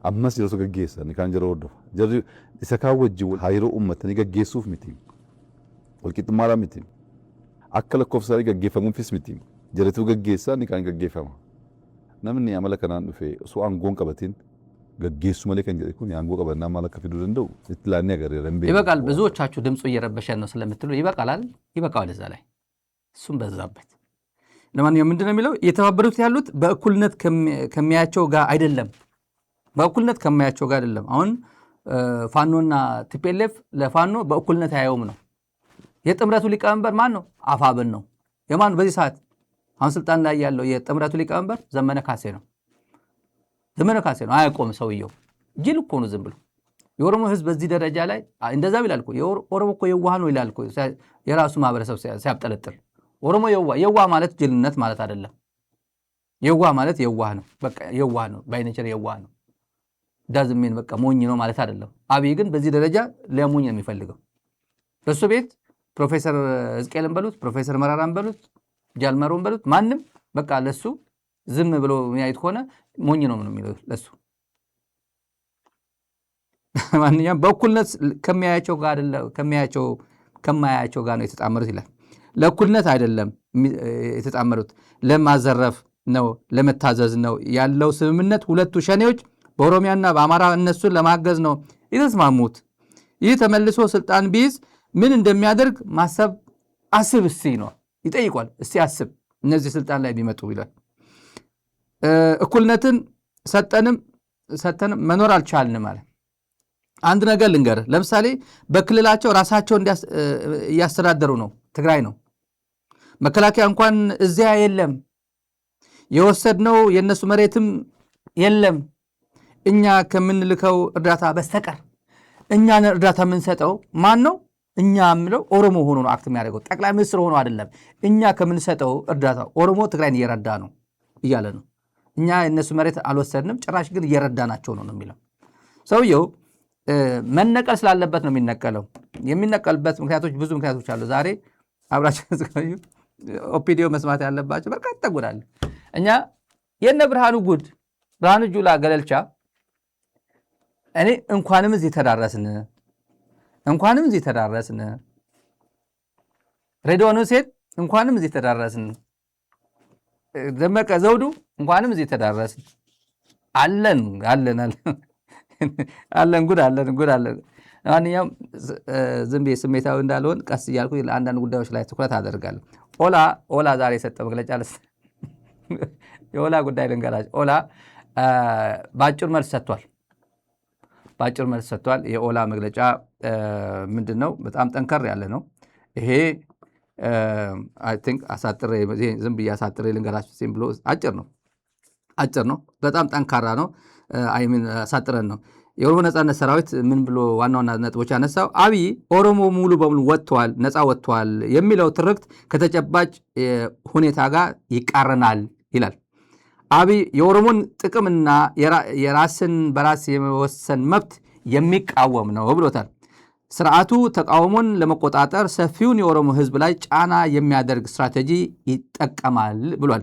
ammas yeroo gaggeessan kan jira hordofa jarri isa kaan wajjin hariiroo uummatanii gaggeessuuf miti walqixxummaadhaan miti akka lakkoofsa gaggeeffamuufis miti jarrituu gaggeessaa ni kan gaggeeffama namni amala kanaan dhufee osoo aangoon qabatin ገጌሱ ማለት ከንጀኩን ያንጎ ቀበና ማለት ከፊዱ እንደው እትላኔ ነገር ረምቤ ይበቃል ብዙዎቻችሁ ድምጹ እየረበሸን ነው ስለምትሉ ይበቃላል ይበቃዋል እዛ ላይ እሱም በዛበት ለማንኛውም ምንድነው የሚለው የተባበሩት ያሉት በእኩልነት ከሚያያቸው ጋር አይደለም በእኩልነት ከሚያያቸው ጋር አይደለም አሁን ፋኖና ቲፒኤልኤፍ ለፋኖ በእኩልነት ያየውም ነው የጥምረቱ ሊቀመንበር ማን ነው አፋብን ነው የማን በዚህ ሰዓት አሁን ስልጣን ላይ ያለው የጥምረቱ ሊቀመንበር ዘመነ ካሴ ነው ዘመነ ካሴ ነው አያቆም ሰውየው ጅል እኮ ነው ዝም ብሎ የኦሮሞ ህዝብ በዚህ ደረጃ ላይ እንደዛ ይላል እኮ የኦሮሞ እኮ የዋህ ነው ይላል እኮ የራሱ ማህበረሰብ ሲያብጠለጥል ኦሮሞ የዋህ ማለት ጅልነት ማለት አይደለም የዋህ ማለት የዋህ ነው በቃ የዋህ ነው ባይነቸር የዋህ ነው ዳዝሜን በቃ ሞኝ ነው ማለት አይደለም አብይ ግን በዚህ ደረጃ ለሞኝ ነው የሚፈልገው በሱ ቤት ፕሮፌሰር ዝቄልን በሉት ፕሮፌሰር መራራን በሉት ጃልመሮን በሉት ማንንም በቃ ለሱ ዝም ብሎ የሚያይት ሆነ ሞኝ ነው የሚለው ለሱ ማንኛውም በእኩልነት ከሚያያቸው ጋር አይደለም ከማያያቸው ጋር ነው የተጣመሩት ይላል ለእኩልነት አይደለም የተጣመሩት ለማዘረፍ ነው ለመታዘዝ ነው ያለው ስምምነት ሁለቱ ሸኔዎች በኦሮሚያና በአማራ እነሱን ለማገዝ ነው የተስማሙት ይህ ተመልሶ ስልጣን ቢይዝ ምን እንደሚያደርግ ማሰብ አስብ እስቲ ነው ይጠይቋል እስቲ አስብ እነዚህ ስልጣን ላይ ቢመጡ ይላል እኩልነትን ሰጠንም መኖር አልቻልንም ማለት አንድ ነገር ልንገር ለምሳሌ በክልላቸው ራሳቸው ያስተዳደሩ ነው ትግራይ ነው መከላከያ እንኳን እዚያ የለም የወሰድነው የነሱ መሬትም የለም እኛ ከምንልከው እርዳታ በስተቀር እኛን እርዳታ የምንሰጠው ማን ነው እኛ ምለው ኦሮሞ ሆኖ ነው አክት የሚያደርገው ጠቅላይ ሚኒስትር ሆኖ አይደለም እኛ ከምንሰጠው እርዳታ ኦሮሞ ትግራይን እየረዳ ነው እያለ ነው እኛ እነሱ መሬት አልወሰድንም ጭራሽ ግን እየረዳናቸው ነው የሚለው ሰውየው መነቀል ስላለበት ነው የሚነቀልበት ምክንያቶች ብዙ ምክንያቶች አሉ ዛሬ አብራችሁ ዝጋዩ ኦፒዲዮ መስማት ያለባቸው በርካታ ጉዳለ እኛ የነ ብርሃኑ ጁላ ገለልቻ እኔ እንኳንም እዚህ ተዳረስን ሬዲዮኑ ሴት እንኳንም እዚህ ተዳረስን ደመቀ ዘውዱ እንኳንም እዚህ ተዳረስን አለን ጉድ አለን ማንኛውም ዝም ብዬ ስሜታዊ እንዳልሆን ቀስ እያልኩ ለአንዳንድ ጉዳዮች ላይ ትኩረት አደርጋለሁ ኦላ ዛሬ የሰጠው መግለጫ የኦላ ጉዳይ ልንገራችሁ ኦላ በአጭር መልስ ሰጥቷል የኦላ መግለጫ ምንድነው በጣም ጠንከር ያለ ነው ይሄ I think አሳጥሬ ዝም ብዬ አሳጥሬ ልንገራችሁ ሲም ብሎ አጭር ነው በጣም ጠንካራ ነው አሳጥረን ነው የኦሮሞ ነጻነት ሰራዊት ምን ብሎ ዋናው ነጥቦች ያነሳው አብይ ኦሮሞ ሙሉ በሙሉ ነፃ ወጥቷል የሚለው ትርክት ከተጨባጭ ሁኔታ ጋር ይቃረናል ይላል አብይ የኦሮሞን ጥቅምና የራስን በራስ የመወሰን መብት የሚቃወም ነው ብሎታል ስርዓቱ ተቃውሞን ለመቆጣጠር ሰፊውን የኦሮሞ ህዝብ ላይ ጫና የሚያደርግ ስትራቴጂ ይጠቀማል ብሏል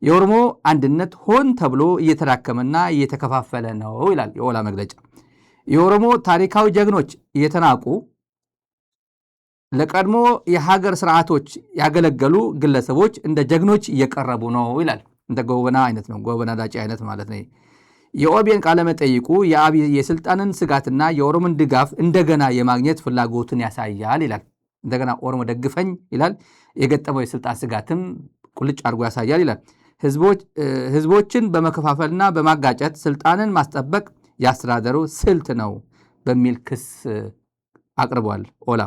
የኦሮሞ አንድነት ሆን ተብሎ እየተዳከመና እየተከፋፈለ ነው ይላል የኦላ መግለጫ የኦሮሞ ታሪካዊ ጀግኖች እየተናቁ ለቀድሞ የሀገር ስርዓቶች ያገለገሉ ግለሰቦች እንደ ጀግኖች እየቀረቡ ነው ይላል እንደ ጎበና አይነት ነው ጎበና ዳጪ አይነት ማለት ነው የኦቢኤን ቃለ መጠይቁ የአብይ የስልጣንን ስጋትና የኦሮሞን ድጋፍ እንደገና የማግኘት ፍላጎትን ያሳያል ይላል እንደገና ኦሮሞ ደግፈኝ ይላል የገጠመው የስልጣን ስጋትም ቁልጭ አድርጎ ያሳያል ይላል ህዝቦችን በመከፋፈልና በማጋጨት ስልጣንን ማስጠበቅ ያስተዳደሩ ስልት ነው በሚል ክስ አቅርቧል ኦላ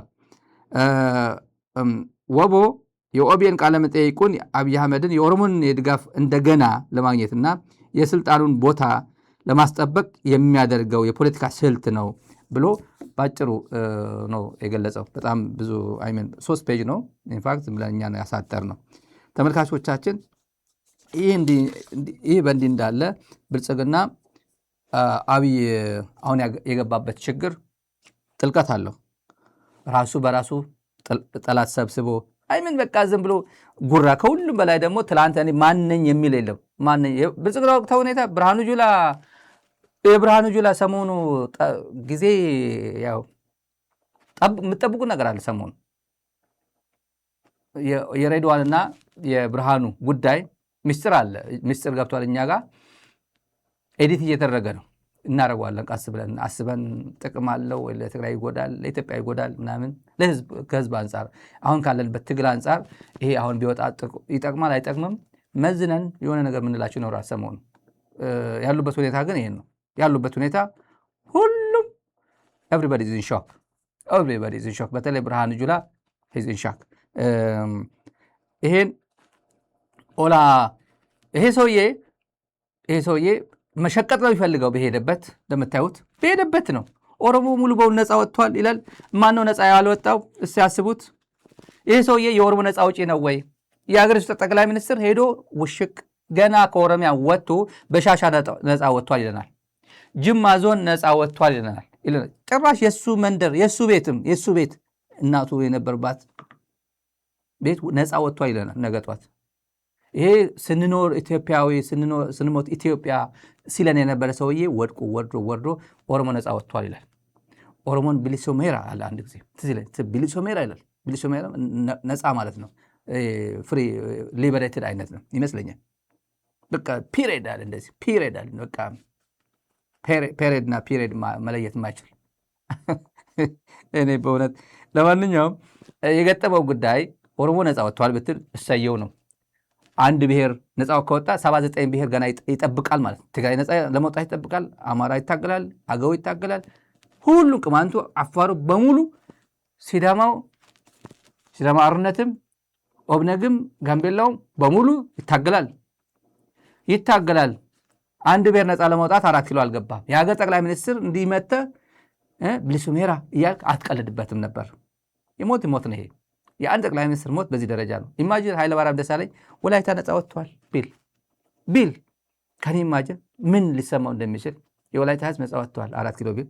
ወቦ የኦቢኤን ቃለ መጠይቁን አብይ አህመድን የኦሮሞን የድጋፍ እንደገና ለማግኘትና የስልጣኑን ቦታ ለማስጠበቅ የሚያደርገው የፖለቲካ ስልት ነው ብሎ ባጭሩ ነው የገለጸው በጣም ብዙ 3 ፔጅ ነው ኢንፋክት ብለኛ ነው ያሳጠር ነው ተመልካቾቻችን ይህ በእንዲህ እንዳለ ብልጽግና አብይ አሁን የገባበት ችግር ጥልቀት አለው ራሱ በራሱ ጠላት ሰብስቦ በቃ ዝም ብሎ ጉራ ከሁሉም በላይ ደግሞ ትላንት እኔ ማንነኝ የሚል የለም ብልጽግና ወቅታዊ ሁኔታ ብርሃኑ ጁላ የብርሃኑ ጁላ ሰሞኑ ጊዜ ያው የምትጠብቁ ነገር አለ። ሰሞኑ የሬድዋንና የብርሃኑ ጉዳይ ምስጢር አለ። ምስጢር ገብቷል። እኛ ጋር ኤዲት እየተደረገ ነው። እናደርገዋለን ቀስ ብለን አስበን። ጥቅም አለው ወይ ለትግራይ ይጎዳል፣ ለኢትዮጵያ ይጎዳል ምናምን፣ ለህዝብ ከህዝብ አንጻር አሁን ካለንበት ትግል አንጻር ይሄ አሁን ቢወጣ ይጠቅማል አይጠቅምም መዝነን የሆነ ነገር ምንላችሁ ይኖራል። ሰሞኑ ያሉበት ሁኔታ ግን ይሄን ነው ያሉበት ሁኔታ። ሁሉም ኤቭሪባዲ ኢዝ ኢን ሾክ፣ ኤቭሪባዲ ኢዝ ኢን ሾክ። በተለይ ብርሃኑ ጁላ ኢዝ ኢን ሾክ። ይሄን ኦላ ይሄ ሰውዬ መሸቀጥ ነው የሚፈልገው። በሄደበት እንደምታዩት በሄደበት ነው። ኦሮሞ ሙሉ በሙሉ ነፃ ወጥቷል ይላል። ማን ነው ነፃ ያልወጣው? እስቲ ያስቡት። ይሄ ሰውዬ የኦሮሞ ነፃ አውጪ ነው ወይ? የሀገሪቱ ጠቅላይ ሚኒስትር ሄዶ ውሽቅ ገና ከኦሮሚያ ወጥቶ በሻሻ ነፃ ወጥቷል ይለናል። ጅማ ዞን ነፃ ወጥቷል ይለናል። ጭራሽ የሱ መንደር የሱ ቤት እናቱ የነበርባት ቤት ነፃ ወጥቷል ይለናል። ነገጧት ይሄ ስንኖር ኢትዮጵያዊ ስንሞት ኢትዮጵያ ሲለን የነበረ ሰውዬ ወድቆ ወርዶ ኦሮሞ ነፃ ወጥቷል ይላል። ኦሮሞን ብሊሶ ሜራ አለ አንድ ጊዜ ትዝ ይለኝ። ብሊሶ ሜራ ይላል። ብሊሶ ሜራ ነፃ ማለት ነው። ፍሪ ሊበሬትድ አይነት ነው ይመስለኛል። በቃ ፒሪየድ አለ እንደዚህ ፒሪየድ አለ። በቃ ፔሪየድ እና ፒሪየድ መለየት የማይችል እኔ በእውነት ለማንኛውም የገጠመው ጉዳይ ኦሮሞ ነፃ ወጥቷል ብትል እሰየው ነው። አንድ ብሔር ነፃ ከወጣ 79 ብሔር ገና ይጠብቃል ማለት ነው። ትግራይ ነፃ ለመውጣት ይጠብቃል። አማራ ይታገላል፣ አገው ይታገላል፣ ሁሉም ቅማንቱ፣ አፋሩ በሙሉ ሲዳማ አርነትም ኦብነግም ጋምቤላውም በሙሉ ይታገላል። አንድ ብሔር ነፃ ለመውጣት 4 ኪሎ አልገባም። የሀገር ጠቅላይ ሚኒስትር እንዲመተ ብሊሱ ሜራ እያልክ አትቀልድበትም ነበር። የሞት ነው ይሄ። የአንድ ጠቅላይ ሚኒስትር ሞት በዚህ ደረጃ ነው። ኢማጂን ኃይለማርያም ደሳለኝ ወላይታ ነፃ ወጥቷል ቢል ከኔ ኢማጂን ምን ሊሰማው እንደሚችል። የወላይታ ህዝብ ነፃ ወጥቷል 4 ኪሎ ቢል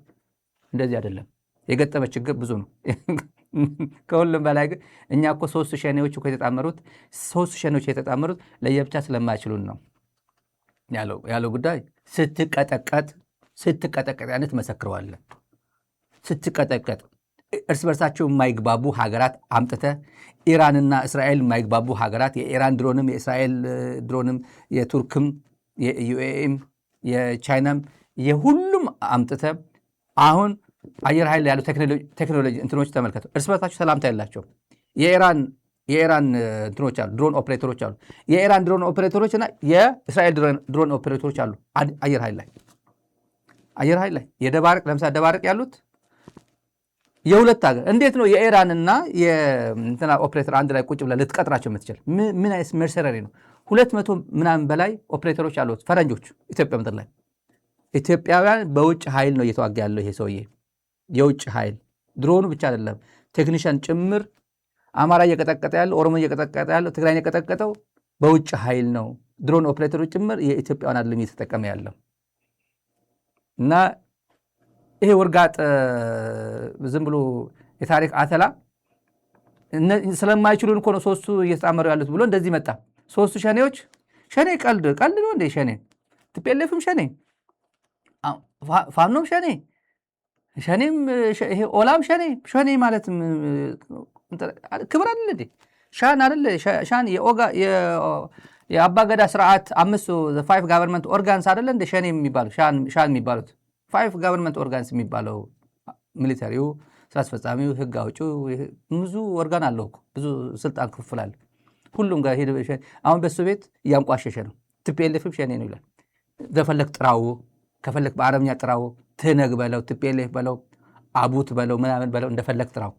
እንደዚህ አይደለም። የገጠመ ችግር ብዙ ነው። ከሁሉም በላይ ግን እኛ እኮ 3 ሸኔዎች የተጣመሩት ለየብቻ ስለማይችሉን ነው ያለው ጉዳይ። ስትቀጠቀጥ ያነት መሰክረዋለን። ስትቀጠቀጥ እርስ በርሳቸው የማይግባቡ ሀገራት አምጥተ ኢራንና እስራኤል የማይግባቡ ሀገራት የኢራን ድሮንም የእስራኤል ድሮንም የቱርክም የዩኤም የቻይናም የሁሉም አምጥተ አሁን አየር ኃይል ያሉ ቴክኖሎጂ እንትኖች ተመልከቱ። እርስ በርሳቸው ሰላምታ ያላቸው የኢራን እንትኖች አሉ፣ ድሮን ኦፕሬተሮች አሉ። የኢራን ድሮን ኦፕሬተሮች እና የእስራኤል ድሮን ኦፕሬተሮች አሉ አየር ኃይል ላይ የደባርቅ ለምሳሌ ደባርቅ ያሉት የሁለት ሀገር እንዴት ነው የኢራንና የእንትና ኦፕሬተር አንድ ላይ ቁጭ ብለህ ልትቀጥራቸው የምትችል? ምን አይነት መርሰረሪ ነው? 200 ምናምን በላይ ኦፕሬተሮች አሉት ፈረንጆች ኢትዮጵያ ምድር ላይ። ኢትዮጵያውያን በውጭ ኃይል ነው እየተዋጋ ያለው ይሄ ሰውዬ። የውጭ ኃይል ድሮኑ ብቻ አይደለም ቴክኒሻን ጭምር። አማራ እየቀጠቀጠ ያለው፣ ኦሮሞ እየቀጠቀጠ ያለው፣ ትግራይን የቀጠቀጠው በውጭ ኃይል ነው። ድሮን ኦፕሬተሮች ጭምር የኢትዮጵያውያን አይደለም እየተጠቀመ ያለው እና ይሄ ውርጋጥ ዝም ብሎ የታሪክ አተላ ስለማይችሉን እኮ ነው 3ቱ እየተጣመሩ ያሉት ብሎ እንደዚህ መጣ። 3ቱ ሸኔዎች ሸኔ ቀልድ ነው እንዴ? ሸኔ ትፔለፍም ሸኔ ፋኖም ሸኔም ይሄ ኦላም ሸኔ ማለት ክብር አይደል እንዴ? ሻን አይደል? ሻን የአባገዳ ስርዓት 5 ጋቨርንመንት ኦርጋንስ አይደል እንደ ሸኔ የሚባሉ ሻን የሚባሉት 5 ጋቨርንመንት ኦርጋንስ የሚባለው ሚሊተሪው፣ ስራ አስፈጻሚው፣ ህግ አውጪው ብዙ ኦርጋን አለው እኮ ብዙ ስልጣን ክፍል አለ። ሁሉም ጋር ሄደ። አሁን በሱ ቤት እያንቋሸሸ ነው። ቲፒኤልኤፍም ሸኔ ነው ይላል። ዘፈለክ ጥራው፣ ከፈለክ በአረብኛ ጥራው፣ ትነግ በለው፣ ቲፒኤልኤፍ በለው፣ አቡት በለው፣ ምናምን በለው፣ እንደፈለክ ጥራው።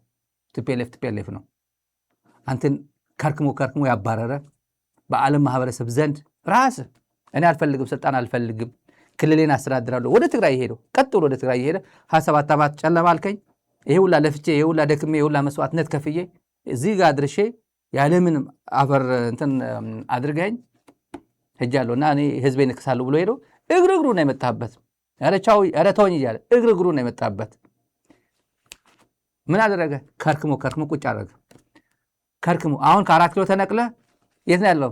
ቲፒኤልኤፍ ነው። አንተን ከርክሞ ያባረረ በዓለም ማህበረሰብ ዘንድ ራስ እኔ አልፈልግም፣ ስልጣን አልፈልግም፣ ክልሌን አስተዳድራለሁ። ወደ ትግራይ ሄደው ቀጥሎ ወደ ትግራይ ሄደ 27 ዓመት ጨለማ አልከኝ። ይሄ ሁላ ለፍቼ፣ ይሄ ሁላ ደክሜ፣ ይሄ ሁላ መስዋዕትነት ከፍዬ እዚህ ጋር ድርሼ ያለምንም አፈር እንትን አድርገኝ ሄጃለሁ እና እኔ ህዝቤን እክሳለሁ ብሎ ሄዶ እግሩ ነው የመጣበት። ኧረ ተወኝ እያለ እግሩ ነው የመጣበት። ምን አደረገ? ከርክሞ ቁጭ አደረገ። ከርክሞ አሁን ከ4 ኪሎ ተነቅለ የት ነው ያለው?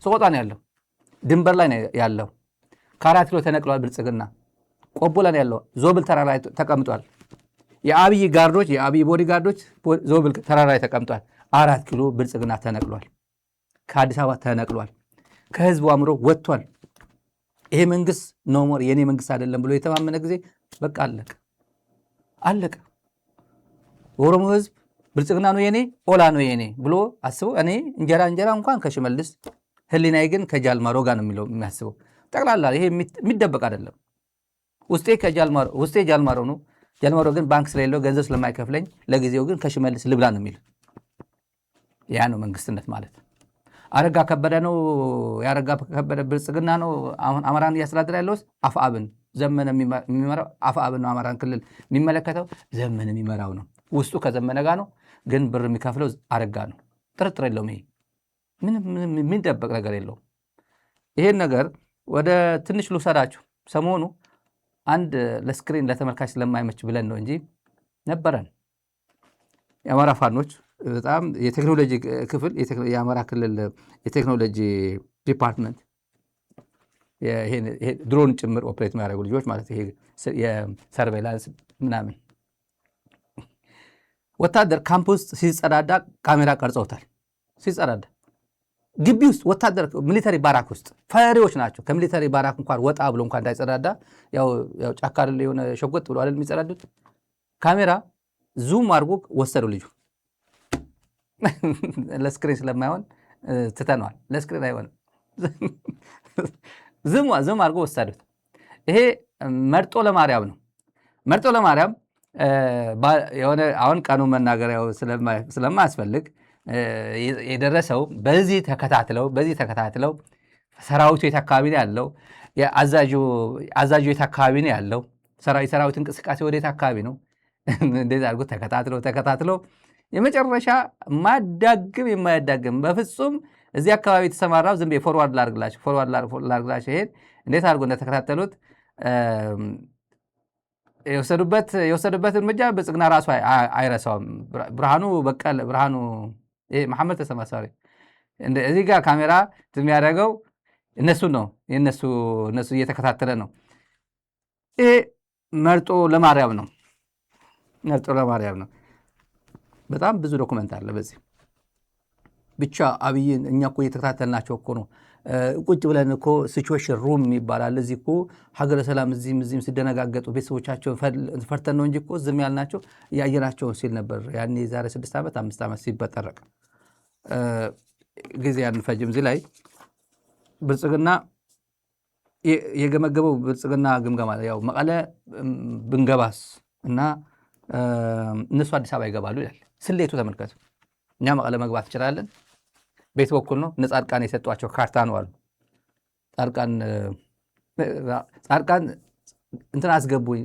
ሰቆጣ ነው ያለው። ድንበር ላይ ነው ያለው። ከ4 ኪሎ ተነቅሏል። ብልጽግና ቆቦ ላይ ያለው ዞብል ተራራ ላይ ተቀምጧል። የአብይ ጋርዶች የአብይ ቦዲ ጋርዶች ዞብል ተራራ ላይ ተቀምጧል። 4 ኪሎ ብልጽግና ተነቅሏል። ከአዲስ አበባ ተነቅሏል። ከህዝቡ አምሮ ወጥቷል። ይሄ መንግስት ኖ ሞር የኔ መንግስት አይደለም ብሎ የተማመነ ጊዜ በቃ አለቀ። ኦሮሞ ህዝብ ብልጽግና ነው የኔ ኦላ ነው የኔ ብሎ አስበው እኔ እንጀራ እንኳን ከሽመልስ ህሊናዬ ግን ከጃልማሮ ጋር ነው የሚያስበው። ጠቅላላ ይሄ የሚደበቅ አይደለም። ውስጤ ጃልማሮ ነው። ጃልማሮ ግን ባንክ ስለሌለው ገንዘብ ስለማይከፍለኝ ለጊዜው ግን ከሽመልስ ልብላ ነው የሚል። ያ ነው መንግስትነት ማለት። አረጋ ከበደ ነው ያረጋ ከበደ ብልጽግና ነው አሁን አማራን እያስተዳደረ ያለው። አፍአብን ዘመነ የሚመራው አፍአብን ነው። አማራን ክልል የሚመለከተው ዘመነ የሚመራው ነው። ውስጡ ከዘመነ ጋር ነው፣ ግን ብር የሚከፍለው አረጋ ነው። ጥርጥር የለውም። ይሄ ምንም የሚደበቅ ነገር የለውም። ይሄን ነገር ወደ ትንሽ ልውሰዳችሁ። ሰሞኑ አንድ ለስክሪን ለተመልካች ስለማይመች ብለን ነው እንጂ ነበረን የአማራ ፋኖች በጣም የቴክኖሎጂ ክፍል የአማራ ክልል የቴክኖሎጂ ዲፓርትመንት ድሮን ጭምር ኦፕሬት የሚያደርጉ ልጆች ማለት ይሄ የሰርቬላንስ ምናምን ወታደር ካምፕ ውስጥ ሲጸዳዳ ካሜራ ቀርጸውታል። ሲጸዳዳ ግቢ ውስጥ ወታደር ሚሊተሪ ባራክ ውስጥ ፈሪዎች ናቸው። ከሚሊተሪ ባራክ እንኳን ወጣ ብሎ እንኳን እንዳይጸዳዳ ያው ጫካ አይደል የሆነ ሸጎጥ ብሎ አይደል የሚጸዳዱት። ካሜራ ዙም አድርጎ ወሰደው ልጁ። ለስክሪን ስለማይሆን ትተነዋል። ለስክሪን አይሆንም። ዝም አድርጎ ወሰዱት። ይሄ መርጦ ለማርያም ነው። መርጦ ለማርያም የሆነ አሁን ቀኑ መናገሪያው ስለማያስፈልግ የደረሰው በዚህ ተከታትለው ሰራዊቱ የት አካባቢ ነው ያለው፣ አዛዡ የት አካባቢ ነው ያለው፣ ሰራዊት እንቅስቃሴ ወደ የት አካባቢ ነው፣ እንደዚህ አድርጎ ተከታትለው የመጨረሻ የማያዳግም በፍጹም እዚህ አካባቢ የተሰማራው ዝም ብዬ ፎርዋርድ ላርግላቸው ይሄን እንዴት አድርጎ እንደተከታተሉት የወሰዱበት እርምጃ ብልጽግና ራሱ አይረሳውም። ብርሃኑ መሐመድ ተሰማ ሳሪ እዚህ ጋር ካሜራ የሚያደርገው እነሱ ነው። እነሱ እየተከታተለ ነው። ይሄ መርጦ ለማርያም ነው። በጣም ብዙ ዶኩመንት አለ በዚህ ብቻ። አብይን እኛ እኮ እየተከታተልናቸው እኮ ነው። ቁጭ ብለን እኮ ሲቹዌሽን ሩም ይባላል። እዚህ እኮ ሀገረ ሰላም እዚህም ሲደነጋገጡ ቤተሰቦቻቸውን ፈርተን ነው እንጂ እኮ ዝም ያልናቸው እያየናቸውን ሲል ነበር ያኔ ዛሬ 6 ዓመት 5 ዓመት ሲበጠረቅ ጊዜ አንፈጅም። እዚህ ላይ ብልጽግና የገመገበው ብልጽግና ግምገማ ያው መቀለ ብንገባስ እና እነሱ አዲስ አበባ ይገባሉ ይላል። ስሌቱ ተመልከቱ። እኛ መቀለ መግባት እንችላለን። ቤት በኩል ነው። ጻድቃን የሰጧቸው ካርታ ነው አሉ። ጻድቃን እንትን አስገቡኝ፣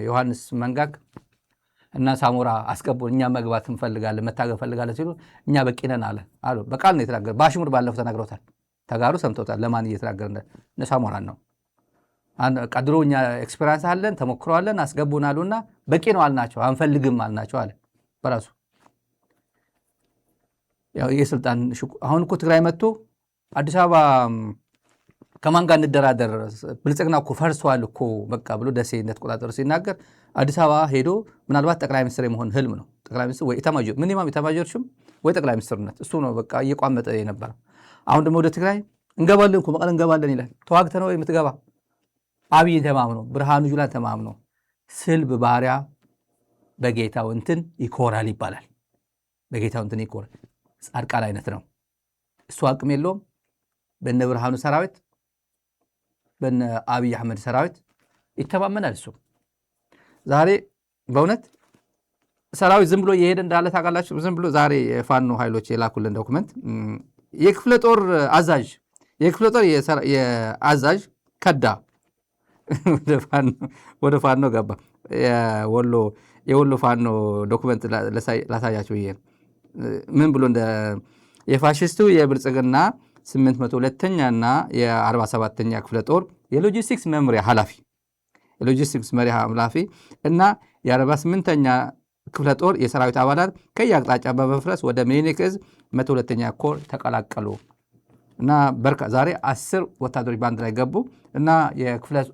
ዮሐንስ መንጋግ እና ሳሞራ አስገቡን፣ እኛ መግባት እንፈልጋለን፣ መታገብ እንፈልጋለን ሲሉ እኛ በቂ ነን አሉ። በቃል ነው የተናገረ። በአሽሙር ባለፈው ተናግረውታል። ተጋሩ ሰምተውታል። ለማን እየተናገረ እነ ሳሞራን ነው። ቀድሮ እኛ ኤክስፔሪንስ አለን፣ ተሞክረዋለን፣ አስገቡን አሉና በቂ ነው አልናቸው፣ አንፈልግም አልናቸው አለ በራሱ። ያው የስልጣን አሁን እኮ ትግራይ መጥቶ አዲስ አበባ ከማን ጋር እንደራደር ብልጽግና እኮ ፈርሷል እኮ በቃ ብሎ ደሴ እንደተቆጣጠሩ ሲናገር አዲስ አበባ ሄዶ ምናልባት ጠቅላይ ሚኒስትር የመሆን ህልም ነው። ጠቅላይ ሚኒስትር ወይ ኢታማጆር ሚኒማም ኢታማጆር ሹም ወይ ጠቅላይ ሚኒስትርነት እሱ ነው በቃ እየቋመጠ የነበረው። አሁን ደግሞ ወደ ትግራይ እንገባለን እኮ መቀለ እንገባለን ይላል። ተዋግተ ነው የምትገባ? አብይን ተማምኖ ብርሃኑ ጁላን ተማምኖ ስልብ ባሪያ በጌታው እንትን ይኮራል ይባላል። በጌታው እንትን ይኮራል። ጻድቃን አይነት ነው እሱ። አቅም የለውም። በነ ብርሃኑ ሰራዊት በነ አብይ አህመድ ሰራዊት ይተማመናል እሱ። ዛሬ በእውነት ሰራዊት ዝም ብሎ እየሄደ እንዳለ ታውቃላችሁ። ዝም ብሎ ዛሬ የፋኖ ኃይሎች የላኩልን ዶክመንት የክፍለ ጦር የአዛዥ ከዳ ወደ ፋኖ ገባ። የወሎ ፋኖ ዶክመንት ላሳያችሁ ይሄ ምን ብሎ እንደ የፋሽስቱ የብልጽግና 802ኛ እና የ47ኛ ክፍለ ጦር የሎጂስቲክስ መምሪያ ኃላፊ እና የ48ኛ ክፍለ ጦር የሰራዊት አባላት ከየአቅጣጫ በመፍረስ ወደ ሚኒሊክ ዕዝ 102ኛ ኮር ተቀላቀሉ እና ዛሬ 10 ወታደሮች በአንድ ላይ ገቡ እና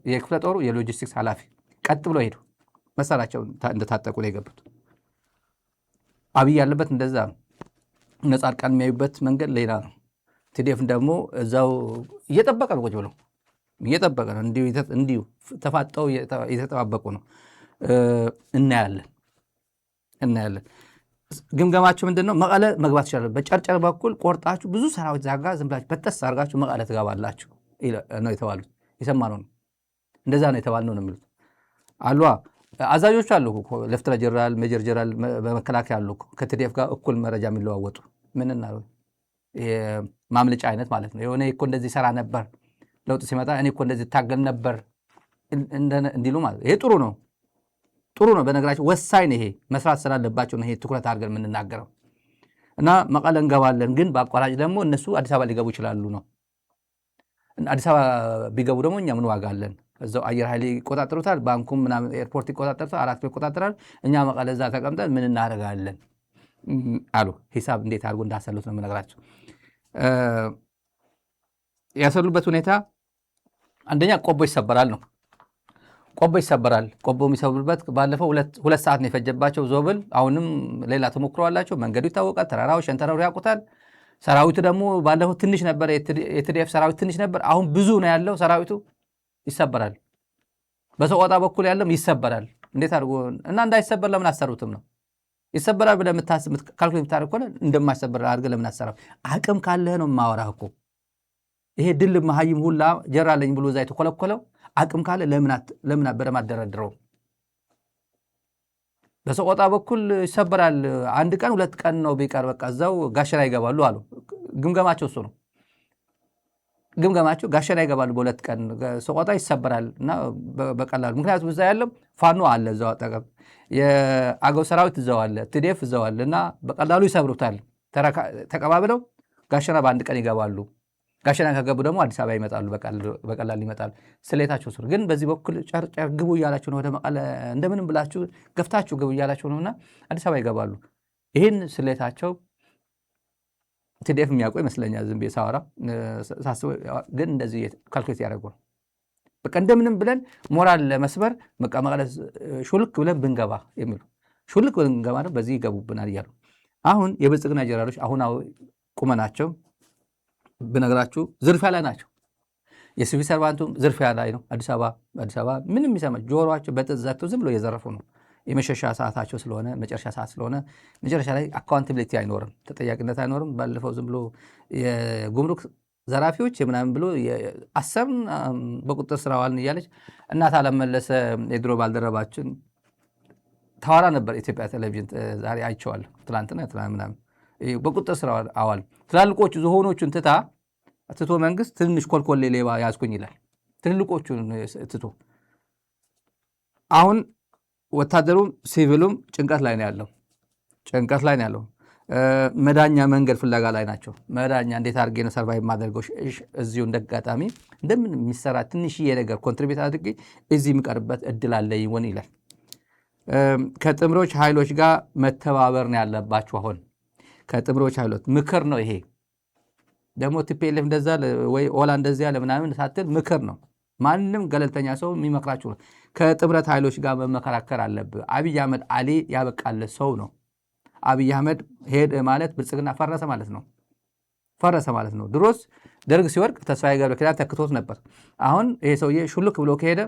የክፍለ ጦሩ የሎጂስቲክስ ኃላፊ ቀጥ ብሎ ሄዱ። መሳሪያቸው እንደታጠቁ ነው የገቡት። አብይ ያለበት እንደዛ ነው። ጻድቃን የሚያዩበት መንገድ ሌላ ነው። ቲዲኤፍ ደግሞ እዛው እየጠበቀ ነው፣ ቁጭ ብሎ እየጠበቀ ነው። እንዲሁ ተፋጠው እየተጠባበቁ ነው። እናያለን። ግምገማችሁ ምንድን ነው? መቀለ መግባት ይችላል። በጨርጨር በኩል ቆርጣችሁ ብዙ ሰራዊት ዛጋ ዝም ብላችሁ በተስ አድርጋችሁ መቀለ ትገባላችሁ ነው የተባሉት። የሰማነው ነው። እንደዛ ነው የተባልነው ነው የሚሉት አሉ። አዛዦች አሉ፣ ሌፍተናንት ጀነራል፣ ሜጀር ጀነራል በመከላከያ አሉ፣ ከቲዲኤፍ ጋር እኩል መረጃ የሚለዋወጡ ምንና ማምለጫ አይነት ማለት ነው። የሆነ እኮ እንደዚህ ሰራ ነበር፣ ለውጥ ሲመጣ እኔ እኮ እንደዚህ ታገል ነበር እንዲሉ ማለት ይሄ ጥሩ ነው። በነገራችን ወሳኝ ነው። ይሄ መስራት ስላለባቸው ነው። ይሄ ትኩረት አድርገን የምንናገረው እና መቀለ እንገባለን፣ ግን በአቋራጭ ደግሞ እነሱ አዲስ አበባ ሊገቡ ይችላሉ ነው። አዲስ አበባ ቢገቡ ደግሞ እኛ ምን ዋጋ አለን? እዛው አየር ኃይል ይቆጣጠሩታል፣ ባንኩም ምናምን ኤርፖርት ይቆጣጠሩታል፣ አራት ይቆጣጠራል። እኛ መቀለ እዛ ተቀምጠን ምን እናደርጋለን አሉ። ሂሳብ እንዴት አድርጎ እንዳሰሉት ነው የምነግራቸው። ያሰሉበት ሁኔታ አንደኛ ቆቦ ይሰበራል ነው። ቆቦ የሚሰብሩበት ባለፈው 2 ሰዓት ነው የፈጀባቸው ዞብል። አሁንም ሌላ ተሞክሮ አላቸው። መንገዱ ይታወቃል፣ ተራራው ሸንተረሩ ያውቁታል። ሰራዊቱ ደግሞ ባለፈው ትንሽ ነበር፣ የቲዲኤፍ ሰራዊት ትንሽ ነበር። አሁን ብዙ ነው ያለው ሰራዊቱ። ይሰበራል። በሰቆጣ በኩል ያለም ይሰበራል። እንዴት አድርጎ እና እንዳይሰበር ለምን አሰሩትም ነው? ይሰበራል ብለህ ካልኩሌት የምታደርግ ከሆነ እንደማይሰበር አድርገህ ለምን አሰራው? አቅም ካለህ ነው የማወራህ እኮ። ይሄ ድል መሀይም ሁላ ጀራለኝ ብሎ እዛ የተኮለኮለው አቅም ካለ ለምን በደማደረድረው? በሰቆጣ በኩል ይሰበራል። 1 ቀን 2 ቀን ነው ቢቀር በቃ እዛው ጋሸና ይገባሉ አሉ። ግምገማቸው እሱ ነው። ጋሸና ይገባሉ በ2 ቀን። ሰቆጣ ይሰበራል እና በቀላሉ ምክንያቱም እዛ ያለው ፋኖ አለ እዛው አጠገብ፣ የአገው ሰራዊት እዛው አለ፣ ቲዲኤፍ እዛው አለ እና በቀላሉ ይሰብሩታል። ተቀባብለው ጋሸና በ1 ቀን ይገባሉ። ጋሸና ከገቡ ደግሞ አዲስ አበባ ይመጣሉ፣ በቀላል ይመጣሉ። ስሌታቸው ስሩ። ግን በዚህ በኩል ጨርጨር ግቡ እያላችሁ ነው፣ ወደ መቀለ እንደምንም ብላችሁ ገፍታችሁ ግቡ እያላችሁ ነውና አዲስ አበባ ይገባሉ። ይህን ስሌታቸው ቲዲኤፍ የሚያውቀው ይመስለኛል። ዝም ብዬ ሳወራ ሳስበው ግን እንደዚህ ካልኩሌት ያደረጉ ነው። በቃ እንደምንም ብለን ሞራል ለመስበር መቀለ ሹልክ ብለን ብንገባ የሚሉ ሹልክ ብለን ብንገባ ነው በዚህ ይገቡብናል እያሉ አሁን የብልጽግና ጀነራሎች አሁናዊ ቁመናቸው ብነግራችሁ ዝርፊያ ላይ ናቸው። የሲቪል ሰርቫንቱም ዝርፊያ ላይ ነው። አዲስ አበባ ምንም የሚሰማ ጆሮቸው በጥጥ ዘግተው ዝም ብሎ እየዘረፉ ነው። የመሸሻ ሰዓታቸው ስለሆነ መጨረሻ ሰዓት ስለሆነ መጨረሻ ላይ አካውንታቢሊቲ አይኖርም፣ ተጠያቂነት አይኖርም። ባለፈው ዝም ብሎ የጉምሩክ ዘራፊዎች የምናምን ብሎ አሰብን በቁጥጥር ስር አዋልን እያለች እናት አለም መለሰ የድሮ ባልደረባችን ታወራ ነበር። ኢትዮጵያ ቴሌቪዥን ዛሬ አይቼዋለሁ። ትላንትና ምናምን በቁጥጥር ስር አዋል። ትላልቆቹ ዝሆኖቹን ትቶ መንግስት ትንሽ ኮልኮሌ ሌባ ያዝኩኝ ይላል። ትልልቆቹን ትቶ አሁን ወታደሩም ሲቪሉም ጭንቀት ላይ ነው ያለው። መዳኛ መንገድ ፍለጋ ላይ ናቸው። መዳኛ እንዴት አድርጌ ነው ሰርቫይቭ ማድረገው? እዚሁ እንደጋጣሚ እንደምን የሚሰራ ትንሽዬ ነገር ኮንትሪቢዩት አድርጌ እዚህ የሚቀርበት እድል አለኝ ሆን ይላል። ከጥምሮች ኃይሎች ጋር መተባበር ነው ያለባቸው። አሁን ከጥምሮች ኃይሎች ምክር ነው ይሄ። ደግሞ ቲፒኤልኤፍ እንደዛ ወይ ኦላ እንደዚህ ያለ ምናምን ሳትል ምክር ነው። ማንም ገለልተኛ ሰው የሚመክራችሁ ነው። ከጥምረት ኃይሎች ጋር መመከራከር አለብህ። አብይ አህመድ አሊ ያበቃለት ሰው ነው። አብይ አህመድ ሄደ ማለት ብልጽግና ፈረሰ ማለት ነው። ድሮስ ደርግ ሲወርቅ ተስፋዬ ገብረኪዳን ተክቶት ነበር። አሁን ይሄ ሰውዬ ሹልክ ብሎ ከሄደ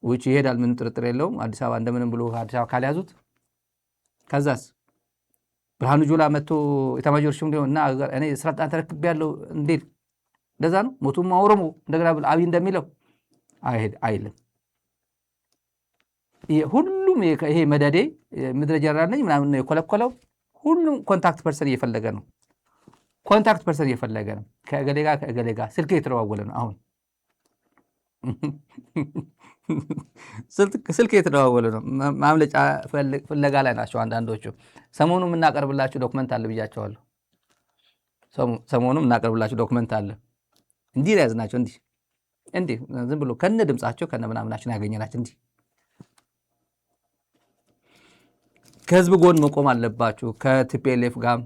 ውጭ ይሄዳል፣ ምንም ጥርጥር የለውም። አዲስ አበባ እንደምንም ብሎ አዲስ አበባ ካልያዙት ከዛስ ብርሃኑ ጁላ መጥቶ ኤታማዦር ሹም እና እኔ ስልጣን ተረክቤያለሁ እንዴት እንደዛ ነው ሞቱማ ኦሮሞ እንደገና አብይ እንደሚለው አይልም። ሁሉም ይሄ መደዴ ምድረ ጀነራል ነኝ ምናምን ነው የኮለኮለው። ሁሉም ኮንታክት ፐርሰን እየፈለገ ነው። ከእገሌ ጋር ስልክ እየተደዋወለ ነው። አሁን ስልክ እየተደዋወለ ነው። ማምለጫ ፍለጋ ላይ ናቸው አንዳንዶቹ። ሰሞኑ የምናቀርብላችሁ ዶክመንት አለ ብያቸዋለሁ። እንዲህ ያዝናቸው እንዲህ ዝም ብሎ ከነ ድምፃቸው ከነ ምናምናችን ያገኘናቸው እንዲህ ከህዝብ ጎን መቆም አለባችሁ። ከቲፒኤልኤፍ ጋር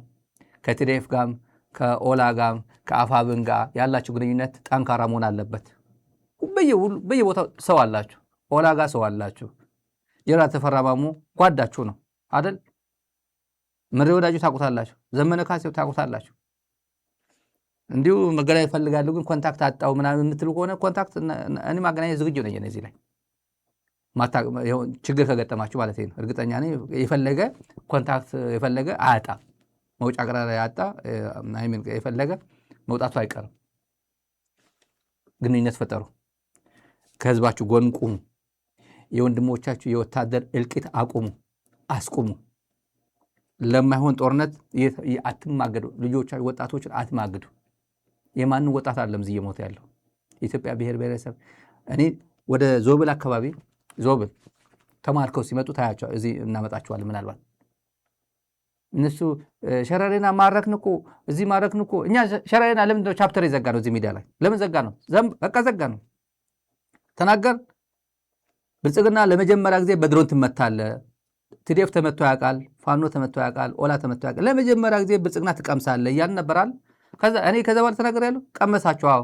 ከቲዲኤፍ ጋር ከኦላ ጋር ከአፋብን ጋር ያላችሁ ግንኙነት ጠንካራ መሆን አለበት። በየቦታው ሰው አላችሁ። ኦላ ጋር ሰው አላችሁ። ጀነራል ተፈራ ማሞ ጓዳችሁ ነው አይደል? ምሬ ወዳጁ ታውቁታላችሁ። ዘመነ ካሴው ታውቁታላችሁ። እንዲሁ መገናኘት ይፈልጋሉ ግን ኮንታክት አጣው ምናምን የምትሉ ከሆነ ኮንታክት እኔ ማገናኘት ዝግጁ ነኝ። እዚህ ላይ ችግር ከገጠማችሁ ማለት ነው። እርግጠኛ ነኝ የፈለገ ኮንታክት የፈለገ አያጣ መውጫ ቀዳዳ ያጣ የፈለገ መውጣቱ አይቀርም። ግንኙነት ፈጠሩ። ከህዝባችሁ ጎን ቁሙ። የወንድሞቻችሁ የወታደር እልቂት አቁሙ፣ አስቁሙ። ለማይሆን ጦርነት አትማገዱ። ልጆቻችሁ ወጣቶችን አትማግዱ። የማንም ወጣት አይደለም እዚህ እየሞተ ያለው የኢትዮጵያ ብሔር ብሔረሰብ። እኔ ወደ ዞብል አካባቢ ዞብል ተማርከው ሲመጡ ታያቸው። እዚህ እናመጣቸዋለን። ምናልባት እነሱ ሸረሪና ማረክን እኮ እዚህ ማረክን እኮ እኛ ሸረሪና ለምንድን ነው ቻፕተር የዘጋ ነው? እዚህ ሚዲያ ላይ ለምን ዘጋ ነው? በቃ ዘጋ ነው። ተናገር። ብልጽግና ለመጀመሪያ ጊዜ በድሮን ትመታለ። ቲዲኤፍ ተመቶ ያውቃል። ፋኖ ተመቶ ያውቃል። ኦላ ተመቶ ያውቃል። ለመጀመሪያ ጊዜ ብልጽግና ትቀምሳለ እያልን ነበራል። እኔ ከዛ በኋላ ተናገር ያሉ ቀመሳቸው። አዎ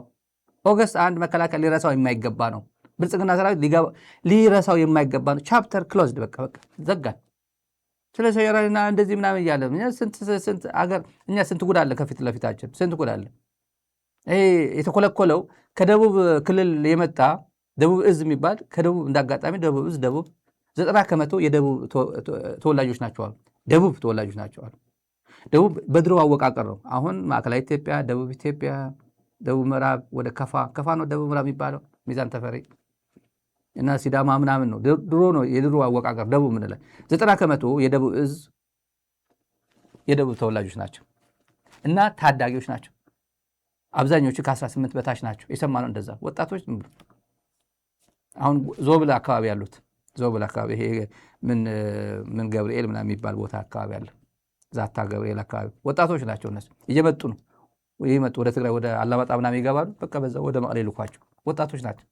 ኦገስት 1 መከላከያ ሊረሳው የማይገባ ነው። ብልጽግና ሰራዊት ሊረሳው የማይገባ ነው። ቻፕተር ክሎዝድ። በቃ ዘጋን። ስለ ሸረሪና እንደዚህ ምናምን እያለ ስንት አገር እኛ ስንት ጉድ አለ ከፊት ለፊታችን ስንት ጉድ አለ። ይሄ የተኮለኮለው ከደቡብ ክልል የመጣ ደቡብ እዝ የሚባል ከደቡብ እንዳጋጣሚ ደቡብ እዝ 90% የደቡብ ተወላጆች ናቸዋል። ደቡብ ተወላጆች ናቸዋል። ደቡብ በድሮ አወቃቀር ነው። አሁን ማዕከላዊ ኢትዮጵያ፣ ደቡብ ኢትዮጵያ፣ ደቡብ ምዕራብ ወደ ከፋ ነው ደቡብ ምዕራብ የሚባለው ሚዛን ተፈሪ እና ሲዳማ ምናምን ነው። ድሮ ነው የድሮ አወቃቀር ደቡብ ምንለ 90% የደቡብ እዝ የደቡብ ተወላጆች ናቸው እና ታዳጊዎች ናቸው። አብዛኞቹ ከ18 በታች ናቸው። የሰማነው እንደዛ ወጣቶች። አሁን ዞብል አካባቢ ያሉት ዞብል አካባቢ ይሄ ምን ገብርኤል ምናምን የሚባል ቦታ አካባቢ አለ። ዛታ ገብርኤል አካባቢ ወጣቶች ናቸው። እነሱ እየመጡ ነው ይመጡ ወደ ትግራይ ወደ አላማጣ ምናምን ይገባሉ። በቃ በዛ ወደ መቀሌ ልኳቸው ወጣቶች ናቸው።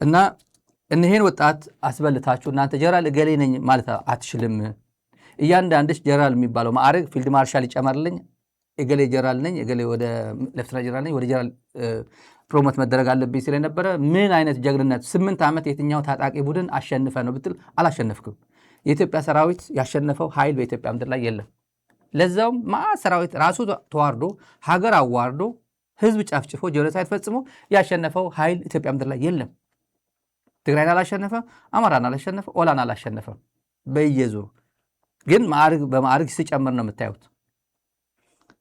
እና እነዚህን ወጣት አስበልታችሁ እናንተ ጀነራል እገሌ ነኝ ማለት አትችልም። እያንዳንድሽ ጀነራል የሚባለው ማዕረግ ፊልድ ማርሻል ይጨመርልኝ፣ እገሌ ጀነራል ነኝ፣ እገሌ ወደ ሌፍተናንት ጀነራል ነኝ፣ ወደ ጀነራል ፕሮሞት መደረግ አለብኝ ስለነበረ ምን አይነት ጀግንነት 8 ዓመት የትኛው ታጣቂ ቡድን አሸንፈ ነው ብትል አላሸነፍክም። የኢትዮጵያ ሰራዊት ያሸነፈው ኃይል በኢትዮጵያ ምድር ላይ የለም። ለዛውም ሰራዊት ራሱ ተዋርዶ ሀገር አዋርዶ ህዝብ ጨፍጭፎ ጄኖሳይድ ፈጽሞ ያሸነፈው ኃይል ኢትዮጵያ ምድር ላይ የለም። ትግራይን አላሸነፈ፣ አማራን አላሸነፈ፣ ኦላን አላሸነፈ። በየዙሩ ግን በማዕረግ ሲጨምር ነው የምታዩት።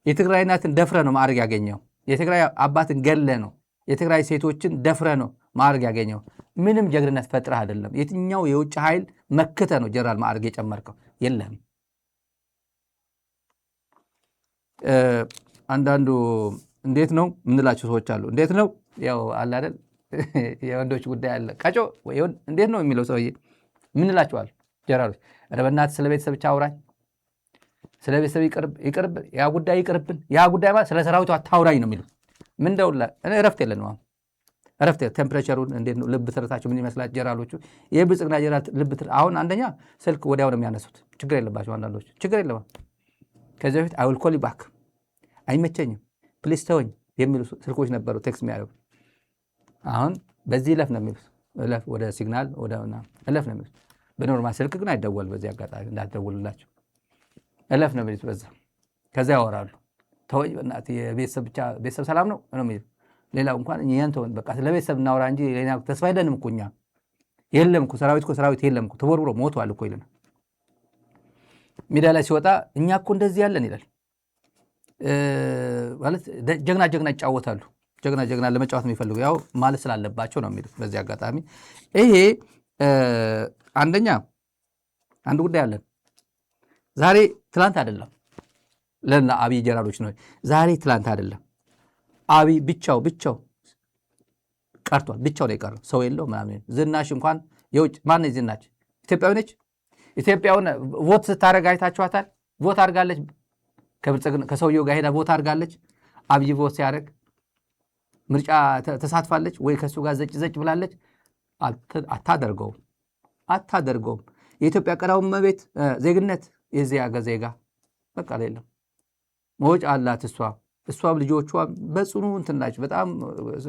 የትግራይ እናትን ደፍረ ነው ማዕረግ ያገኘው። የትግራይ አባትን ገለ ነው። የትግራይ ሴቶችን ደፍረ ነው ማዕረግ ያገኘው። ምንም ጀግንነት ፈጥረህ አይደለም። የትኛው የውጭ ኃይል መክተ ነው ጀነራል ማዕረግ የጨመርከው? የለም። አንዳንዱ እንዴት ነው ምንላቸው ሰዎች አሉ። እንዴት ነው ያው አለ አይደል የወንዶች ጉዳይ አለ። ቀጮ እንዴት ነው የሚለው ሰውዬ ምንላቸዋል ጀነራሎች? ኧረ በእናትህ ስለ ቤተሰብ ብቻ አውራኝ፣ ስለ ቤተሰብ ይቅርብ፣ ያ ጉዳይ ይቅርብን፣ ያ ጉዳይ ማለት ስለ ሰራዊቱ አታውራኝ ነው የሚሉት። ምን ደውላ እረፍት የለንም። አሁን እረፍት ቴምፕሬቸሩን እንዴት ነው ልብ ትርታቸው ምን ይመስላል ጀነራሎቹ? የብልጽግና ጀነራል ልብ አሁን አንደኛ ስልክ ወዲያው ነው የሚያነሱት። ችግር የለባቸው አንዳንዶች ችግር የለም። ከዚህ በፊት አይ ዊል ኮል ዩ ባክ አይመቸኝም ፕሊስ ተወኝ የሚሉ ስልኮች ነበሩ ቴክስት የሚያደርጉ። አሁን በዚህ እለፍ ነው የሚሉት። እለፍ ወደ ሲግናል ወደ እለፍ ነው የሚሉት። በኖርማል ስልክ ግን አይደወል። በዚህ አጋጣሚ እንዳትደውሉላቸው እለፍ ነው የሚሉት። በዛ ከዛ ያወራሉ። ተወኝ በእናትህ ቤተሰብ ሰላም ነው ነው የሚሉት። ሌላው እንኳን እኛን ተወን በቃ ስለ ቤተሰብ እናውራ እንጂ ሌላ ተስፋ የለንም እኮ እኛ የለም እኮ ሰራዊት የለም እኮ ተቦርብሮ ሞቷል እኮ ይለናል። ሚዲያ ላይ ሲወጣ እኛ እኮ እንደዚህ ያለን ይላል። ማለት ጀግና ይጫወታሉ። ጀግና ለመጫወት የሚፈልጉ ያው ማለት ስላለባቸው ነው የሚሉት። በዚህ አጋጣሚ ይሄ አንድ ጉዳይ አለን። ዛሬ ትላንት አይደለም። ለና አብይ ጀነራሎች ነው ዛሬ ትላንት አይደለም። አብይ ብቻው ቀርቷል። ብቻው ላይ ቀረው ሰው የለው ምናምን። ዝናሽ እንኳን የውጭ ማን ነው ዝናሽ? ኢትዮጵያዊ ነች። ኢትዮጵያውን ቮት ስታረግ አይታችኋታል። ቮት አድርጋለች። ከሰውየው ጋር ሄዳ ቮት አድርጋለች። አብይ ቮት ሲያደርግ ምርጫ ተሳትፋለች ወይ ከሱ ጋር ዘጭ ብላለች? አታደርገውም። የኢትዮጵያ ቀዳማዊት እመቤት ዜግነት የዚህ ሀገር ዜጋ በቃ የለም። መውጫ አላት እሷም ልጆቿ በጽኑ እንትን ናቸው። በጣም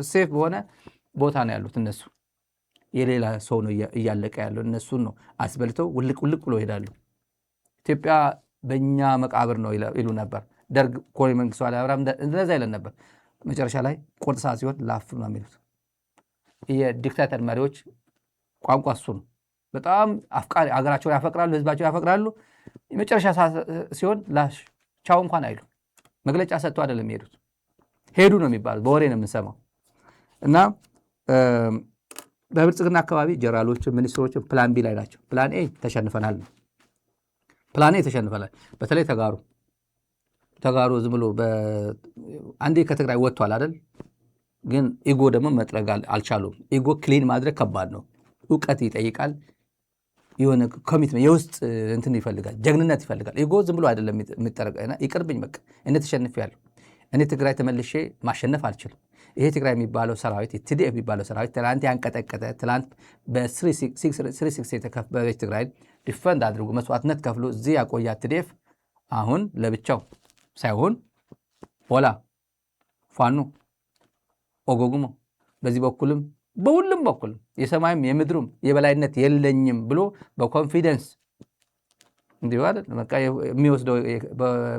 ሴፍ በሆነ ቦታ ነው ያሉት እነሱ። የሌላ ሰው ነው እያለቀ ያለው። እነሱን ነው አስበልተው ውልቅ ብሎ ይሄዳሉ። ኢትዮጵያ በእኛ መቃብር ነው ይሉ ነበር። ደርግ ኮሎኔል መንግስቱ ኃይለማርያም እንደዛ ይለን ነበር። መጨረሻ ላይ ቁርጥ ሰዓት ሲሆን ላፍ ነው የሚሉት። የዲክታተር መሪዎች ቋንቋ እሱ ነው። በጣም አፍቃሪ፣ አገራቸውን ያፈቅራሉ፣ ህዝባቸውን ያፈቅራሉ። የመጨረሻ ሰዓት ሲሆን ቻው እንኳን አይሉ። መግለጫ ሰጥተው አይደለም የሚሄዱት፣ ሄዱ ነው የሚባሉት። በወሬ ነው የምንሰማው። እና በብልጽግና አካባቢ ጀነራሎችን፣ ሚኒስትሮችን ፕላን ቢ ላይ ናቸው። ፕላን ኤ ተሸንፈናል ነው። ፕላን ኤ ተሸንፈናል። በተለይ ተጋሩ ዝም ብሎ አንዴ ከትግራይ ወጥቷል አይደል? ግን ኢጎ ደግሞ መጥረግ አልቻሉም። ኢጎ ክሊን ማድረግ ከባድ ነው። እውቀት ይጠይቃል። የሆነ ኮሚትመንት፣ የውስጥ እንትን ይፈልጋል፣ ጀግንነት ይፈልጋል። ኢጎ ዝም ብሎ አይደለም የሚጠረቀና ይቅርብኝ፣ በቃ እኔ ተሸንፌያለሁ፣ እኔ ትግራይ ተመልሼ ማሸነፍ አልችልም። ይሄ ትግራይ የሚባለው ሰራዊት፣ ቲዲኤፍ የሚባለው ሰራዊት ትላንት ያንቀጠቀጠ፣ ትላንት በ36 የተከበበች ትግራይ ዲፈንድ አድርጎ መስዋዕትነት ከፍሎ እዚህ ያቆያት ቲዲኤፍ አሁን ለብቻው ሳይሆን ሆላ ፋኖ ኦጎጉሞ በዚህ በኩልም በሁሉም በኩል የሰማይም የምድሩም የበላይነት የለኝም ብሎ በኮንፊደንስ እንዲሁ አይደል በቃ የሚወስደው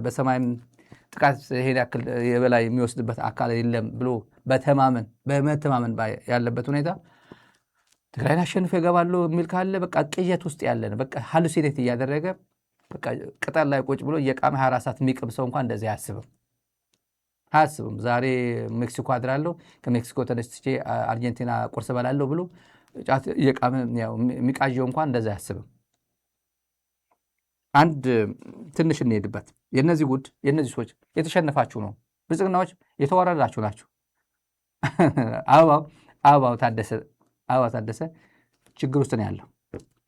በሰማይም ጥቃት ይሄን ያክል የበላይ የሚወስድበት አካል የለም ብሎ በመተማመን ያለበት ሁኔታ ትግራይን አሸንፎ ይገባሉ የሚል ካለ በቃ ቅዠት ውስጥ ያለ ነው። በቃ ሃሉሲኔት እያደረገ በቃ ቅጠል ላይ ቁጭ ብሎ የቃመ 24 ሰዓት የሚቅም ሰው እንኳን እንደዚህ አያስብም። ዛሬ ሜክሲኮ አድራለሁ፣ ከሜክሲኮ ተነስቼ አርጀንቲና ቁርስ በላለሁ ብሎ ጫት የቃመ የሚቃዠው እንኳን እንደዛ አያስብም። አንድ ትንሽ እንሄድበት። የነዚህ ሰዎች የተሸነፋችሁ ነው። ብልጽግናዎች የተዋረዳችሁ ናቸው። አበባው ታደሰ ችግር ውስጥ ነው ያለው።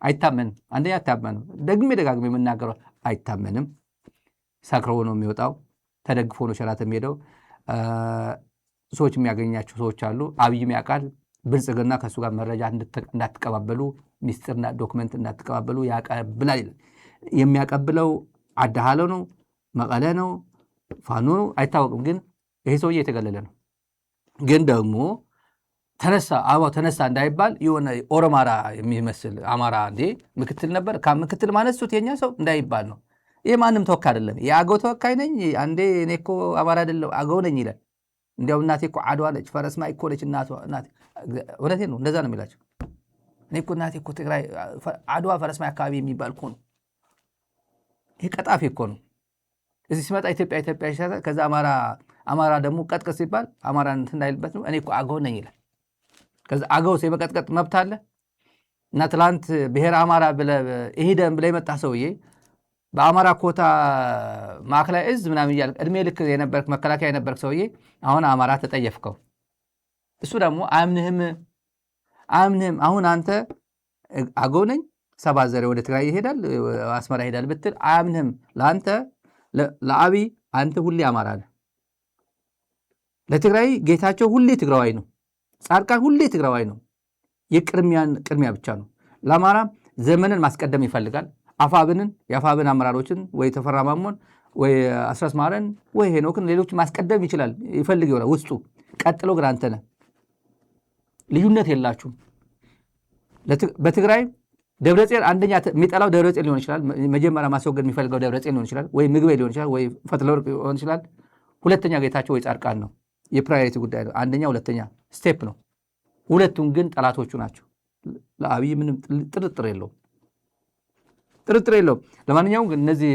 አይታመንም። አንደኛ አይታመንም። ደጋግሜ የምናገረው አይታመንም። ሰክሮ ነው የሚወጣው። ተደግፎ ነው ሸራት የሚሄደው። ሰዎች የሚያገኛቸው ሰዎች አሉ። አብይም ያውቃል። ብልጽግና ከእሱ ጋር መረጃ እንዳትቀባበሉ፣ ሚስጥርና ዶክመንት እንዳትቀባበሉ ያቀብላል። የሚያቀብለው አዳሃለው ነው፣ መቀለ ነው፣ ፋኖ ነው፣ አይታወቅም። ግን ይሄ ሰውዬ የተገለለ ነው። ግን ደግሞ አበባው ተነሳ እንዳይባል የሆነ ኦሮማራ የሚመስል አማራ እንዴ ምክትል ነበር፣ ከምክትል ማነሱት የኛ ሰው እንዳይባል ነው። ይህ ማንም ተወካይ አይደለም። የአገው ተወካይ ነኝ አንዴ እኔ እኮ አማራ አይደለም አገው ነኝ ይላል። እንዲያው እናቴ እኮ አድዋ ነች፣ ፈረስማ እኮ ነች እናቴ። እውነቴን ነው፣ እንደዛ ነው የሚላቸው። እኔ እኮ እናቴ እኮ ትግራይ አድዋ ፈረስማ አካባቢ የሚባል እኮ ነው። ይህ ቀጣፊ እኮ ነው። እዚህ ሲመጣ ኢትዮጵያ ይሻላል። ከዛ አማራ ደግሞ ቀጥቀጥ ሲባል አማራ እንትን እንዳይልበት ነው። እኔ እኮ አገው ነኝ ይላል። ከዛ አገውስ የመቀጥቀጥ መብት አለ? እና ትላንት ብሔር አማራ ይሄደን ብለህ የመጣ ሰውዬ በአማራ ኮታ ማዕከላዊ እዝ ምናምን እያልክ እድሜ ልክ የነበርክ መከላከያ የነበርክ ሰውዬ አሁን አማራ ተጠየፍከው። እሱ ደግሞ አያምንህም። አሁን አንተ አገው ነኝ ሰባት ዘሬ ወደ ትግራይ ይሄዳል አስመራ ይሄዳል ብትል አያምንህም። ለአብይ አንተ ሁሌ አማራ ነህ። ለትግራይ ጌታቸው ሁሌ ትግራዋይ ነው። ጻድቃን ሁሌ ትግራዋይ ነው። ቅድሚያ ብቻ ነው። ለአማራ ዘመንን ማስቀደም ይፈልጋል። የአፋብን አመራሮችን ወይ ተፈራ ማሞን ወይ አስረስ ማረን ወይ ሄኖክን ሌሎች ማስቀደም ይፈልግ ይሆናል ውስጡ። ቀጥሎ ግን አንተ ነህ። ልዩነት የላችሁም። በትግራይ ደብረጽዮን አንደኛ የሚጠላው ደብረጽዮን ሊሆን ይችላል። መጀመሪያ ማስወገድ የሚፈልገው ደብረጽዮን ሊሆን ይችላል፣ ወይ ምግቤ ሊሆን ይችላል፣ ወይ ፈትለወርቅ ሊሆን ይችላል። ሁለተኛ ጌታቸው ወይ ጻድቃን ነው። የፕራዮሪቲ ጉዳይ ነው። አንደኛ ሁለተኛ ስቴፕ ነው። ሁለቱም ግን ጠላቶቹ ናቸው። ለአብይ ምንም ጥርጥር የለውም። ለማንኛውም ግን እነዚህ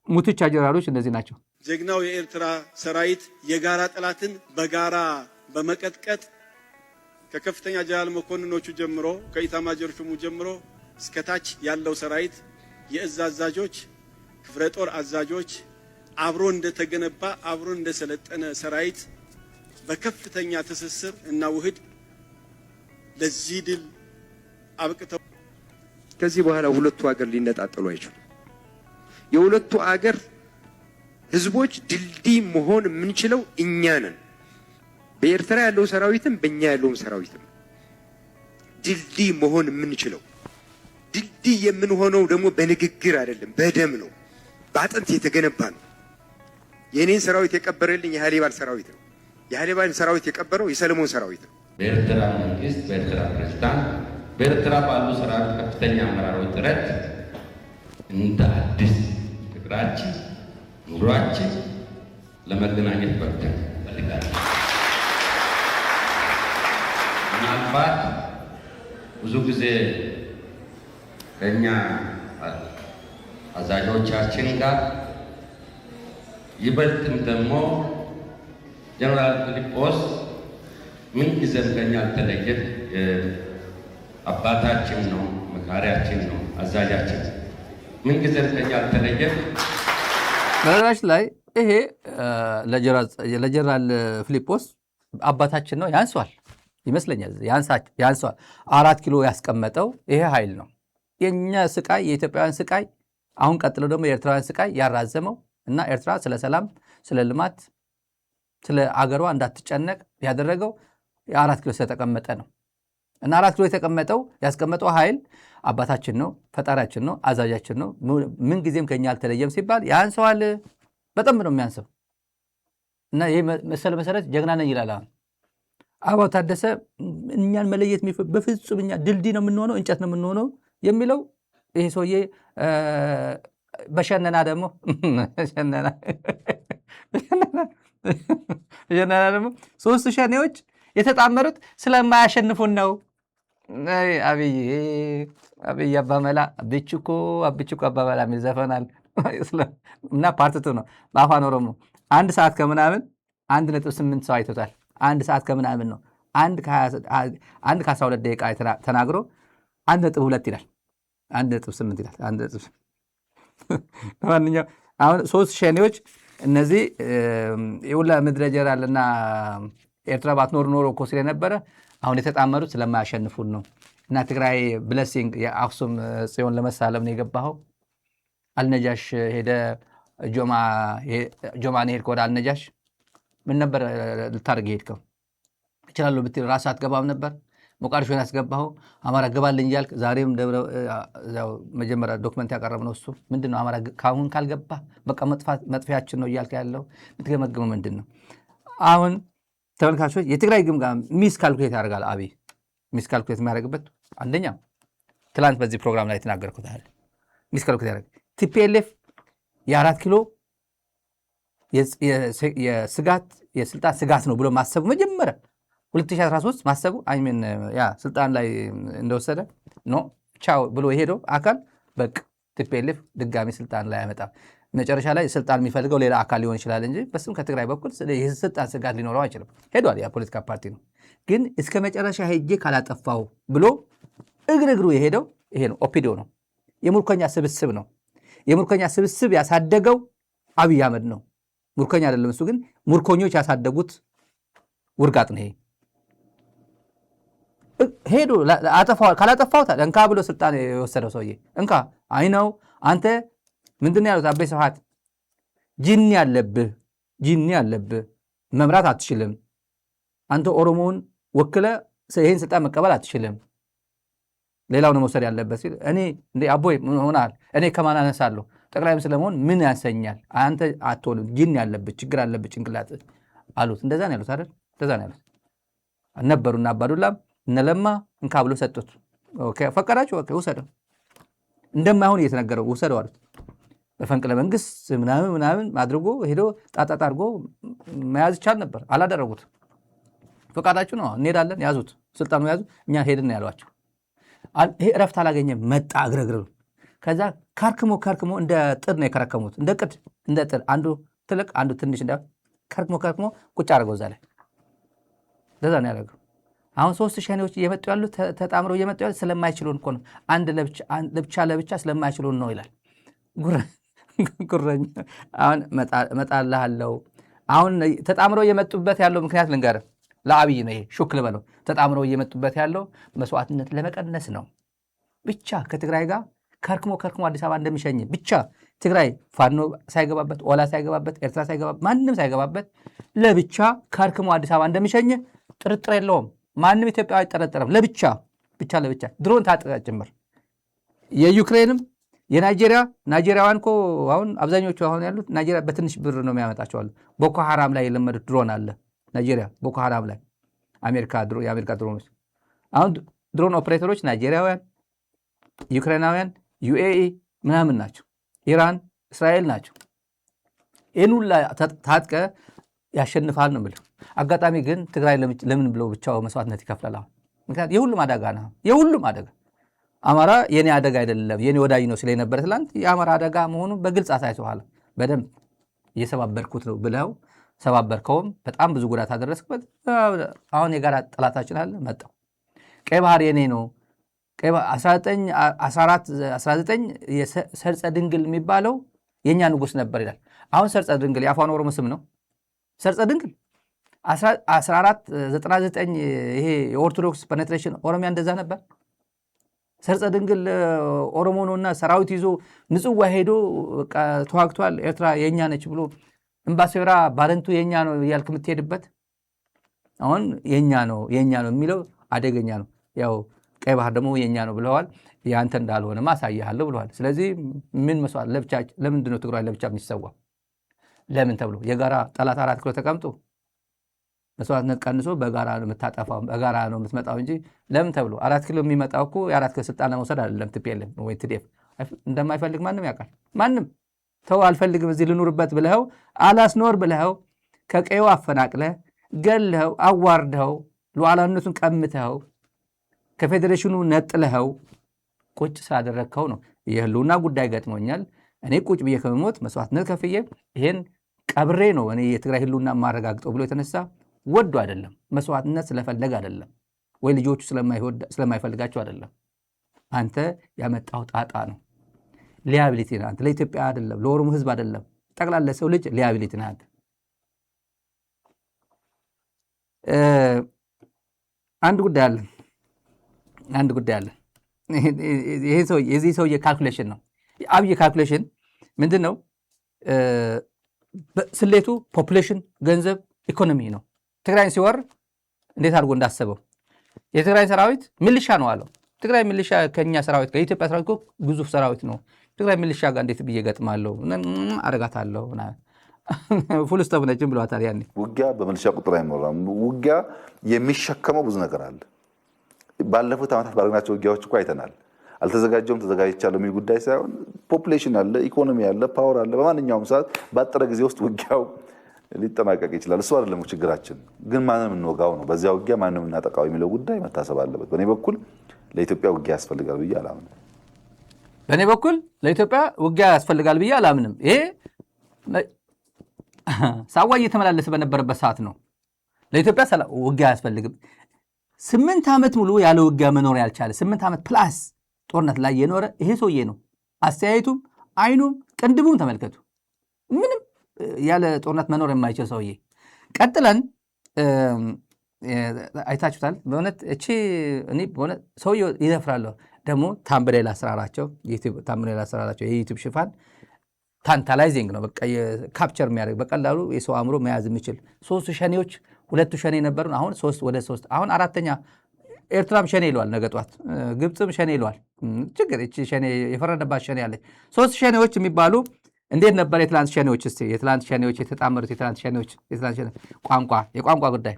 ሙትቻ ጀነራሎች እነዚህ ናቸው። ጀግናው የኤርትራ ሰራዊት የጋራ ጠላትን በጋራ በመቀጥቀጥ ከከፍተኛ ጀነራል መኮንኖቹ ጀምሮ ከኢታማዦር ሹሙ ጀምሮ እስከታች ያለው ሰራዊት የእዝ አዛዦች፣ ክፍለ ጦር አዛዦች አብሮ እንደተገነባ አብሮ እንደሰለጠነ ሰራዊት በከፍተኛ ትስስር እና ውህድ ለዚህ ድል አብቅተው ከዚህ በኋላ ሁለቱ ሀገር ሊነጣጠሉ አይችሉም። የሁለቱ ሀገር ህዝቦች ድልድይ መሆን የምንችለው እኛ ነን። በኤርትራ ያለው ሰራዊትም በእኛ ያለውም ሰራዊትም ድልድይ መሆን የምንችለው። ድልድይ የምንሆነው ደግሞ በንግግር አይደለም፣ በደም ነው፣ በአጥንት የተገነባ ነው። የኔን ሰራዊት የቀበረልኝ የሃሊባል ሰራዊት ነው። የሃሊባል ሰራዊት የቀበረው የሰለሞን ሰራዊት ነው። በኤርትራ መንግስት፣ በኤርትራ ፕሬዝዳንት፣ በኤርትራ ባሉ ሰራዊት ከፍተኛ አመራሮች ጥረት እንደ አዲስ ፍቅራችን፣ ኑሯችን ለመገናኘት በቅተን ፈልጋለሁ። ምናልባት ብዙ ጊዜ ከእኛ አዛዦቻችን ጋር ይበልጥም ደግሞ ጀነራል ፊሊጶስ ምን ጊዜም ከኛ አልተለየም። አባታችን ነው፣ መካሪያችን ነው፣ አዛዣችን ምን ጊዜም ከኛ አልተለየም። በነገራችን ላይ ይሄ ለጀነራል ፊሊጶስ አባታችን ነው ያንሷል ይመስለኛል። ያንሷል። 4 ኪሎ ያስቀመጠው ይሄ ኃይል ነው። የኛ ስቃይ፣ የኢትዮጵያውያን ስቃይ፣ አሁን ቀጥሎ ደግሞ የኤርትራውያን ስቃይ ያራዘመው እና ኤርትራ ስለ ሰላም፣ ስለ ልማት፣ ስለ አገሯ እንዳትጨነቅ ያደረገው የ4 ኪሎ ስለተቀመጠ ነው። እና 4 ኪሎ ያስቀመጠው ኃይል አባታችን ነው፣ ፈጣሪያችን ነው፣ አዛዣችን ነው፣ ምን ጊዜም ከኛ አልተለየም ሲባል ያንሰዋል። በጣም ነው የሚያንሰው። እና ይሄ መሰረት ጀግና ነኝ ይላል። አሁን አበባው ታደሰ እኛን መለየት በፍጹም እኛ ድልድይ ነው የምንሆነው፣ እንጨት ነው የምንሆነው የሚለው ይሄ ሰውዬ በሸነና ደግሞ ደግሞ 3 ሸኔዎች የተጣመሩት ስለማያሸንፉን ነው። አብይ አባመላ አብችኮ አባመላ የሚል ዘፈናል እና ፓርትቱ ነው በአፋን ኦሮሞ 1 ሰዓት ከምናምን 1.8 ሰው አይቶታል። 1 ሰዓት ከምናምን ነው። 1 ከ12 ደቂቃ ተናግሮ 1.2 ይላል፣ 1.8 ይላል። 1.8 ለማንኛውም አሁን 3 ሸኔዎች እነዚህ የሁላ ምድረ ጀራል እና ኤርትራ ባትኖር ኖሮ እኮ ስለነበረ አሁን የተጣመሩት ስለማያሸንፉን ነው። እና ትግራይ ብለሲንግ የአክሱም ጽዮን ለመሳለም ነው የገባኸው። አልነጃሽ ሄደ ጆማን ሄድከው ወደ አልነጃሽ ምን ነበር ልታደርግ ሄድከው? እችላለሁ ብትል ራስህ አትገባም ነበር? ሞቃዲሾን ያስገባኸው አማራ ገባልኝ እያልክ ዛሬም መጀመሪያ ዶክመንት ያቀረብነው እሱ ምንድን ነው? አማራ ካሁን ካልገባ በቃ መጥፊያችን ነው እያልክ ያለው የምትገመግመው ምንድን ነው? አሁን ተመልካቾች የትግራይ ግምገማ ሚስ ካልኩሌት ያደርጋል። አብይ ሚስ ካልኩሌት የሚያደርግበት አንደኛ ትላንት በዚህ ፕሮግራም ላይ የተናገርኩት አለ። ሚስ ካልኩሌት ያደርግ ቲፒኤልኤፍ የ4 ኪሎ የስልጣን ስጋት ነው ብሎ ማሰቡ መጀመሪያ 2013 ማሰቡ አይሜን ያ ስልጣን ላይ እንደወሰደ ኖ ቻው ብሎ የሄደው አካል በቃ ቲፒኤልኤፍ ድጋሚ ስልጣን ላይ አይመጣም። መጨረሻ ላይ ስልጣን የሚፈልገው ሌላ አካል ሊሆን ይችላል እንጂ በስም ከትግራይ በኩል የስልጣን ስጋት ሊኖረው አይችልም። ሄዷል። የፖለቲካ ፓርቲ ነው። ግን እስከ መጨረሻ ሄጄ ካላጠፋው ብሎ እግር የሄደው ይሄ ነው። ኦፒዲዮ ነው። የሙርከኛ ስብስብ ነው። የሙርከኛ ስብስብ ያሳደገው አብይ አህመድ ነው። ሙርከኛ አይደለም እሱ፣ ግን ሙርኮኞች ያሳደጉት ውርጋጥ ነው። ይሄ ሄዶ ካላጠፋው እንካ ብሎ ስልጣን የወሰደው ሰውዬ እንካ አይነው አንተ ምንድን ያሉት አበይ ስብሐት ጂኒ ያለብህ መምራት አትችልም። አንተ ኦሮሞውን ወክለ ይህን ስልጣን መቀበል አትችልም። ሌላው ነው መውሰድ ያለበት ሲል እኔ እንዴ አቦይ ምን ሆናል? እኔ ከማን አነሳለሁ? ጠቅላይ ሚኒስትር ለመሆን ምን ያንሰኛል? አንተ አትሆንም፣ ጂኒ ያለብህ ችግር አለብህ ጭንቅላት አሉት። እንደዛ ነው ያሉት አይደል? እንደዛ ነው ያሉት ነበሩና አባዱላም እነለማ እንካ ብሎ ሰጡት። ኦኬ ፈቀዳችሁ? ኦኬ ውሰደው። እንደማይሆን እየተነገረው ውሰደው አሉት። በፈንቅለ መንግስት ምናምን አድርጎ ሄዶ ጣጣጣ አድርጎ መያዝ ይቻል ነበር። አላደረጉት። ፈቃዳችሁ ነው እንሄዳለን፣ ያዙት፣ ስልጣኑ ያዙ፣ እኛ ሄድን ያሏቸው። ይሄ እረፍት አላገኘም። መጣ እግረግር። ከዛ ከርክሞ እንደ ጥድ ነው የከረከሙት። እንደ ጥድ አንዱ ትልቅ አንዱ ትንሽ እንደ ከርክሞ ቁጭ አድርገው እዛ ላይ ለዛ ነው ያደረገው። አሁን 3 ሸኔዎች እየመጡ ያሉት ተጣምረው እየመጡ ያሉት ስለማይችሉን እኮ ነው። አንድ ለብቻ ስለማይችሉን ነው ይላል። ጉረኛ አሁን እመጣልሃለሁ። አሁን ተጣምረው እየመጡበት ያለው ምክንያት ልንገርህ፣ ለአብይ ነው። ይሄ ሹክ ልበለው። ተጣምረው እየመጡበት ያለው መስዋዕትነት ለመቀነስ ነው ብቻ። ከትግራይ ጋር ከርክሞ አዲስ አበባ እንደሚሸኝ ብቻ። ትግራይ ፋኖ ሳይገባበት፣ ኦላ ሳይገባበት፣ ኤርትራ ሳይገባበት፣ ማንም ሳይገባበት ለብቻ ከርክሞ አዲስ አበባ እንደሚሸኝ ጥርጥር የለውም። ማንም ኢትዮጵያዊ አይጠረጠረም። ለብቻ ድሮን ታጥቀ ጭምር የዩክሬንም ናይጄሪያውያን እኮ አሁን አብዛኞቹ አሁን ያሉት ናይጄሪያ በትንሽ ብር ነው የሚያመጣቸው አሉ። ቦኮ ሐራም ላይ የለመዱት ድሮን አለ ናይጄሪያ ቦኮ ሐራም ላይ የአሜሪካ ድሮኖች። አሁን ድሮን ኦፕሬተሮች ናይጄሪያውያን፣ ዩክሬናውያን፣ ዩኤኢ ምናምን ናቸው፣ ኢራን፣ እስራኤል ናቸው። ይህን ሁላ ታጥቀ ያሸንፋል ነው የምልህ። አጋጣሚ ግን ትግራይ ለምን ብሎ ብቻው መስዋዕትነት ይከፍላል? አሁን ምክንያት የሁሉም አደጋ ነው። የሁሉም አደጋ አማራ የኔ አደጋ አይደለም የኔ ወዳጅ ነው ስለ ነበረ ትላንት የአማራ አደጋ መሆኑን በግልጽ አሳይተዋል። በደንብ እየሰባበርኩት ነው ብለው ሰባበርከውም፣ በጣም ብዙ ጉዳት አደረስክበት። አሁን የጋራ ጠላታችን አለ መጣው። ቀይ ባህር የኔ ነው። 19 ሰርጸ ድንግል የሚባለው የእኛ ንጉሥ ነበር ይላል። አሁን ሰርጸ ድንግል የአፋን ኦሮሞ ስም ነው። ሰርጸ ድንግል 1499 ይሄ የኦርቶዶክስ ፔኔትሬሽን ኦሮሚያ እንደዛ ነበር። ሰርጸ ድንግል ኦሮሞ ነውና ሰራዊት ይዞ ምጽዋ ሄዶ ተዋግቷል። ኤርትራ የኛ ነች ብሎ እምባሴራ ባረንቱ የኛ ነው እያልክ የምትሄድበት አሁን የኛ ነው የሚለው አደገኛ ነው። ያው ቀይ ባህር ደግሞ የኛ ነው ብለዋል። ያንተ እንዳልሆነ ማሳያለሁ ብለዋል። ስለዚህ ምን መስዋዕት ለብቻ ለምንድን ነው ትግራይ ለብቻ የሚሰዋው? ለምን ተብሎ የጋራ ጠላት 4 ኪሎ ተቀምጦ መስዋዕትነት ቀንሶ በጋራ ነው የምታጠፋው፣ በጋራ ነው የምትመጣው እንጂ ለምን ተብሎ 4 ኪሎ የሚመጣው እኮ የ4 ኪሎ ስልጣን ለመውሰድ አይደለም። ትፒኤልኤፍ ወይ ትዴፍ እንደማይፈልግ ማንም ያውቃል። ማንም ተው አልፈልግም እዚህ ልኑርበት ብለው አላስኖር ብለው ከቀዩ አፈናቅለ ገለው አዋርደው ሉዓላዊነቱን ቀምተው ከፌዴሬሽኑ ነጥለኸው ቁጭ ስላደረግከው ነው። የህልውና ጉዳይ ገጥሞኛል እኔ ቁጭ ብዬ ከመሞት መስዋዕትነት ከፍዬ ይሄን ቀብሬ ነው እኔ የትግራይ ህልውና ማረጋግጠው ብሎ የተነሳ ወዶ አይደለም፣ መስዋዕትነት ስለፈለገ አይደለም፣ ወይ ልጆቹ ስለማይፈልጋቸው አይደለም። አንተ ያመጣው ጣጣ ነው። ሊያቢሊቲ ነህ አንተ። ለኢትዮጵያ አይደለም፣ ለኦሮሞ ህዝብ አይደለም፣ ጠቅላላ ሰው ልጅ ሊያቢሊቲ ነህ አንተ። አንድ ጉዳይ አለ። የዚህ ሰውዬ ካልኩሌሽን ነው። አብይ ካልኩሌሽን ምንድን ነው? ስሌቱ ፖፑሌሽን፣ ገንዘብ፣ ኢኮኖሚ ነው። ትግራይን ሲወር እንዴት አድርጎ እንዳሰበው የትግራይ ሰራዊት ሚሊሻ ነው አለው። ትግራይ ሚሊሻ ከኛ ሰራዊት ጋር የኢትዮጵያ ሰራዊት ግዙፍ ሰራዊት ነው። ትግራይ ሚሊሻ ጋር እንዴት ብዬ ገጥማለሁ? አረጋታለሁ ፉል ስቶፕ ነችን ብለዋታል። ያኔ ውጊያ በሚሊሻ ቁጥር አይሞላም። ውጊያ የሚሸከመው ብዙ ነገር አለ። ባለፉት ዓመታት ባደረግናቸው ውጊያዎች እኮ አይተናል። አልተዘጋጀውም ተዘጋጅቻለሁ የሚል ጉዳይ ሳይሆን ፖፑሌሽን አለ፣ ኢኮኖሚ አለ፣ ፓወር አለ። በማንኛውም ሰዓት ባጠረ ጊዜ ውስጥ ውጊያው ሊጠናቀቅ ይችላል። እሱ አይደለም ችግራችን፣ ግን ማንም እንወጋው ነው። በዚያ ውጊያ ማንም እናጠቃው የሚለው ጉዳይ መታሰብ አለበት። በእኔ በኩል ለኢትዮጵያ ውጊያ ያስፈልጋል ብዬ አላምንም። ይሄ ሳዋ እየተመላለሰ በነበረበት ሰዓት ነው። ለኢትዮጵያ ውጊያ አያስፈልግም። 8 ዓመት ሙሉ ያለ ውጊያ መኖር ያልቻለ 8 ዓመት ፕላስ ጦርነት ላይ የኖረ ይሄ ሰውዬ ነው። አስተያየቱም፣ አይኑም፣ ቅንድቡም ተመልከቱ። ምንም ያለ ጦርነት መኖር የማይችል ሰውዬ። ቀጥለን አይታችሁታል። በእውነት እቺ እኔ በእውነት ሰውዬው ይዘፍራለሁ። ደግሞ ታምብሌል አሰራራቸው የዩቲዩብ ሽፋን ታንታላይዚንግ ነው። በቃ ካፕቸር የሚያደርግ በቀላሉ የሰው አእምሮ መያዝ የሚችል 3 ሸኔዎች 2 ሸኔ ነበሩ። አሁን 3 ወደ 3 አሁን 4ኛ ኤርትራም ሸኔ ይለዋል። ነገ ጧት ግብፅም ሸኔ ይለዋል። ችግር እቺ ሸኔ የፈረደባት ሸኔ ያለች 3 ሸኔዎች የሚባሉ እንዴት ነበር የትላንት ሸኔዎች? እስቲ የትላንት ሸኔዎች የተጣመሩት የትላንት ሸኔዎች የቋንቋ ጉዳይ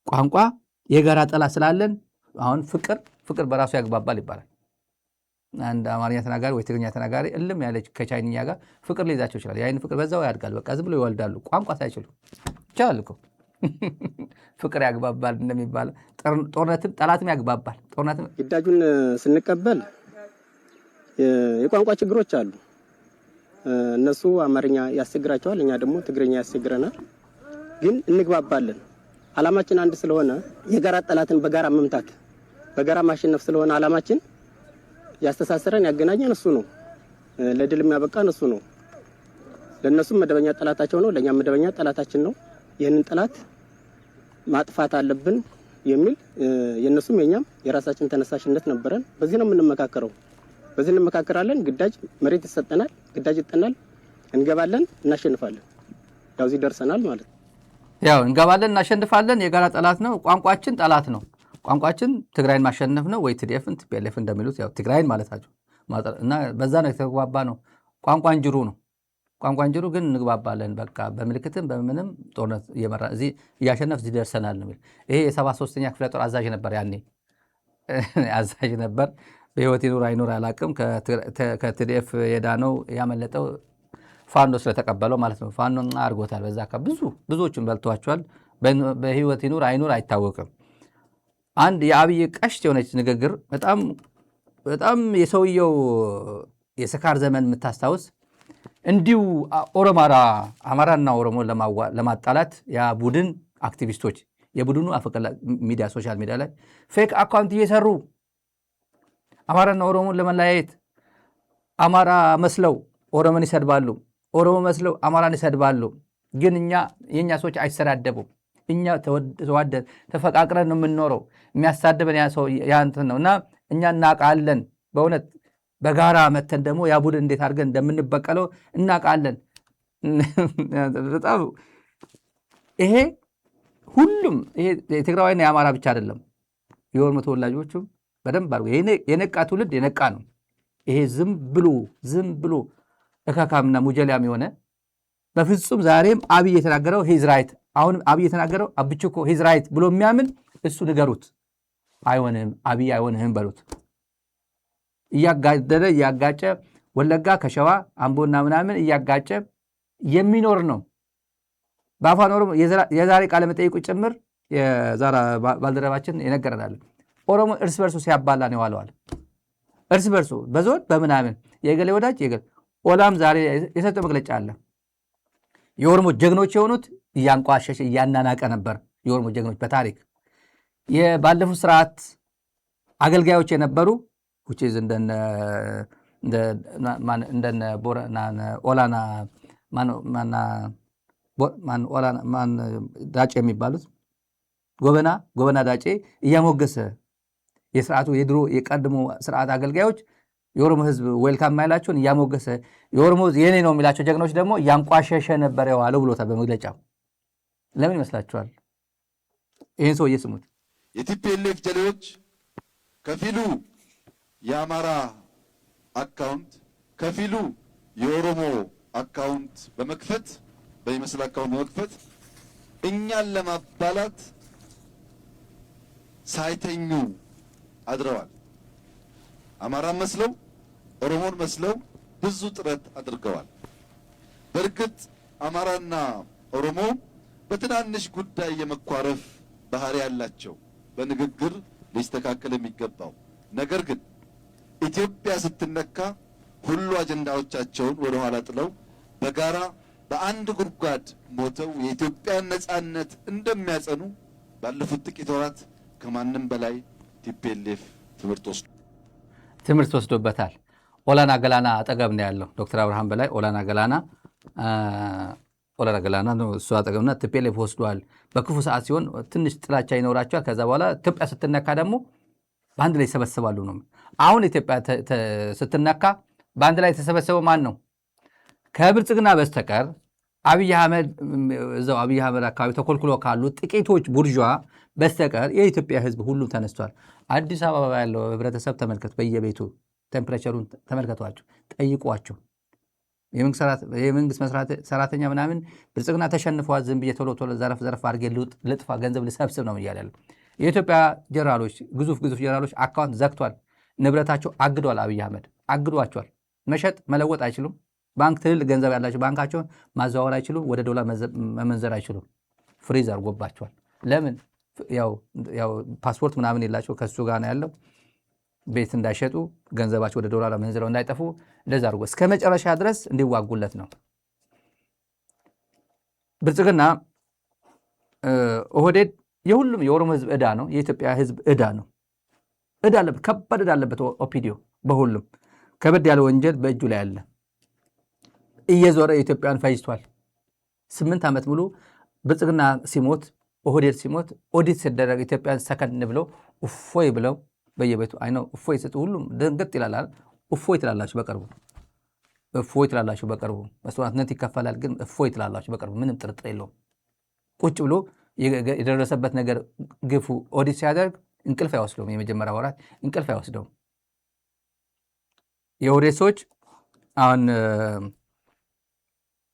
ቋንቋ የጋራ ጠላት ስላለን አሁን ፍቅር በራሱ ያግባባል ይባላል። አንድ አማርኛ ተናጋሪ ወይ ትግርኛ ተናጋሪ እልም ያለች ከቻይንኛ ጋር ፍቅር ሊይዛቸው ይችላል። የአይን ፍቅር በዛው ያድጋል። በቃ ዝም ብሎ ይወልዳሉ ቋንቋ ሳይችሉ። ይቻላል እኮ ፍቅር ያግባባል እንደሚባለው ጦርነትም ጠላትም ያግባባል። ጦርነትም ግዳጁን ስንቀበል የቋንቋ ችግሮች አሉ። እነሱ አማርኛ ያስቸግራቸዋል፣ እኛ ደግሞ ትግርኛ ያስቸግረናል። ግን እንግባባለን። አላማችን አንድ ስለሆነ የጋራ ጠላትን በጋራ መምታት በጋራ ማሸነፍ ስለሆነ አላማችን ያስተሳሰረን ያገናኘን እሱ ነው። ለድል የሚያበቃን እሱ ነው። ለነሱም መደበኛ ጠላታቸው ነው፣ ለኛም መደበኛ ጠላታችን ነው። ይህንን ጠላት ማጥፋት አለብን የሚል የነሱም የኛም የራሳችን ተነሳሽነት ነበረን። በዚህ ነው የምንመካከረው። በዚህ እንመካከራለን። ግዳጅ መሬት ይሰጠናል፣ ግዳጅ ይጠናል፣ እንገባለን፣ እናሸንፋለን። ያው እዚህ ደርሰናል ማለት ነው። ያው እንገባለን፣ እናሸንፋለን። የጋራ ጠላት ነው። ቋንቋችን ጠላት ነው። ቋንቋችን ትግራይን ማሸነፍ ነው ወይ ቲዲኤፍን ቲፒኤልኤፍ እንደሚሉት ያው ትግራይን ማለታቸው እና በዛ ነው የተግባባ ነው። ቋንቋ እንጅሩ ነው። ቋንቋ እንጅሩ ግን እንግባባለን። በቃ በምልክትም በምንም ጦርነት እየመራ እዚህ እያሸነፍ እዚህ ደርሰናል ነው። ይሄ የ73ኛ ክፍለ ጦር አዛዥ ነበር፣ ያኔ አዛዥ ነበር። በህይወት ይኑር አይኑር አላቅም። ከቲዲኤፍ የዳነው ያመለጠው ፋኖ ስለተቀበለው ማለት ነው። ፋኖ አድርጎታል። በዛ ብዙዎቹን በልቷቸዋል። በህይወት ይኑር አይኑር አይታወቅም። አንድ የአብይ ቀሽት የሆነች ንግግር በጣም የሰውየው የስካር ዘመን የምታስታውስ እንዲሁ አማራና ኦሮሞ ለማጣላት ያ ቡድን አክቲቪስቶች የቡድኑ ሚዲያ ሶሻል ሚዲያ ላይ ፌክ አካውንት እየሰሩ አማራና ኦሮሞን ለመለያየት አማራ መስለው ኦሮሞን ይሰድባሉ፣ ኦሮሞ መስለው አማራን ይሰድባሉ። ግን የእኛ ሰዎች አይሰዳደቡም። እኛ ተዋደን ተፈቃቅረን ነው የምንኖረው። የሚያሳድበን ያ እንትን ነው እና እኛ እናውቃለን። በእውነት በጋራ መተን ደግሞ ያ ቡድን እንዴት አድርገን እንደምንበቀለው እናውቃለን። በጣም ይሄ ሁሉም ይሄ የትግራዋይና የአማራ ብቻ አይደለም፣ የኦሮሞ ተወላጆቹም በደንብ አድርጎ የነቃ ትውልድ የነቃ ነው። ይሄ ዝም ብሎ እካካምና ሙጀሊያም የሆነ በፍጹም ዛሬም አብይ የተናገረው ሂዝ ራይት፣ አሁንም አብይ የተናገረው አብችኮ ሂዝ ራይት ብሎ የሚያምን እሱ ንገሩት። አይሆንም አብይ አይሆንህም በሉት። እያጋደለ እያጋጨ ወለጋ ከሸዋ አምቦና ምናምን እያጋጨ የሚኖር ነው። በአፋን ኦሮሞ የዛሬ ቃለ መጠይቁ ጭምር የዛራ ባልደረባችን የነገረናል። ኦሮሞ እርስ በርሱ ሲያባላ ነው ዋለዋል። እርስ በርሱ በዞን በምናምን የገሌ ወዳጅ የገሌ ኦላም ዛሬ የሰጠው መግለጫ አለ። የኦሮሞ ጀግኖች የሆኑት እያንቋሸሸ እያናናቀ ነበር። የኦሮሞ ጀግኖች በታሪክ የባለፉት ስርዓት አገልጋዮች የነበሩ እንደነ ኦላና ዳጬ የሚባሉት ጎበና ዳጬ እያሞገሰ የስርዓቱ የድሮ የቀድሞ ስርዓት አገልጋዮች የኦሮሞ ህዝብ ዌልካም ማይላቸውን እያሞገሰ የኦሮሞ የኔ ነው የሚላቸው ጀግኖች ደግሞ እያንቋሸሸ ነበር የዋለው ብሎታል በመግለጫው። ለምን ይመስላችኋል? ይህን ሰው እየስሙት። የቲፒኤልኤፍ ጀሌዎች ከፊሉ የአማራ አካውንት ከፊሉ የኦሮሞ አካውንት በመክፈት በሚመስል አካውንት በመክፈት እኛን ለማባላት ሳይተኙ አድረዋል። አማራን መስለው ኦሮሞን መስለው ብዙ ጥረት አድርገዋል። በእርግጥ አማራና ኦሮሞ በትናንሽ ጉዳይ የመኳረፍ ባህሪ ያላቸው በንግግር ሊስተካከል የሚገባው ነገር ግን ኢትዮጵያ ስትነካ ሁሉ አጀንዳዎቻቸውን ወደ ኋላ ጥለው በጋራ በአንድ ጉድጓድ ሞተው የኢትዮጵያን ነጻነት እንደሚያጸኑ ባለፉት ጥቂት ወራት ከማንም በላይ ቲፒኤልኤፍ ትምህርት ወስዶበታል። ኦላና ገላና አጠገብ ነው ያለው ዶክተር አብርሃም በላይ ኦላና ገላና ነው እሱ አጠገብና ቲፒኤልኤፍ ወስዷል። በክፉ ሰዓት ሲሆን ትንሽ ጥላቻ ይኖራቸዋል። ከዛ በኋላ ኢትዮጵያ ስትነካ ደግሞ በአንድ ላይ ይሰበስባሉ ነው። አሁን ኢትዮጵያ ስትነካ በአንድ ላይ የተሰበሰበው ማን ነው? ከብልጽግና በስተቀር አብይ አህመድ እዛው አብይ አህመድ አካባቢ ተኮልኩሎ ካሉ ጥቂቶች ቡርዣ በስተቀር የኢትዮጵያ ሕዝብ ሁሉም ተነስቷል። አዲስ አበባ ያለው ህብረተሰብ ተመልከቱ። በየቤቱ ቴምፕሬቸሩን ተመልከቷቸው፣ ጠይቋቸው። የመንግስት ሰራተኛ ምናምን ብልጽግና ተሸንፈዋል፣ ዝም ብዬ ቶሎ ዘረፍ አድርጌ ልጥፋ፣ ገንዘብ ልሰብስብ ነው እያለ ያለው። የኢትዮጵያ ጀነራሎች ግዙፍ ጀነራሎች አካውንት ዘግቷል፣ ንብረታቸው አግዷል። አብይ አህመድ አግዷቸዋል። መሸጥ መለወጥ አይችሉም። ባንክ ትልልቅ ገንዘብ ያላቸው ባንካቸውን ማዘዋወር አይችሉም። ወደ ዶላር መመንዘር አይችሉም። ፍሪዝ አድርጎባቸዋል። ለምን? ያው ፓስፖርት ምናምን የላቸው ከሱ ጋር ነው ያለው። ቤት እንዳይሸጡ ገንዘባቸው ወደ ዶላር መንዝረው እንዳይጠፉ እንደዛ አድርጎ እስከ መጨረሻ ድረስ እንዲዋጉለት ነው። ብልጽግና ኦህዴድ የሁሉም የኦሮሞ ህዝብ ዕዳ ነው። የኢትዮጵያ ህዝብ ዕዳ ነው። ዕዳ አለበት፣ ከባድ ዕዳ አለበት። ኦፒዲዮ በሁሉም ከበድ ያለ ወንጀል በእጁ ላይ አለ። እየዞረ ኢትዮጵያን ፈጅቷል። 8 ዓመት ሙሉ ብልጽግና ሲሞት ኦህዴድ ሲሞት ኦዲት ሲደረግ ኢትዮጵያን ሰከን ብለው እፎይ ብለው በየቤቱ አይነው እፎይ ሲጡ ሁሉም ደንገጥ ይላል። እፎይ ትላላችሁ በቅርቡ፣ እፎይ ትላላችሁ በቅርቡ። መስዋዕትነት ይከፈላል፣ ግን እፎይ ትላላችሁ በቅርቡ። ምንም ጥርጥር የለውም። ቁጭ ብሎ የደረሰበት ነገር ግፉ ኦዲት ሲያደርግ እንቅልፍ አይወስደውም። የመጀመሪያ ወራት እንቅልፍ አይወስደውም። የኦህዴድ ሰዎች አሁን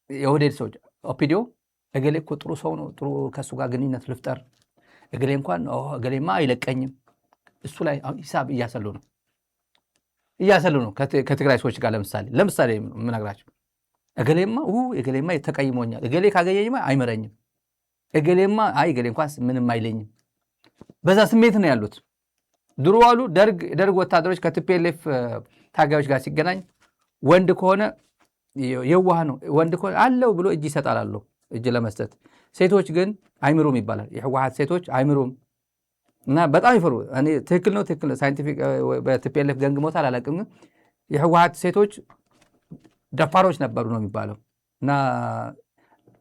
የኦህዴድ ሰዎች ኦፒዲዮ እገሌ እኮ ጥሩ ሰው ነው፣ ጥሩ ከእሱ ጋር ግንኙነት ልፍጠር፣ እገሌ እንኳን እገሌማ አይለቀኝም፣ እሱ ላይ ሂሳብ እያሰሉ ነው ከትግራይ ሰዎች ጋር። ለምሳሌ የምነግራቸው እገሌማ ተቀይሞኛል፣ እገሌ ካገኘኝማ አይመረኝም፣ እገሌማ እገሌ እንኳን ምንም አይለኝም። በዛ ስሜት ነው ያሉት። ድሮ አሉ ደርግ ወታደሮች ከቲፒኤልኤፍ ታጋዮች ጋር ሲገናኝ ወንድ ከሆነ የዋህ ነው፣ ወንድ ከሆነ አለው ብሎ እጅ ይሰጣል አለው እጅ ለመስጠት። ሴቶች ግን አይምሩም ይባላል። የህወሓት ሴቶች አይምሩም እና በጣም ይፈሩ። እኔ ትክክል ነው ሳይንቲፊክ በቲፒኤልኤፍ ገንግሞታል አላውቅም፣ ግን የህወሓት ሴቶች ደፋሮች ነበሩ ነው የሚባለው። እና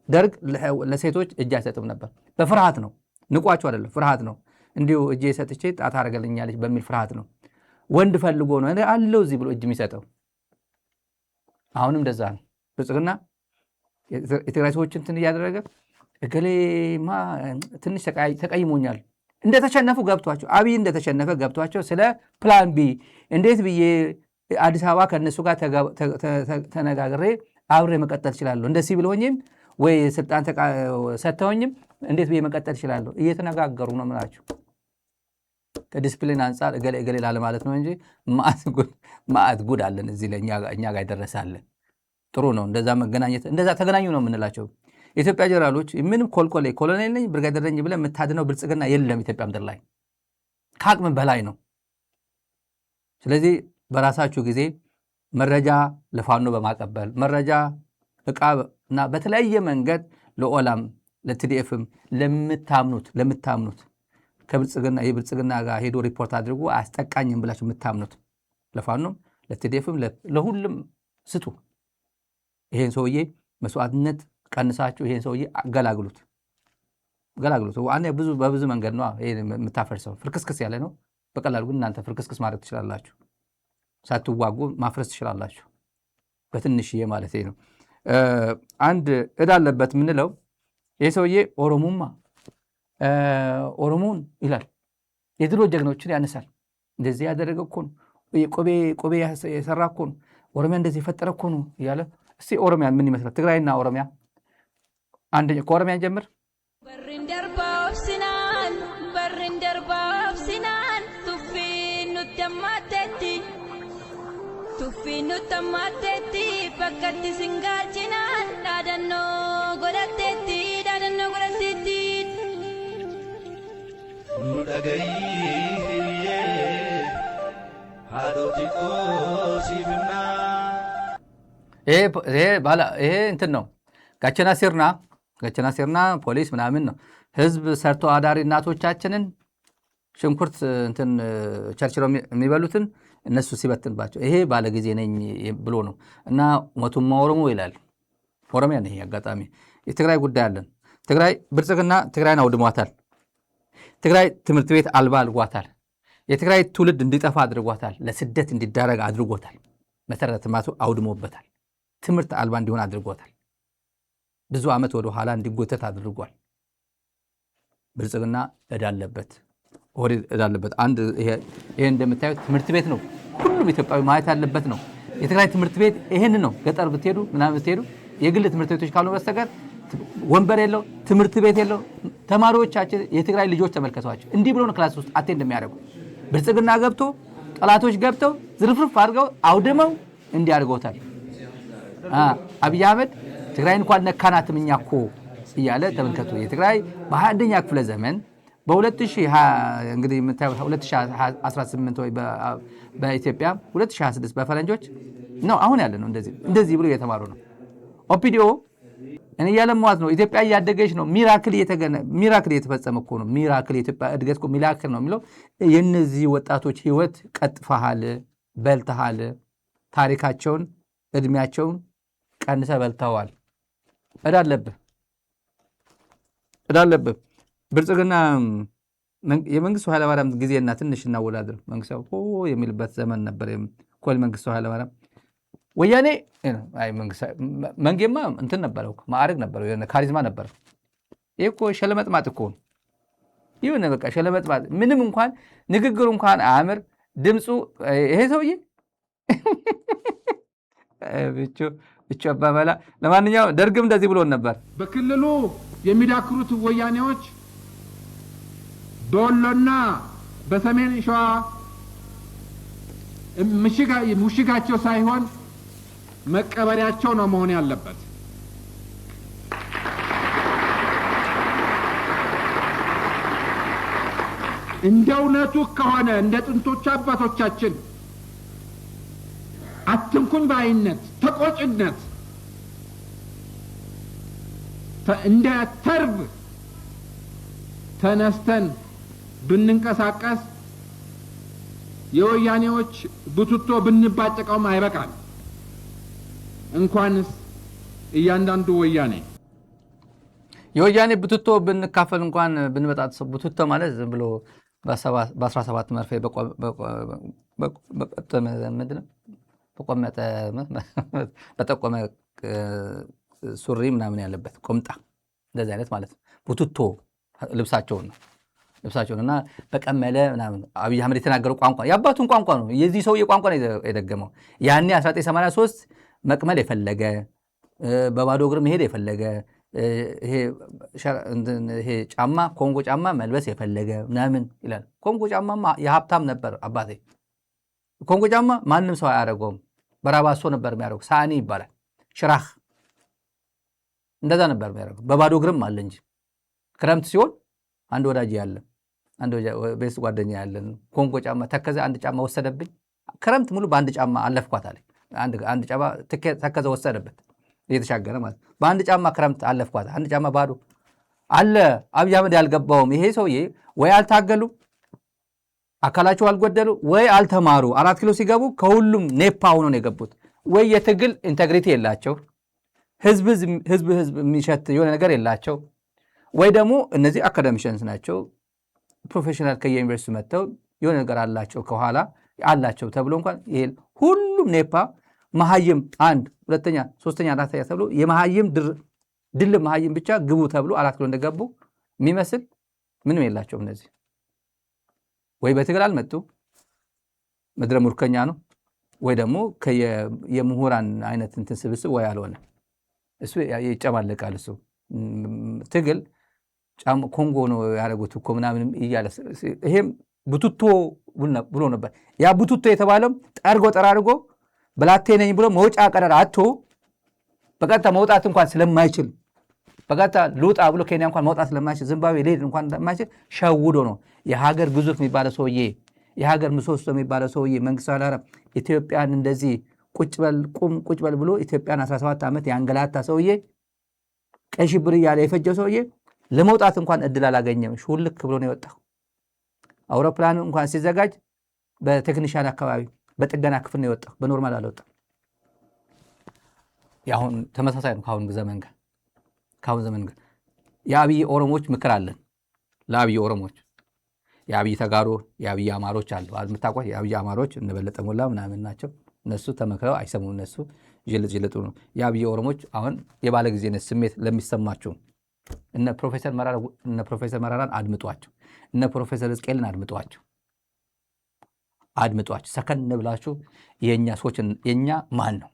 ደርግ ለሴቶች እጅ አይሰጥም ነበር። በፍርሃት ነው፣ ንቋቸው አይደለም፣ ፍርሃት ነው። እንዲሁ እጅ ሰጥቼ ጣት አደረገልኛለች በሚል ፍርሃት ነው። ወንድ ፈልጎ ነው አለው እዚህ ብሎ እጅ የሚሰጠው። አሁንም እንደዛ ነው። ብልጽግና የትግራይ ሰዎች እንትን እያደረገ እገሌማ ትንሽ ተቀይሞኛል፣ እንደተሸነፉ ገብቷቸው፣ አብይ እንደተሸነፈ ገብቷቸው ስለ ፕላን ቢ እንዴት ብዬ አዲስ አበባ ከእነሱ ጋር ተነጋግሬ አብሬ መቀጠል እችላለሁ፣ እንደ ሲቪል ሆኜም ወይ ስልጣን ሰጥተውኝም እንዴት ብዬ መቀጠል እችላለሁ እየተነጋገሩ ነው የምላቸው። ከዲስፕሊን አንጻር እገሌ ላለ ማለት ነው እንጂ ማዕት ጉድ አለን እዚህ ላይ እኛ ጋር ይደረሳለን። ጥሩ ነው እንደዛ መገናኘት፣ እንደዛ ተገናኙ ነው የምንላቸው። የኢትዮጵያ ጀነራሎች ምንም ኮሎኔል ነኝ ብርጋዴር ነኝ ብለህ የምታድነው ብልጽግና የለም ኢትዮጵያ ምድር ላይ፣ ከአቅም በላይ ነው። ስለዚህ በራሳችሁ ጊዜ መረጃ ለፋኖ በማቀበል መረጃ ዕቃ እና በተለያየ መንገድ ለኦላም ለቲዲኤፍም ለምታምኑት ከብልጽግና የብልጽግና ጋር ሄዶ ሪፖርት አድርጎ አያስጠቃኝም ብላችሁ የምታምኑት ለፋኖም ለቲዲኤፍም ለሁሉም ስጡ። ይሄን ሰውዬ መስዋዕትነት ቀንሳችሁ ይሄን ሰውዬ ገላግሉት። በብዙ መንገድ ነው የምታፈርሰው። ፍርክስክስ ያለ ነው በቀላሉ ግን እናንተ ፍርክስክስ ማድረግ ትችላላችሁ። ሳትዋጉ ማፍረስ ትችላላችሁ። በትንሽዬ ማለት ነው። አንድ ዕዳ አለበት የምንለው ይህ ሰውዬ ኦሮሞን ይላል። የድሮ ጀግኖችን ያነሳል። እንደዚህ ያደረገ እኮ ነው፣ ቆቤ የሰራ እኮ ነው፣ ኦሮሚያ እንደዚህ የፈጠረ እኮ ነው እያለ። እስቲ ኦሮሚያ ምን ይመስላል? ትግራይና ኦሮሚያ አንደኛ ከኦሮሚያ ጀምር። Tuffinu tammatetti bakkatti singalchinaan dhaadannoo godhattetti nu dhagayyee haadhooti koosifna ይሄ እንትን ነው። ጋቸና ሲርና ፖሊስ ምናምን ነው። ህዝብ ሰርቶ አዳሪ እናቶቻችንን ሽንኩርት እንትን ቸርችረው የሚበሉትን እነሱ ሲበትንባቸው ይሄ ባለ ጊዜ ነኝ ብሎ ነው። እና ሞቱማ ኦሮሞ ይላል። ኦሮሚያ ነው። ይሄ አጋጣሚ የትግራይ ጉዳይ አለን። ትግራይ ብልጽግና ትግራይን አውድሟታል። ትግራይ ትምህርት ቤት አልባ አድርጓታል። የትግራይ ትውልድ እንዲጠፋ አድርጓታል። ለስደት እንዲዳረግ አድርጎታል። መሰረተ ልማቱ አውድሞበታል። ትምህርት አልባ እንዲሆን አድርጎታል። ብዙ ዓመት ወደ ኋላ እንዲጎተት አድርጓል። ብልጽግና እዳለበት እዳለበት። አንድ ይሄ እንደምታዩት ትምህርት ቤት ነው። ሁሉም ኢትዮጵያዊ ማየት ያለበት ነው። የትግራይ ትምህርት ቤት ይሄን ነው። ገጠር ብትሄዱ ምናምን ብትሄዱ የግል ትምህርት ቤቶች ካልሆኑ በስተቀር ወንበር የለው፣ ትምህርት ቤት የለው። ተማሪዎቻችን የትግራይ ልጆች ተመልከቷቸው። እንዲህ ብሎ ነው ክላስ ውስጥ አቴንድ እንደሚያደርጉ። ብልጽግና ገብቶ ጠላቶች ገብተው ዝርፍርፍ አድርገው አውድመው እንዲያደርገውታል። አብይ አህመድ ትግራይን እንኳን ነካናትም እኛ እኮ እያለ ተመልከቱ። የትግራይ በ21ኛ ክፍለ ዘመን በ2018 ወይ በኢትዮጵያ 2026 በፈረንጆች ነው አሁን ያለ ነው። እንደዚህ ብሎ እየተማሩ ነው። ኦፒዲዮ እኔ ያለማዋት ነው። ኢትዮጵያ እያደገች ነው። ሚራክል እየተፈጸመ እኮ ነው። ሚራክል የኢትዮጵያ እድገት እኮ ሚራክል ነው የሚለው የነዚህ ወጣቶች ህይወት ቀጥፈሃል፣ በልተሃል፣ ታሪካቸውን እድሜያቸውን ቀንሰ በልተዋል። እዳለብህ ብልጽግና የመንግስቱ ኃይለማርያም ጊዜና ትንሽ እናወዳድር። መንግስቱ የሚልበት ዘመን ነበር። ኮል መንግስቱ ኃይለማርያም ወያኔ መንጌማ እንትን ነበረው፣ ማዕረግ ነበረው፣ የሆነ ካሪዝማ ነበረው። ይህ እኮ ሸለመጥማጥ እኮ ይሁን በቃ ሸለመጥማጥ። ምንም እንኳን ንግግሩ እንኳን አያምር ድምፁ። ይሄ ሰውዬ ብቻ አባባላ። ለማንኛውም ደርግም እንደዚህ ብሎን ነበር። በክልሉ የሚዳክሩት ወያኔዎች በወሎና በሰሜን ሸዋ ምሽጋቸው ሳይሆን መቀበሪያቸው ነው መሆን ያለበት። እንደ እውነቱ ከሆነ እንደ ጥንቶቹ አባቶቻችን አትንኩኝ ባይነት፣ ተቆጭነት፣ እንደ ተርብ ተነስተን ብንንቀሳቀስ የወያኔዎች ቡትቶ ብንባጨቀውም አይበቃል። እንኳንስ እያንዳንዱ ወያኔ የወያኔ ቡትቶ ብንካፈል እንኳን ብንበጣጥ ቡትቶ ማለት ዝም ብሎ በ17 መርፌ በጠቆመ ሱሪ ምናምን ያለበት ቁምጣ እንደዚህ አይነት ማለት ነው። ቡትቶ ልብሳቸውን እና በቀመለ ምናምን አብይ አህመድ የተናገረው ቋንቋ የአባቱን ቋንቋ ነው። የዚህ ሰውዬ ቋንቋ ነው የደገመው። ያኔ 1983 መቅመል የፈለገ በባዶ እግር መሄድ የፈለገ ይሄ ጫማ ኮንጎ ጫማ መልበስ የፈለገ ምናምን ይላል። ኮንጎ ጫማማ የሀብታም ነበር አባቴ። ኮንጎ ጫማ ማንም ሰው አያደርገውም። በራባሶ ነበር የሚያደርገው። ሳኒ ይባላል። ሽራህ እንደዛ ነበር የሚያደርገው። በባዶ እግርም አለ እንጂ ክረምት ሲሆን አንድ ወዳጅ ያለ አንድ ቤት ጓደኛ ያለን ኮንጎ ጫማ ተከዘ አንድ ጫማ ወሰደብኝ። ክረምት ሙሉ በአንድ ጫማ አለፍኳት አለ። አንድ ጫማ ተከዘ ወሰደበት እየተሻገረ ማለት በአንድ ጫማ ክረምት አለፍኳት። አንድ ጫማ ባዶ አለ። አብይ አህመድ ያልገባውም ይሄ ሰውዬ ወይ አልታገሉ አካላቸው አልጎደሉ ወይ አልተማሩ። 4 ኪሎ ሲገቡ ከሁሉም ኔፓ ሆኖ ነው የገቡት። ወይ የትግል ኢንቴግሪቲ የላቸው፣ ህዝብ የሚሸት የሆነ ነገር የላቸው፣ ወይ ደግሞ እነዚህ አካዳሚሽንስ ናቸው ፕሮፌሽናል ከየዩኒቨርሲቲ መጥተው የሆነ ነገር አላቸው ከኋላ አላቸው ተብሎ እንኳን ይሄ ሁሉም ኔፓ መሀይም 1 2ኛ 3ኛ 4ኛ ተብሎ የመሀይም ድል መሀይም ብቻ ግቡ ተብሎ 4 ኪሎ እንደገቡ የሚመስል ምንም የላቸው። እነዚህ ወይ በትግል አልመጡ ምድረ ሙርከኛ ነው፣ ወይ ደግሞ የምሁራን አይነት እንትን ስብስብ ወይ አልሆነ። እሱ ይጨማለቃል። እሱ ትግል ኮንጎ ነው ያደረጉት እኮ ምናምን እያለ ይሄም ቡትቶ ብሎ ነበር። ያ ቡትቶ የተባለው ጠራርጎ በላቴ ነኝ ብሎ መውጫ ቀረር አቶ በቀጥታ መውጣት እንኳን ስለማይችል በቀጥታ ልውጣ ብሎ ኬንያ እንኳን መውጣት ስለማይችል ዝምባብዌ ሊሄድ እንኳን ስለማይችል ሸውዶ ነው የሀገር ግዙፍ የሚባለው ሰውዬ የሀገር ምሰሶ የሚባለው ሰውዬ መንግስቱ ኃይለማርያም ኢትዮጵያን እንደዚህ ቁጭ በል ብሎ ኢትዮጵያን 17 ዓመት ያንገላታ ሰውዬ ቀይ ሽብር እያለ የፈጀው ሰውዬ ለመውጣት እንኳን እድል አላገኘም። ሹልክ ብሎ ነው የወጣው። አውሮፕላኑ እንኳን ሲዘጋጅ በቴክኒሻን አካባቢ በጥገና ክፍል ነው የወጣው። በኖርማል አልወጣም። ያሁን ተመሳሳይ ነው ከአሁን ዘመን ጋር የአብይ ኦሮሞዎች ምክር አለን። ለአብይ ኦሮሞዎች የአብይ ተጋሩ የአብይ አማሮች አሉ። የምታውቋት የአብይ አማሮች እነበለጠ ሞላ ምናምን ናቸው። እነሱ ተመክረው አይሰሙም። እነሱ ጅልጥ ነው። የአብይ ኦሮሞዎች አሁን የባለ ጊዜነት ስሜት ለሚሰማቸው እነ ፕሮፌሰር መራራን አድምጧቸው፣ እነ ፕሮፌሰር ሕዝቅኤልን አድምጧቸው። ሰከን ብላችሁ የኛ ሰዎች የኛ ማን ነው?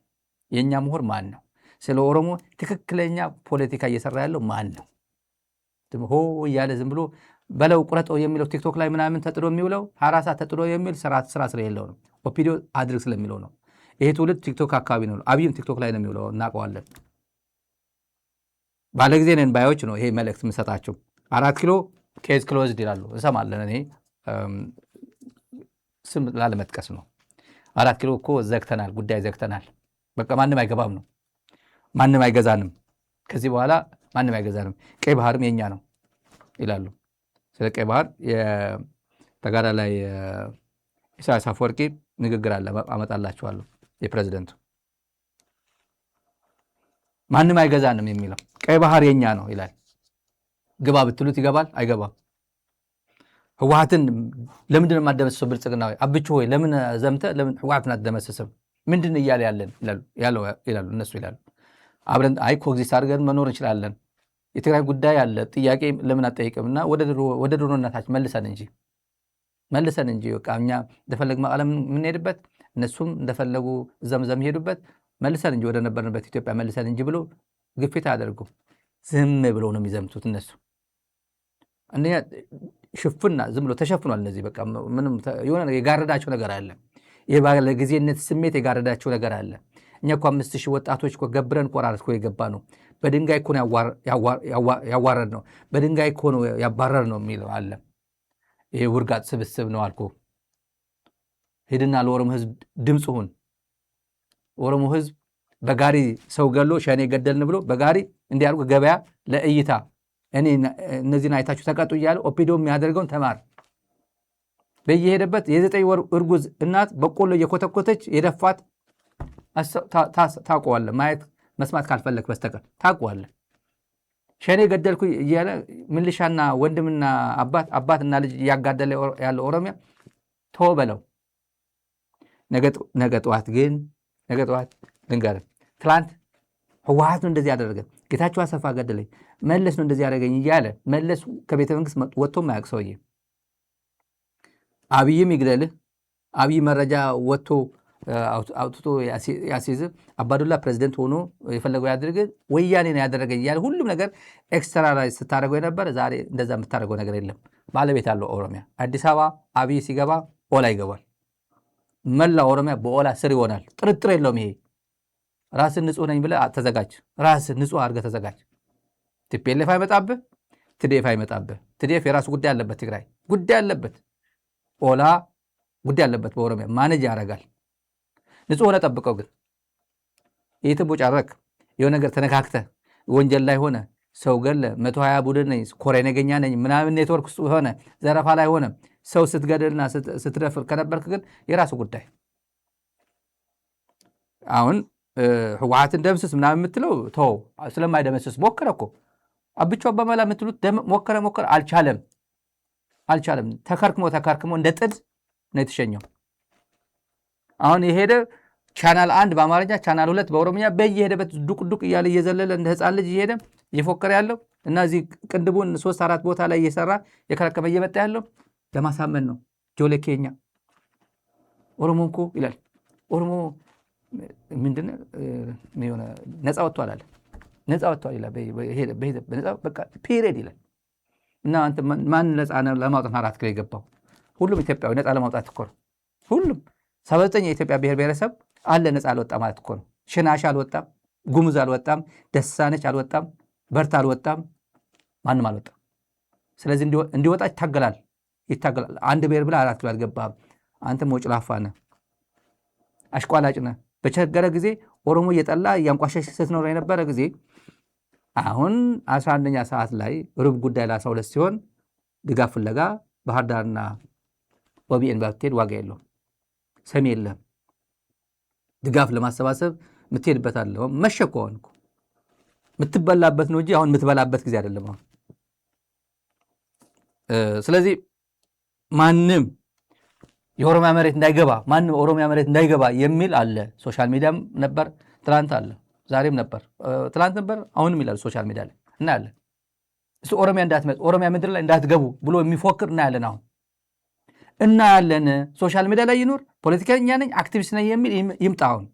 የኛ ምሁር ማን ነው? ስለ ኦሮሞ ትክክለኛ ፖለቲካ እየሰራ ያለው ማን ነው? ሆ እያለ ዝም ብሎ በለው ቁረጠው የሚለው ቲክቶክ ላይ ምናምን ተጥዶ የሚውለው 24 ሰዓት ተጥዶ የሚል ስራ ስለሌለው ነው። ኦፒዲዮ አድርግ ስለሚለው ነው። ይሄ ትውልድ ቲክቶክ አካባቢ ነው። አብይም ቲክቶክ ላይ ነው የሚውለው፣ እናውቀዋለን። ባለጊዜ ነን ባዮች ነው ይሄ መልእክት የምሰጣቸው። 4 ኪሎ ኬዝ ክሎዝድ ይላሉ፣ እንሰማለን። እኔ ስም ላለመጥቀስ ነው። 4 ኪሎ እኮ ዘግተናል፣ ጉዳይ ዘግተናል። በቃ ማንም አይገባም ነው፣ ማንም አይገዛንም፣ ከዚህ በኋላ ማንም አይገዛንም፣ ቀይ ባህርም የኛ ነው ይላሉ። ስለ ቀይ ባህር የተጋዳላይ ኢሳያስ አፈወርቂ ንግግር አለ፣ አመጣላችኋለሁ። የፕሬዝደንቱ ማንም አይገዛንም የሚለው ቀይ ባህር የኛ ነው ይላል። ግባ ብትሉት ይገባል? አይገባም። ህወሓትን ለምንድን ነው የማትደመስሰው? ብልጽግና አብቹ ሆይ ለምን ዘምተ ለምን ህወሓትን አትደመስስም? ምንድን እያለ ያለን ይላሉ እነሱ ይላሉ። አብረን አይ ኮግዚስት አድርገን መኖር እንችላለን። የትግራይ ጉዳይ አለ፣ ጥያቄ ለምን አትጠይቅምና ወደ ድሮነታችን መልሰን እንጂ በቃ እኛ እንደፈለግ መቀለም የምንሄድበት እነሱም እንደፈለጉ ዘምዘም ሄዱበት መልሰን እንጂ ወደ ነበርንበት ኢትዮጵያ መልሰን እንጂ ብሎ ግፊት አያደርጉም። ዝም ብለው ነው የሚዘምቱት እነሱ። አንደኛ ሽፍና ዝም ብሎ ተሸፍኗል። እነዚህ በቃ ምንም የሆነ የጋረዳቸው ነገር አለ። የባለ ጊዜነት ስሜት የጋረዳቸው ነገር አለ። እኛ እኮ 5000 ወጣቶች እኮ ገብረን ቆራርጥ እኮ የገባ ነው። በድንጋይ እኮ ነው ያዋረድ ነው። በድንጋይ እኮ ነው ያባረር ነው የሚለው አለ። ይሄ ውርጋጥ ስብስብ ነው አልኩ። ሄድና ለኦሮሞ ህዝብ ድምፅ ሁን። ኦሮሞ ህዝብ በጋሪ ሰው ገሎ ሸኔ ገደልን ብሎ በጋሪ እንዲያርጉ ገበያ ለእይታ እኔ እነዚህን አይታችሁ ተቀጡ እያለ ኦፒዶ የሚያደርገውን ተማር። በየሄደበት የ9 ወር እርጉዝ እናት በቆሎ እየኮተኮተች የደፋት ታውቀዋለህ። ማየት መስማት ካልፈለግ በስተቀር ታውቀዋለህ። ሸኔ ገደልኩ እያለ ምልሻና ወንድምና አባትና ልጅ እያጋደለ ያለው ኦሮሚያ ተወበለው። ነገ ጠዋት ልንገርህ፣ ትላንት ህወሓት ነው እንደዚህ ያደረገ፣ ጌታቸው አሰፋ ገደለኝ፣ መለስ ነው እንደዚህ ያደረገኝ እያለ መለስ ከቤተ መንግስት ወጥቶ ማያውቅ ሰውዬ፣ አብይም ይግደልህ፣ አብይ መረጃ ወጥቶ አውጥቶ ያስይዝ፣ አባዱላ ፕሬዚደንት ሆኖ የፈለገው ያድርግ፣ ወያኔ ነው ያደረገኝ እያለ ሁሉም ነገር ኤክስትራ ላይ ስታደርገው የነበረ ዛሬ እንደዛ የምታደርገው ነገር የለም። ባለቤት አለው ኦሮሚያ። አዲስ አበባ አብይ ሲገባ ኦላ ይገባል። መላ ኦሮሚያ በኦላ ስር ይሆናል። ጥርጥር የለውም። ይሄ ራስን ንጹህ ነኝ ብለህ ተዘጋጅ። ራስን ንጹህ አድርገህ ተዘጋጅ። ቲፒኤልኤፍ አይመጣብህ፣ ትዲኤፍ አይመጣብህ። ትዲኤፍ የራሱ ጉዳይ አለበት፣ ትግራይ ጉዳይ አለበት፣ ኦላ ጉዳይ አለበት። በኦሮሚያ ማኔጅ ያደርጋል። ንጹህ ሆነ ጠብቀው። ግን የትም ቦጫ ረክ የሆነ ነገር ተነካክተህ ወንጀል ላይ ሆነ ሰው ገለ 120 ቡድን ነኝ ኮሬ ነገኛ ነኝ ምናምን ኔትወርክ ውስጥ ሆነ ዘረፋ ላይ ሆነ ሰው ስትገድልና ስትደፍር ከነበርክ ግን የራሱ ጉዳይ። አሁን ህወሓትን ደምስስ ምናምን የምትለው ተው፣ ስለማይደመስስ ሞከረ እኮ አብቹ አባመላ የምትሉት ሞከረ አልቻለም። ተከርክሞ እንደ ጥድ ነው የተሸኘው። አሁን የሄደ ቻናል 1 በአማርኛ ቻናል 2 በኦሮምኛ በየሄደበት ዱቅ እያለ እየዘለለ እንደ ህፃን ልጅ እየሄደ እየፎከረ ያለው እና እዚህ ቅንድቡን 3-4 ቦታ ላይ እየሰራ የከረከመ እየመጣ ያለው ለማሳመን ነው። ጆሌ ኬኛ ኦሮሞ እኮ ይላል። ኦሮሞ ምንድነው የሆነ ነፃ ወጥቷል አለ። ነፃ ወጥቷል ይላል። በነፃ በቃ ፒሪየድ ይላል። እና አንተ ማን ነፃ ለማውጣት 4 ኪሎ የገባው? ሁሉም ኢትዮጵያዊ ነፃ ለማውጣት እኮ ነው። ሁሉም 79 የኢትዮጵያ ብሔር ብሔረሰብ አለ ነፃ አልወጣ ማለት እኮ ነው። ሽናሽ አልወጣም፣ ጉሙዝ አልወጣም፣ ደሳነች አልወጣም፣ በርታ አልወጣም፣ ማንም አልወጣም። ስለዚህ እንዲወጣ ይታገላል። አንድ ብሔር ብለህ 4 ኪሎ አልገባህም። አንተ ሞጭላፋ ነህ፣ አሽቋላጭ ነህ። በቸገረ ጊዜ ኦሮሞ እየጠላ እያንቋሸሽ ስትኖር የነበረ ጊዜ አሁን 11ኛ ሰዓት ላይ ሩብ ጉዳይ ለ12 ሲሆን ድጋፍ ፍለጋ ባህር ዳርና ኦቢኤን ባትሄድ ዋጋ የለውም፣ ሰሚ የለም። ድጋፍ ለማሰባሰብ የምትሄድበት አለ መሸኮን እኮ የምትበላበት ነው እንጂ አሁን የምትበላበት ጊዜ አይደለም አሁን። ስለዚህ ማንም የኦሮሚያ መሬት እንዳይገባ ማንም ኦሮሚያ መሬት እንዳይገባ የሚል አለ። ሶሻል ሚዲያም ነበር፣ ትላንት አለ፣ ዛሬም ነበር፣ ትላንት ነበር፣ አሁንም ይላል ሶሻል ሚዲያ ላይ እናያለን። እሱ ኦሮሚያ እንዳትመጡ ኦሮሚያ ምድር ላይ እንዳትገቡ ብሎ የሚፎክር እናያለን። አሁን እናያለን። ሶሻል ሚዲያ ላይ ይኖር ፖለቲከኛ ነኝ አክቲቪስት ነኝ የሚል ይምጣ። አሁን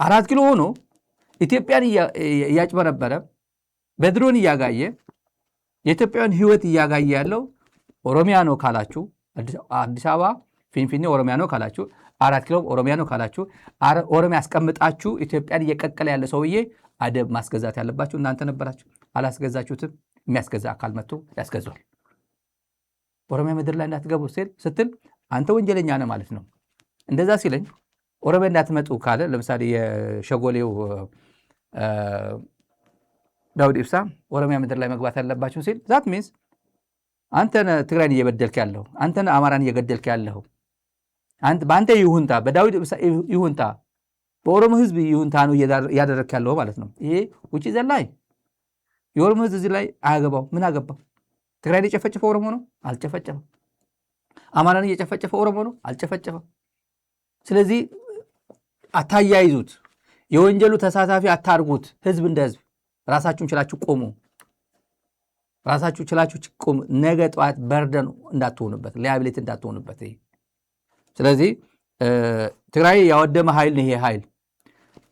4 ኪሎ ሆኖ ኢትዮጵያን እያጭበረበረ በድሮን እያጋየ የኢትዮጵያን ሕይወት እያጋየ ያለው ኦሮሚያ ነው ካላችሁ፣ አዲስ አበባ ፊንፊኔ ኦሮሚያ ነው ካላችሁ፣ 4 ኪሎ ኦሮሚያ ነው ካላችሁ፣ ኦሮሚያ ያስቀምጣችሁ ኢትዮጵያን እየቀቀለ ያለ ሰውዬ አደብ ማስገዛት ያለባችሁ እናንተ ነበራችሁ። አላስገዛችሁትም። የሚያስገዛ አካል መጥቶ ያስገዟል። ኦሮሚያ ምድር ላይ እንዳትገቡ ስትል አንተ ወንጀለኛ ነህ ማለት ነው። እንደዛ ሲለኝ ኦሮሚያ እንዳትመጡ ካለ ለምሳሌ የሸጎሌው ዳውድ ኢብሳ ኦሮሚያ ምድር ላይ መግባት ያለባችሁ ሲል ዛት ሚንስ አንተን ትግራይን እየበደልክ ያለው አንተን አማራን እየገደልክ ያለው በአንተ ይሁንታ በዳውድ ኢብሳ ይሁንታ በኦሮሞ ህዝብ ይሁንታ ነው እያደረግክ ያለው ማለት ነው። ይሄ ውጪ ዘላይ የኦሮሞ ህዝብ እዚህ ላይ አያገባው። ምን አገባው? ትግራይን የጨፈጨፈ ኦሮሞ ነው? አልጨፈጨፈም። አማራን እየጨፈጨፈ ኦሮሞ ነው? አልጨፈጨፈም። ስለዚህ አታያይዙት፣ የወንጀሉ ተሳታፊ አታርጉት። ህዝብ እንደ ህዝብ ራሳችሁን ችላችሁ ቆሙ። ራሳችሁ ችላችሁ ቆሙ። ነገ ጠዋት በርደን እንዳትሆኑበት፣ ሊያቢሊቲ እንዳትሆኑበት። ስለዚህ ትግራይ ያወደመ ኃይል ነው ይሄ ኃይል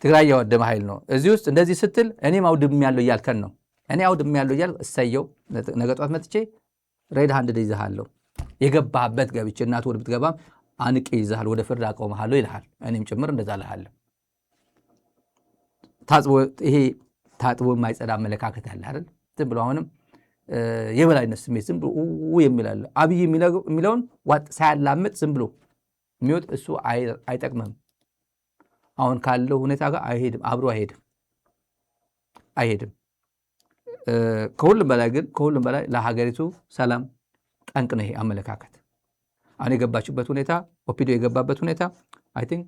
ትግራይ ያወደመ ኃይል ነው። እዚህ ውስጥ እንደዚህ ስትል እኔም አውድም ያለው እያልከን ነው። እኔ አውድም ያለው እያል እሰየው ነገ ጧት መጥቼ ሬድ ሃንድ ይዘሃለሁ የገባህበት ገብቼ እናቱ ወደ ብትገባም አንቄ ይዘሃል ወደ ፍርድ አቆምሃለሁ ይልሃል። እኔም ጭምር እንደዛ እልሃለሁ። ይሄ ታጥቦ የማይጸዳ አመለካከት አለ አይደል? ዝም ብሎ አሁንም የበላይነት ስሜት ዝም ብሎ የሚላል አብይ የሚለውን ዋጥ ሳያላምጥ ዝም ብሎ የሚወጥ እሱ አይጠቅምም። አሁን ካለው ሁኔታ ጋር አይሄድም፣ አብሮ አይሄድም። ከሁሉም በላይ ለሀገሪቱ ሰላም ጠንቅ ነው ይሄ አመለካከት። አሁን የገባችበት ሁኔታ ኦፒዲዮ የገባበት ሁኔታ አይ ቲንክ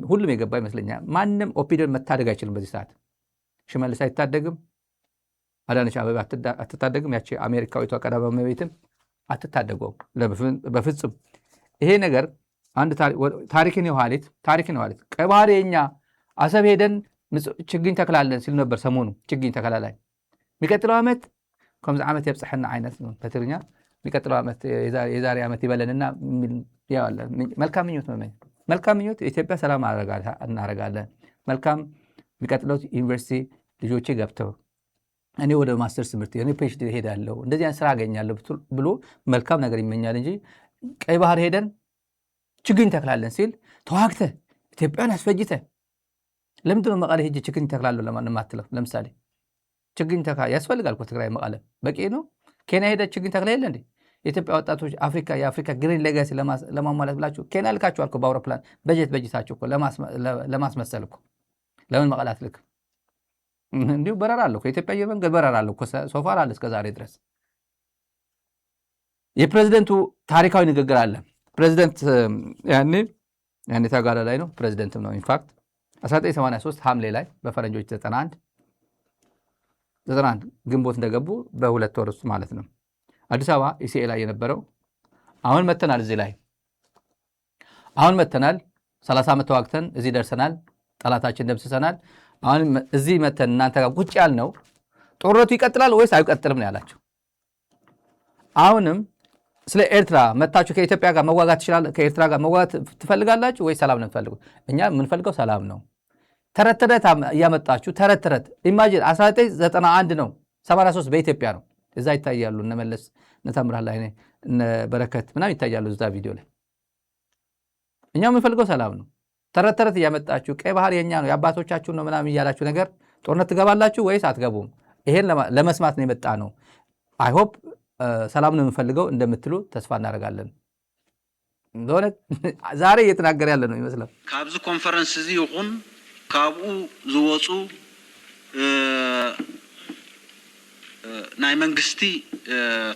ሁሉም የገባ ይመስለኛል። ማንም ኦፒዲዮን መታደግ አይችልም በዚህ ሰዓት። ሽመልስ አይታደግም፣ አዳነች አቤቤ አትታደግም፣ ያቺ አሜሪካዊቷ ቀዳማዊት እመቤትም አትታደገውም በፍጹም። ይሄ ነገር አንድ ታሪክን የኋሊት ቀይ ባህር የኛ አሰብ ሄደን ችግኝ ተክላለን ሲል ነበር ሰሞኑ። ችግኝ ተከላ ላይ የሚቀጥለው ዓመት ከምዚ ዓመት የብፅሐና ዓይነት ነው በትግርኛ። የሚቀጥለው ዓመት የዛሬ ዓመት ይበለንና መልካም ምኞት ኢትዮጵያ ሰላም እናደርጋለን። መልካም የሚቀጥለው ዩኒቨርሲቲ ልጆቼ ገብተው እኔ ወደ ማስተርስ ትምህርት እኔ ፒኤችዲ ሄዳለሁ እንደዚህ አይነት ስራ አገኛለሁ ብሎ መልካም ነገር ይመኛል እንጂ ቀይ ባህር ሄደን ችግኝ ተክላለን ሲል ተዋግተ ኢትዮጵያን አስፈጅተ ለምንድን ነው መቀለ ሄጄ ችግኝ ተክላለሁ ለማንም አትለው? ለምሳሌ ችግኝ ያስፈልጋል እኮ ትግራይ መቀለ በቂ ነው። ኬንያ ሄደ ችግኝ ተክላ የለ እንዴ? የኢትዮጵያ ወጣቶች የአፍሪካ ግሪን ሌጋሲ ለማሟላት ብላችሁ ኬንያ ልካችኋል እኮ በአውሮፕላን በጀታችሁ እኮ ለማስመሰል እኮ። ለምን መቀለ አትልክም? እንዲሁ በረራ አለ እኮ የኢትዮጵያ አየር መንገድ በረራ አለ እኮ ሶፋር አለ እስከ ዛሬ ድረስ። የፕሬዝደንቱ ታሪካዊ ንግግር አለ። ፕሬዝደንት ያኔ ተጋዳ ላይ ነው ፕሬዝደንትም ነው ኢንፋክት 1983 ሐምሌ ላይ በፈረንጆች 91 ግንቦት እንደገቡ በሁለት ወር ውስጥ ማለት ነው አዲስ አበባ ኢሲኤ ላይ የነበረው አሁን መተናል። እዚህ ላይ አሁን መተናል 30 ዓመት ተዋግተን እዚህ ደርሰናል። ጠላታችን ደምስሰናል። አሁን እዚህ መተን እናንተ ጋር ቁጭ ያልነው ጦርነቱ ይቀጥላል ወይስ አይቀጥልም ነው ያላቸው። አሁንም ስለ ኤርትራ መታችሁ ከኢትዮጵያ ጋር መዋጋት ይችላል ከኤርትራ ጋር መዋጋት ትፈልጋላችሁ ወይስ ሰላም ነው የምትፈልጉት? እኛ የምንፈልገው ሰላም ነው። ተረት እያመጣችሁ ተረት ኢማጂን 1991 ነው 83 በኢትዮጵያ ነው። እዛ ይታያሉ እነ መለስ እነ ታምራት ላይኔ እነ በረከት ምናምን ይታያሉ እዛ ቪዲዮ ላይ። እኛ የምንፈልገው ሰላም ነው። ተረት እያመጣችሁ ቀይ ባህር የኛ ነው የአባቶቻችሁ ነው ምናምን እያላችሁ ነገር ጦርነት ትገባላችሁ ወይስ አትገቡም? ይሄን ለመስማት ነው የመጣ ነው። አይ ሆፕ ሰላም ነው የምንፈልገው እንደምትሉ ተስፋ እናደርጋለን። እንደሆነ ዛሬ እየተናገረ ያለ ነው ይመስላል። ካብዚ ኮንፈረንስ እዚ ይኹን ካብኡ ዝወፁ ናይ መንግስቲ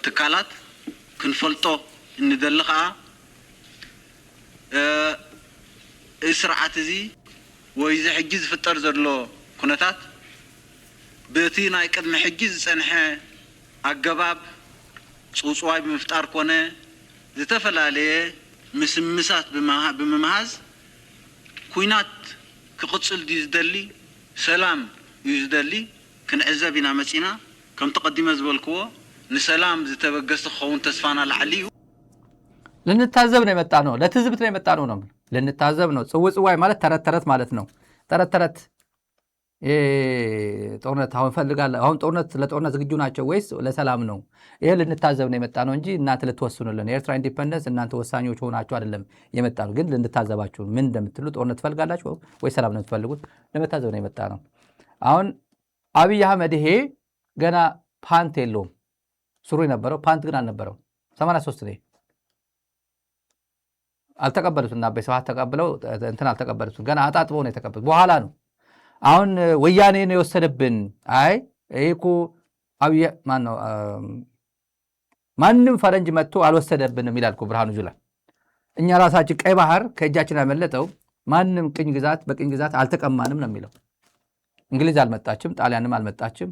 ትካላት ክንፈልጦ እንደሊ ከዓ እዚ ስርዓት እዚ ወይ እዚ ሕጂ ዝፍጠር ዘሎ ኩነታት በቲ ናይ ቅድሚ ሕጂ ዝፀንሐ ኣገባብ ፅውፅዋይ ብምፍጣር ኮነ ዝተፈላለየ ምስምሳት ብምምሃዝ ኩናት ክቕፅል ድዩ ዝደሊ ሰላም እዩ ዝደሊ ክንዕዘብ ኢና መፂና። ከም ተቐዲመ ዝበልክዎ ንሰላም ዝተበገሰ ክኸውን ተስፋና ላዕሊ እዩ። ልንታዘብ ነው የመጣ ነው። ለትዝብት ነው የመጣ ነው። ልንታዘብ ነው። ጽውጽዋይ ማለት ተረት ማለት ነው። ተረት ጦርነት አሁን ፈልጋለሁ። አሁን ለጦርነት ዝግጁ ናቸው ወይስ ለሰላም ነው? ይሄ ልንታዘብ ነው የመጣ ነው እንጂ እናንተ ልትወስኑልን የኤርትራ ኢንዲፔንደንስ እናንተ ወሳኞች ሆናችሁ አይደለም የመጣ ነው። ግን ልንታዘባችሁ ምን እንደምትሉ ጦርነት ትፈልጋላችሁ ወይስ ሰላም ነው የምትፈልጉት? ለመታዘብ ነው የመጣ ነው። አሁን አብይ አህመድ ይሄ ገና ፓንት የለውም ሱሪ ነበረው፣ ፓንት ግን አልነበረው። 83 ነው አልተቀበሉት እና በሰዓት ተቀብለው እንትን አልተቀበሉት። ገና አጣጥበው ነው የተቀበሉት። በኋላ ነው አሁን ወያኔ ነው የወሰደብን። አይ ይሄ እኮ አብይ ማንም ፈረንጅ መጥቶ አልወሰደብንም ይላል እኮ ብርሃኑ ጁላ። እኛ ራሳችን ቀይ ባህር ከእጃችን ያመለጠው ማንም በቅኝ ግዛት አልተቀማንም ነው የሚለው። እንግሊዝ አልመጣችም፣ ጣሊያንም አልመጣችም፣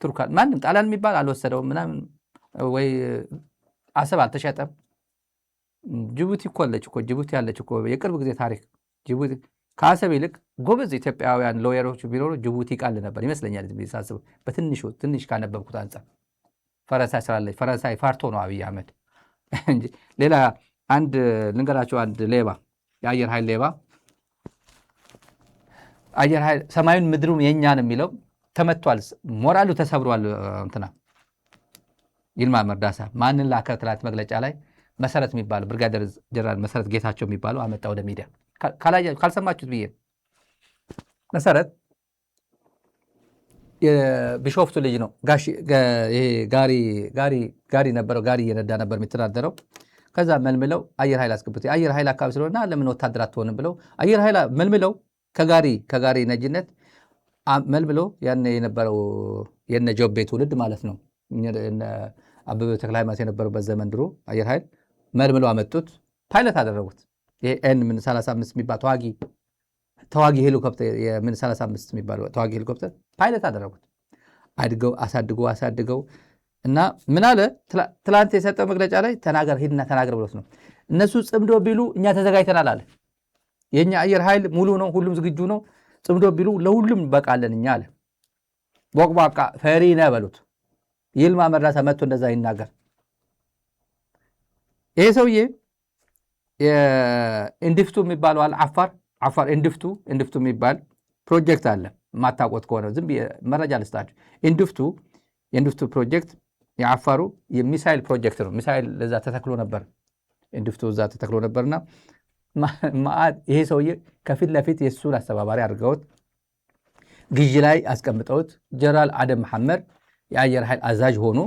ቱርካን ማንም ጣሊያን የሚባል አልወሰደውም ምናምን፣ ወይ አሰብ አልተሸጠም። ጅቡቲ እኮ አለች እኮ ጅቡቲ ያለች እኮ የቅርብ ጊዜ ታሪክ ጅቡቲ ከአሰብ ይልቅ ጎበዝ ኢትዮጵያውያን ሎየሮች ቢኖሩ ጅቡቲ ቃል ነበር ይመስለኛል። ሳስበው ትንሽ ካነበብኩት አንጻር ፈረንሳይ ስላለች ፈረንሳይ ፋርቶ ነው አብይ አህመድ እንጂ ሌላ አንድ ልንገራቸው። አንድ ሌባ የአየር ኃይል ሌባ አየር ኃይል ሰማዩን ምድሩን የኛ ነው የሚለው ተመቷል። ሞራሉ ተሰብሯል። እንትና ይልማ መርዳሳ ማንን ላከ ትላት መግለጫ ላይ መሰረት የሚባለው ብርጋዴር ጀነራል መሰረት ጌታቸው የሚባለው አመጣ ወደ ሚዲያ ካልሰማችሁት ብዬ መሰረት የቢሾፍቱ ልጅ ነው። ጋሪ ነበረው። ጋሪ እየነዳ ነበር የሚተዳደረው። ከዛ መልምለው አየር ኃይል አስገብቶ የአየር ኃይል አካባቢ ስለሆነ ለምን ወታደር አትሆንም ብለው አየር ኃይል መልምለው ከጋሪ ነጅነት መልምለው ያን የነበረው የነ ጆቤ ትውልድ ማለት ነው። አበበ ተክለ ሃይማኖት የነበረበት ዘመን ድሮ አየር ኃይል መልምለው አመጡት። ፓይለት አደረጉት። ኤን ምን 35 የሚባል ተዋጊ ሄሊኮፕተር የምን 35 የሚባል ተዋጊ ሄሊኮፕተር ፓይለት አደረጉት። አሳድገው እና ምን አለ ትላንት የሰጠው መግለጫ ላይ ሂድና ተናገር ብሎት ነው። እነሱ ጽምዶ ቢሉ እኛ ተዘጋጅተናል አለ። የኛ አየር ኃይል ሙሉ ነው፣ ሁሉም ዝግጁ ነው። ጽምዶ ቢሉ ለሁሉም በቃለን እኛ አለ። ቦቅቧቃ ፈሪ ነህ በሉት። ይልማ መርዳሳ መጥቶ እንደዛ ይናገር። ይሄ ሰውዬ ኢንድፍቱ የሚባለው አለ አፋር ኢንድፍቱ የሚባል ፕሮጀክት አለ። ማታቆት ከሆነ ዝም መረጃ ልስጣችሁ። የኢንድፍቱ ፕሮጀክት የአፋሩ የሚሳይል ፕሮጀክት ነው። ሚሳይል ለዛ ተተክሎ ነበር። ኢንድፍቱ እዛ ተተክሎ ነበርና ይሄ ሰውዬ ከፊት ለፊት የእሱን አስተባባሪ አድርገውት ግዢ ላይ አስቀምጠውት ጀነራል አደም መሐመድ የአየር ኃይል አዛዥ ሆኖ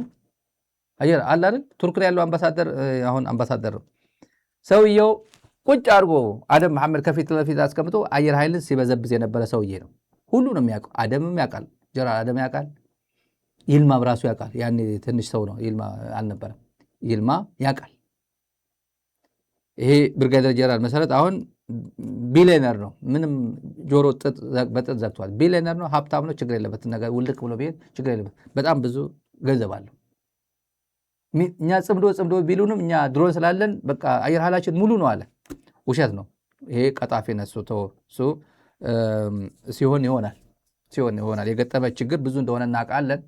አየር አለ አይደል ቱርክ ላይ ያለው አምባሳደር አሁን አምባሳደር ነው ሰውየው። ቁጭ አድርጎ አደም መሐመድ ከፊት ለፊት አስቀምጦ አየር ኃይልን ሲበዘብዝ የነበረ ሰውዬ ነው። ሁሉ ነው የሚያውቀው። አደምም ያውቃል፣ ጀነራል አደም ያውቃል፣ ይልማ ብራሱ ያውቃል። ያኔ ትንሽ ሰው ነው፣ ይልማ አልነበረም። ይልማ ያውቃል። ይሄ ብርጋዴር ጀነራል መሰረት አሁን ቢሊየነር ነው። ምንም ጆሮ በጥጥ ዘግቷል። ቢሊየነር ነው፣ ሀብታም ነው። ችግር የለበት ነገር ውልቅ ብሎ ቢሄድ ችግር የለበት። በጣም ብዙ ገንዘብ አለው። እኛ ጽምዶ ቢሉንም እኛ ድሮን ስላለን በቃ አየር ኃይላችን ሙሉ ነው አለ። ውሸት ነው ይሄ። ቀጣፊ ነሱ እሱ ሲሆን ይሆናል። የገጠመ ችግር ብዙ እንደሆነ እናውቃለን።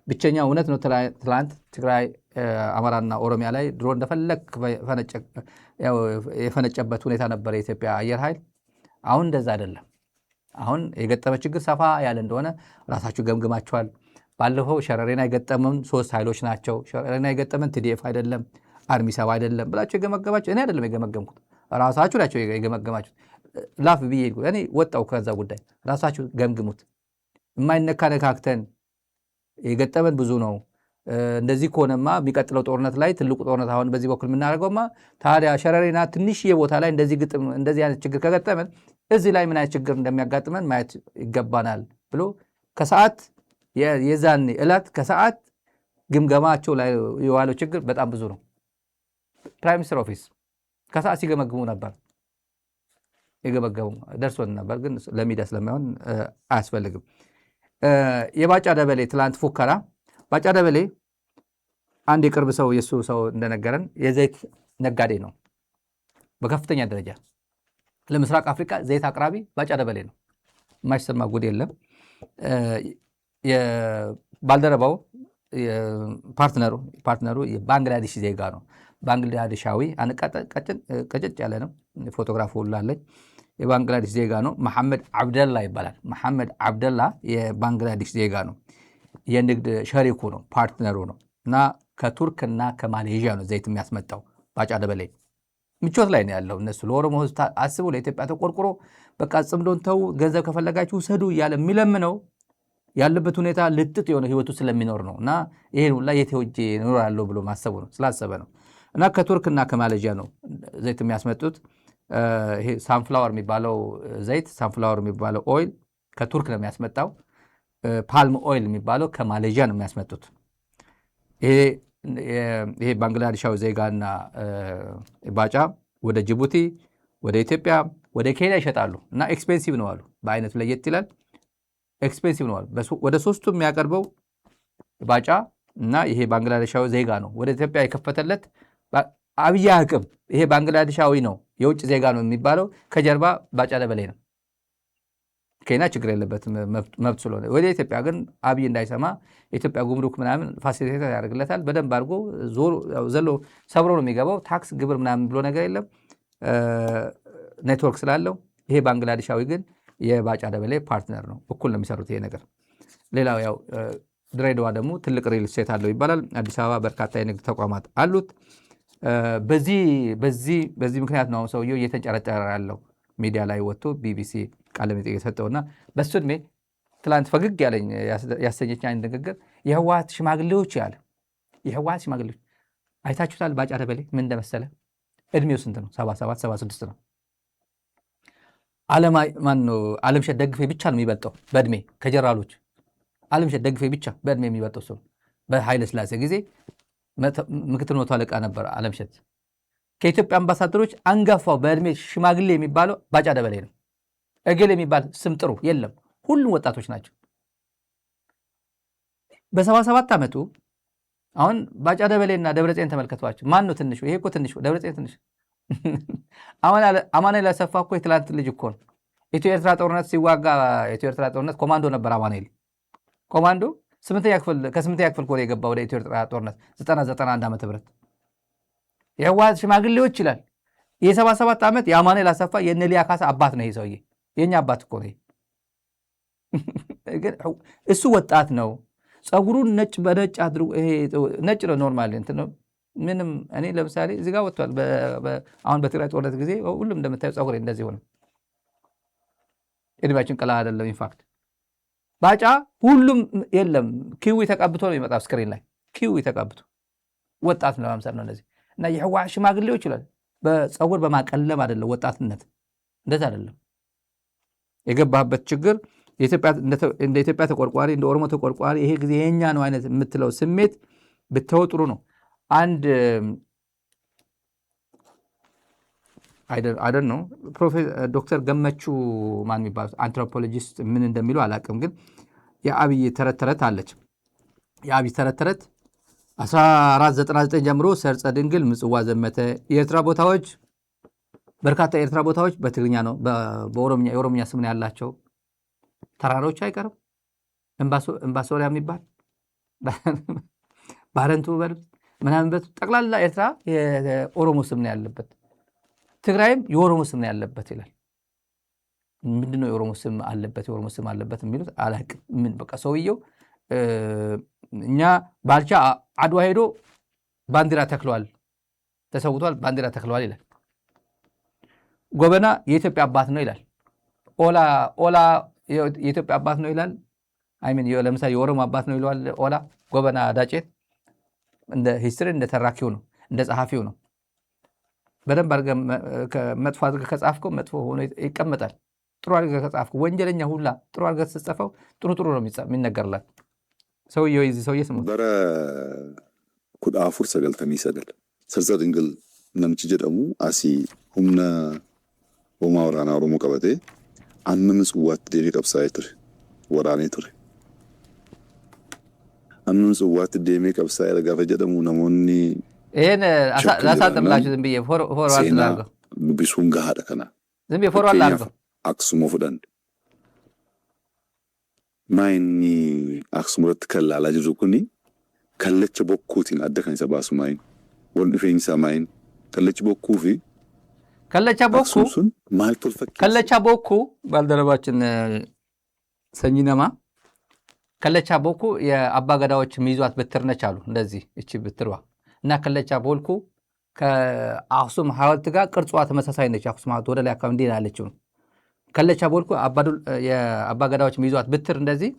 ብቸኛ እውነት ነው። ትላንት ትግራይ፣ አማራና ኦሮሚያ ላይ ድሮን እንደፈለግ የፈነጨበት ሁኔታ ነበር የኢትዮጵያ አየር ኃይል። አሁን እንደዛ አይደለም። አሁን የገጠመ ችግር ሰፋ ያለ እንደሆነ ራሳችሁ ገምግማችኋል። ባለፈው ሸረሪና የገጠመን 3 ኃይሎች ናቸው። ሸረሪና የገጠመን ቲዲኤፍ አይደለም፣ አርሚ 7 አይደለም ብላችሁ የገመገማችሁ። እኔ አይደለም የገመገምኩት፣ ራሳችሁ ናቸው የገመገማችሁት። ላፍ ብዬ እኔ ወጣው ከዛ ጉዳይ። ራሳችሁ ገምግሙት። የማይነካ ነካክተን የገጠመን ብዙ ነው። እንደዚህ ከሆነማ የሚቀጥለው ጦርነት ላይ ትልቁ ጦርነት አሁን በዚህ በኩል የምናደርገውማ ታዲያ ሸረሪና ትንሽዬ ቦታ ላይ እንደዚህ አይነት ችግር ከገጠመን እዚህ ላይ ምን አይነት ችግር እንደሚያጋጥመን ማየት ይገባናል ብሎ ከሰዓት የዛን ዕለት ከሰዓት ግምገማቸው ላይ የዋለው ችግር በጣም ብዙ ነው። ፕራይም ሚኒስትር ኦፊስ ከሰዓት ሲገመግሙ ነበር። የገመገሙ ደርሶን ነበር፣ ግን ለሚዲያ ስለማይሆን አያስፈልግም። የባጫ ደበሌ ትላንት ፉከራ። ባጫ ደበሌ አንድ የቅርብ ሰው የሱ ሰው እንደነገረን የዘይት ነጋዴ ነው በከፍተኛ ደረጃ። ለምስራቅ አፍሪካ ዘይት አቅራቢ ባጫ ደበሌ ነው። የማይሰማ ጉድ የለም። ባልደረባው ፓርትነሩ የባንግላዴሽ ዜጋ ነው። ባንግላዴሻዊ ቀጭጭ ያለ ነው። ፎቶግራፍ ሁሉ አለኝ። የባንግላዴሽ ዜጋ ነው። መሐመድ አብደላ ይባላል። መሐመድ አብደላ የባንግላዴሽ ዜጋ ነው። የንግድ ሸሪኩ ነው፣ ፓርትነሩ ነው። እና ከቱርክና ከማሌዥያ ነው ዘይት የሚያስመጣው። ባጫ ደበሌ ምቾት ላይ ነው ያለው። እነሱ ለኦሮሞ ሕዝብ አስቡ፣ ለኢትዮጵያ ተቆርቁሮ በቃ ጽምዶን ተው፣ ገንዘብ ከፈለጋችሁ ውሰዱ እያለ የሚለምነው ያለበት ሁኔታ ልጥጥ የሆነ ህይወቱ ስለሚኖር ነው። እና ይሄን ሁላ የት ሄጄ እኖራለሁ ብሎ ማሰቡ ነው፣ ስላሰበ ነው። እና ከቱርክና ከማሌዥያ ነው ዘይት የሚያስመጡት። ይሄ ሳንፍላወር የሚባለው ዘይት፣ ሳንፍላወር የሚባለው ኦይል ከቱርክ ነው የሚያስመጣው። ፓልም ኦይል የሚባለው ከማሌዥያ ነው የሚያስመጡት። ይሄ ባንግላዴሻዊ ዜጋና ባጫ ወደ ጅቡቲ፣ ወደ ኢትዮጵያ፣ ወደ ኬንያ ይሸጣሉ። እና ኤክስፔንሲቭ ነው አሉ። በአይነቱ ለየት ይላል። ኤክስፔንሲቭ ነው አሉ። ወደ ሶስቱም የሚያቀርበው ባጫ እና ይሄ ባንግላዴሻዊ ዜጋ ነው። ወደ ኢትዮጵያ የከፈተለት አብይ አቅም ይሄ ባንግላዴሻዊ ነው፣ የውጭ ዜጋ ነው የሚባለው ከጀርባ ባጫ ደበሌ ነው። ኬንያ ችግር የለበትም መብት ስለሆነ። ወደ ኢትዮጵያ ግን አብይ እንዳይሰማ የኢትዮጵያ ጉምሩክ ምናምን ፋሲሊቴት ያደርግለታል። በደንብ አድርጎ ዘሎ ሰብሮ ነው የሚገባው። ታክስ ግብር ምናምን ብሎ ነገር የለም። ኔትወርክ ስላለው ይሄ ባንግላዴሻዊ ግን የባጫ ደበሌ ፓርትነር ነው። እኩል ነው የሚሰሩት ይሄ ነገር። ሌላው ያው ድሬዳዋ ደግሞ ትልቅ ሪል ስቴት አለው ይባላል። አዲስ አበባ በርካታ የንግድ ተቋማት አሉት። በዚህ ምክንያት ነው ሰውየው እየተንጨረጨረ ያለው ሚዲያ ላይ ወጥቶ ቢቢሲ ቃለ መጠይቅ የሰጠውና በሱ ዕድሜ ትላንት ፈግግ ያለኝ ያሰኘች አንድ ንግግር የህወሓት ሽማግሌዎች ያለ የህወሓት ሽማግሌዎች አይታችሁታል። ባጫ ደበሌ ምን እንደመሰለ እድሜው ስንት ነው? 77 76 ነው። አለምሸት ደግፌ ብቻ ነው የሚበልጠው በእድሜ ከጀራሎች። አለምሸት ደግፌ ብቻ በእድሜ የሚበልጠው ሰው በኃይለ ሥላሴ ጊዜ ምክትል መቶ አለቃ ነበር አለምሸት። ከኢትዮጵያ አምባሳደሮች አንጋፋው በእድሜ ሽማግሌ የሚባለው ባጫ ደበሌ ነው። እገሌ የሚባል ስም ጥሩ የለም። ሁሉም ወጣቶች ናቸው። በ77 ዓመቱ አሁን ባጫ ደበሌና ደብረጽዮን ተመልከቷቸው። ማን ነው ትንሹ? ይሄ እኮ ትንሹ ደብረጽዮን ትንሽ። አማኑኤል አሰፋ እኮ የትላንት ልጅ እኮ ነው። ኢትዮ ኤርትራ ጦርነት ሲዋጋ ኢትዮ ኤርትራ ጦርነት ኮማንዶ ነበር አማኑኤል። ኮማንዶ ከስምንተኛ ክፍል እኮ ነው የገባው ወደ ኢትዮ ኤርትራ ጦርነት 91 ዓመተ ምህረት። የህወሓት ሽማግሌዎች ይላል። የ77 ዓመት የአማኑኤል አሰፋ የነሊያ ካሳ አባት ነው። ይሄ ሰውዬ የኛ አባት እኮ ነው። እሱ ወጣት ነው። ጸጉሩን ነጭ በነጭ አድርጎ ይሄ ነጭ ነው ኖርማል እንትን ነው። ምንም እኔ ለምሳሌ እዚህ ጋር ወጥቷል። አሁን በትግራይ ጦርነት ጊዜ ሁሉም እንደምታየው ጸጉሬ እንደዚህ ሆነ። እድሜያችን ቀላ አይደለም። ኢንፋክት ባጫ ሁሉም የለም ኪዊ ተቀብቶ ነው የሚመጣው ስክሪን ላይ ኪዊ ተቀብቶ ወጣት ነው ለማምሰል ነው እንደዚህ። እና የህወሓት ሽማግሌዎች ይላል በጸጉር በማቀለም አይደለም ወጣትነት፣ እንደዛ አይደለም። የገባህበት ችግር እንደ ኢትዮጵያ ተቆርቋሪ እንደ ኦሮሞ ተቆርቋሪ ይሄ ጊዜ የኛ ነው አይነት የምትለው ስሜት ብትተው ጥሩ ነው። አንድ አይደን ነው ዶክተር ገመቹ ማን የሚባሉት አንትሮፖሎጂስት ምን እንደሚሉ አላውቅም፣ ግን የአብይ ተረት ተረት አለች። የአብይ ተረት ተረት 1499 ጀምሮ ሰርጸ ድንግል ምጽዋ ዘመተ። የኤርትራ ቦታዎች በርካታ የኤርትራ ቦታዎች በትግርኛ ነው የኦሮምኛ ስም ነው ያላቸው። ተራሮች አይቀርም። እምባሶሪያ የሚባል ባረንቱ ምናምን ጠቅላላ ኤርትራ የኦሮሞ ስም ነው ያለበት። ትግራይም የኦሮሞ ስም ነው ያለበት ይላል። ምንድነው የኦሮሞ ስም አለበት የሚሉት አላውቅም። ምን በቃ ሰውየው እኛ ባልቻ አድዋ ሄዶ ባንዲራ ተክሏል፣ ተሰውቷል፣ ባንዲራ ተክሏል ይላል። ጎበና የኢትዮጵያ አባት ነው ይላል። ኦላ የኢትዮጵያ አባት ነው ይላል። ለምሳሌ የኦሮሞ አባት ነው ይለዋል ኦላ። ጎበና ዳጬት እንደ ሂስትሪ እንደ ተራኪው ነው፣ እንደ ጸሐፊው ነው። በደንብ አድርገህ መጥፎ አድርገህ ከጻፍከው መጥፎ ሆኖ ይቀመጣል። ጥሩ አድርገህ ከጻፍከው ወንጀለኛ ሁላ ጥሩ አድርገህ ስትጽፈው ጥሩ ነው የሚነገርላት። ሰውየው የዚህ ሰውዬ ስሙ በረ ኩድ አፉር ሰገልተሚ ሰገል ሰርጸ ድንግል ነምች ጀደሙ አሲ ሁምነ ኦማ ወራና ኦሮሞ ቀበቴ አምም ጽዋት ዴሪ ቀብሳይ ቱር ወራኔ ቱር አምም ጽዋት ዴሜ ቀብሳይ ረጋፈ ጀደሙ ነሞኒ ይሄን ላሳጥምላችሁ ዝም ብዬ ፎርዋርድ ላድርገው። ቢሱን ጋር ከና ዝም ብዬ ፎርዋርድ ላድርገው። አክሱም ወፍዳን ማይኒ አክሱም ረት ከላላ ጅሩኩኒ ከለች ቦኩቲን አደከኝ ሰባሱ ማይን ወልድ ፌንሳ ማይን ከለች ቦኩፊ ከለቻ ቦኩ ባልደረባችን ሰኝነማ ከለቻ ቦኩ የአባገዳዎች ሚይዟት ብትር ነች አሉ። እንደዚህ እቺ ብትሯ እና ከለቻ ቦልኩ ከአክሱም ሐውልት ጋር ቅርጿ ተመሳሳይ ነች። አክሱም ሐውልት ወደ ላይ አካባቢ እንዲህ ያለችው ነው። ከለቻ ቦልኩ የአባገዳዎች ሚይዟት ብትር እንደዚህ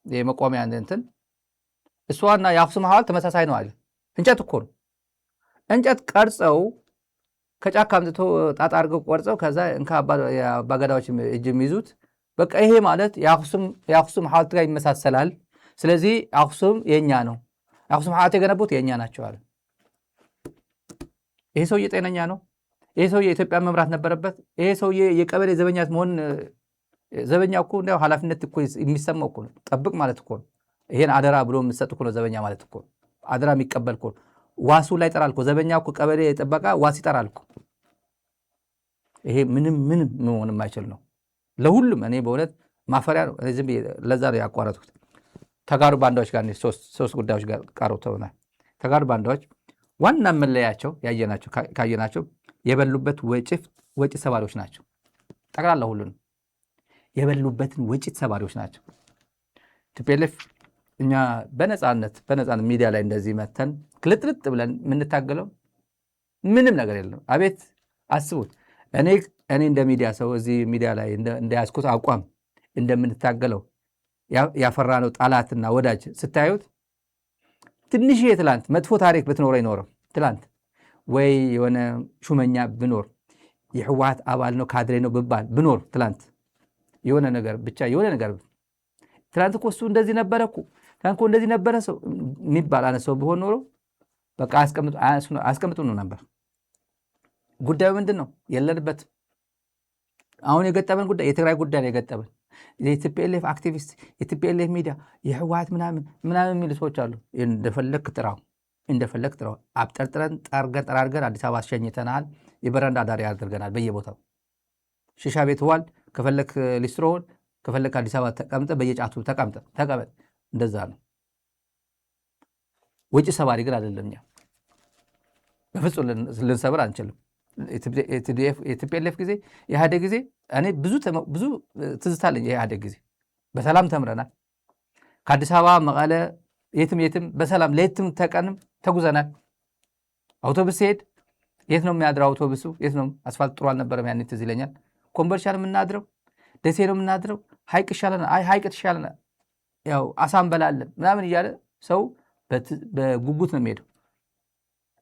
የመቆሚያ እንትን እሷና የአክሱም ሐውልት ተመሳሳይ ነው አለ። እንጨት እኮ ነው። እንጨት ቀርጸው ከጫካ አምጥቶ ጣጣ አድርገው ቆርጸው ከዛ የአባገዳዎች እጅ የሚይዙት በቃ ይሄ ማለት የአክሱም ሐውልት ጋር ይመሳሰላል። ስለዚህ አክሱም የኛ ነው፣ አክሱም ሐውልት የገነቡት የኛ ናቸው አለ። ይሄ ሰውዬ ጤነኛ ነው? ይሄ ሰውዬ የኢትዮጵያ መምራት ነበረበት? ይሄ ሰውዬ የቀበሌ ዘበኛ መሆን ዘበኛ እኮ እንዲያው ኃላፊነት እኮ የሚሰማው እኮ ነው። ጠብቅ ማለት እኮ ነው። ይሄን አደራ ብሎ የምትሰጥ እኮ ነው ዘበኛ ማለት እኮ ነው። አደራ የሚቀበል እኮ ነው። ዋሱ ላይ ይጠራል እኮ ዘበኛ እኮ ቀበሌ ጥበቃ ዋስ ይጠራል እኮ። ይሄ ምንም መሆን የማይችል ነው ለሁሉም። እኔ በእውነት ማፈሪያ ነው። ዝም ለዛ ነው ያቋረጥኩት። ተጋሩ ባንዳዎች ጋር ሶስት ጉዳዮች ጋር ቀርተውናል። ተጋሩ ባንዳዎች ዋና መለያቸው ካየናቸው የበሉበት ወጪ ሰባሪዎች ናቸው። ጠቅላላ ሁሉንም የበሉበትን ወጭት ሰባሪዎች ናቸው። ቲፒኤልኤፍ እኛ በነፃነት ሚዲያ ላይ እንደዚህ መተን ክልጥልጥ ብለን የምንታገለው ምንም ነገር የለም። አቤት አስቡት፣ እኔ እንደ ሚዲያ ሰው እዚህ ሚዲያ ላይ እንደያዝኩት አቋም እንደምንታገለው ያፈራነው ጠላትና ወዳጅ ስታዩት ትንሽ ትላንት መጥፎ ታሪክ ብትኖረው ይኖረው ትላንት ወይ የሆነ ሹመኛ ብኖር የህወሓት አባል ነው ካድሬ ነው ብኖር ትላንት የሆነ ነገር ብቻ የሆነ ነገር ትላንት እኮ እሱ እንደዚህ ነበረ እኮ ትላንት እኮ እንደዚህ ነበረ ሰው የሚባል አነሰው ቢሆን ኖሮ በቃ አስቀምጡ ነው ነበር። ጉዳዩ ምንድን ነው? የለንበት። አሁን የገጠመን ጉዳይ የትግራይ ጉዳይ ነው የገጠመን። የቲፒኤልኤፍ አክቲቪስት፣ የቲፒኤልኤፍ ሚዲያ፣ የህወሓት ምናምን የሚሉ ሰዎች አሉ። እንደፈለክ ጥራው አብጠርጥረን ጠራርገን አዲስ አበባ አሸኝተናል። የበረንዳ ዳሪ አድርገናል። በየቦታው ሽሻ ቤት ዋል፣ ከፈለክ ሊስትሮውን፣ ከፈለክ አዲስ አበባ ተቀምጠ፣ በየጫቱ ተቀመጥ። እንደዛ ነው። ወጪ ሰባሪ ግን አይደለም። እኛ በፍጹም ልንሰብር አንችልም። የቲፒኤልኤፍ ጊዜ የኢህአዴግ ጊዜ እኔ ብዙ ትዝታለኝ። የኢህአዴግ ጊዜ በሰላም ተምረናል። ከአዲስ አበባ መቀለ የትም በሰላም ለየትም ተቀንም ተጉዘናል። አውቶቡስ ሲሄድ የት ነው የሚያድረው? አውቶቡሱ የት ነው? አስፋልት ጥሩ አልነበረም ያኔ ትዝ ይለኛል። ኮምቦልቻ ነው የምናድረው፣ ደሴ ነው የምናድረው፣ ሐይቅ ይሻለናል፣ ሐይቅ ትሻለናል፣ ያው አሳ እንበላለን ምናምን እያለ ሰው በጉጉት ነው የሚሄደው።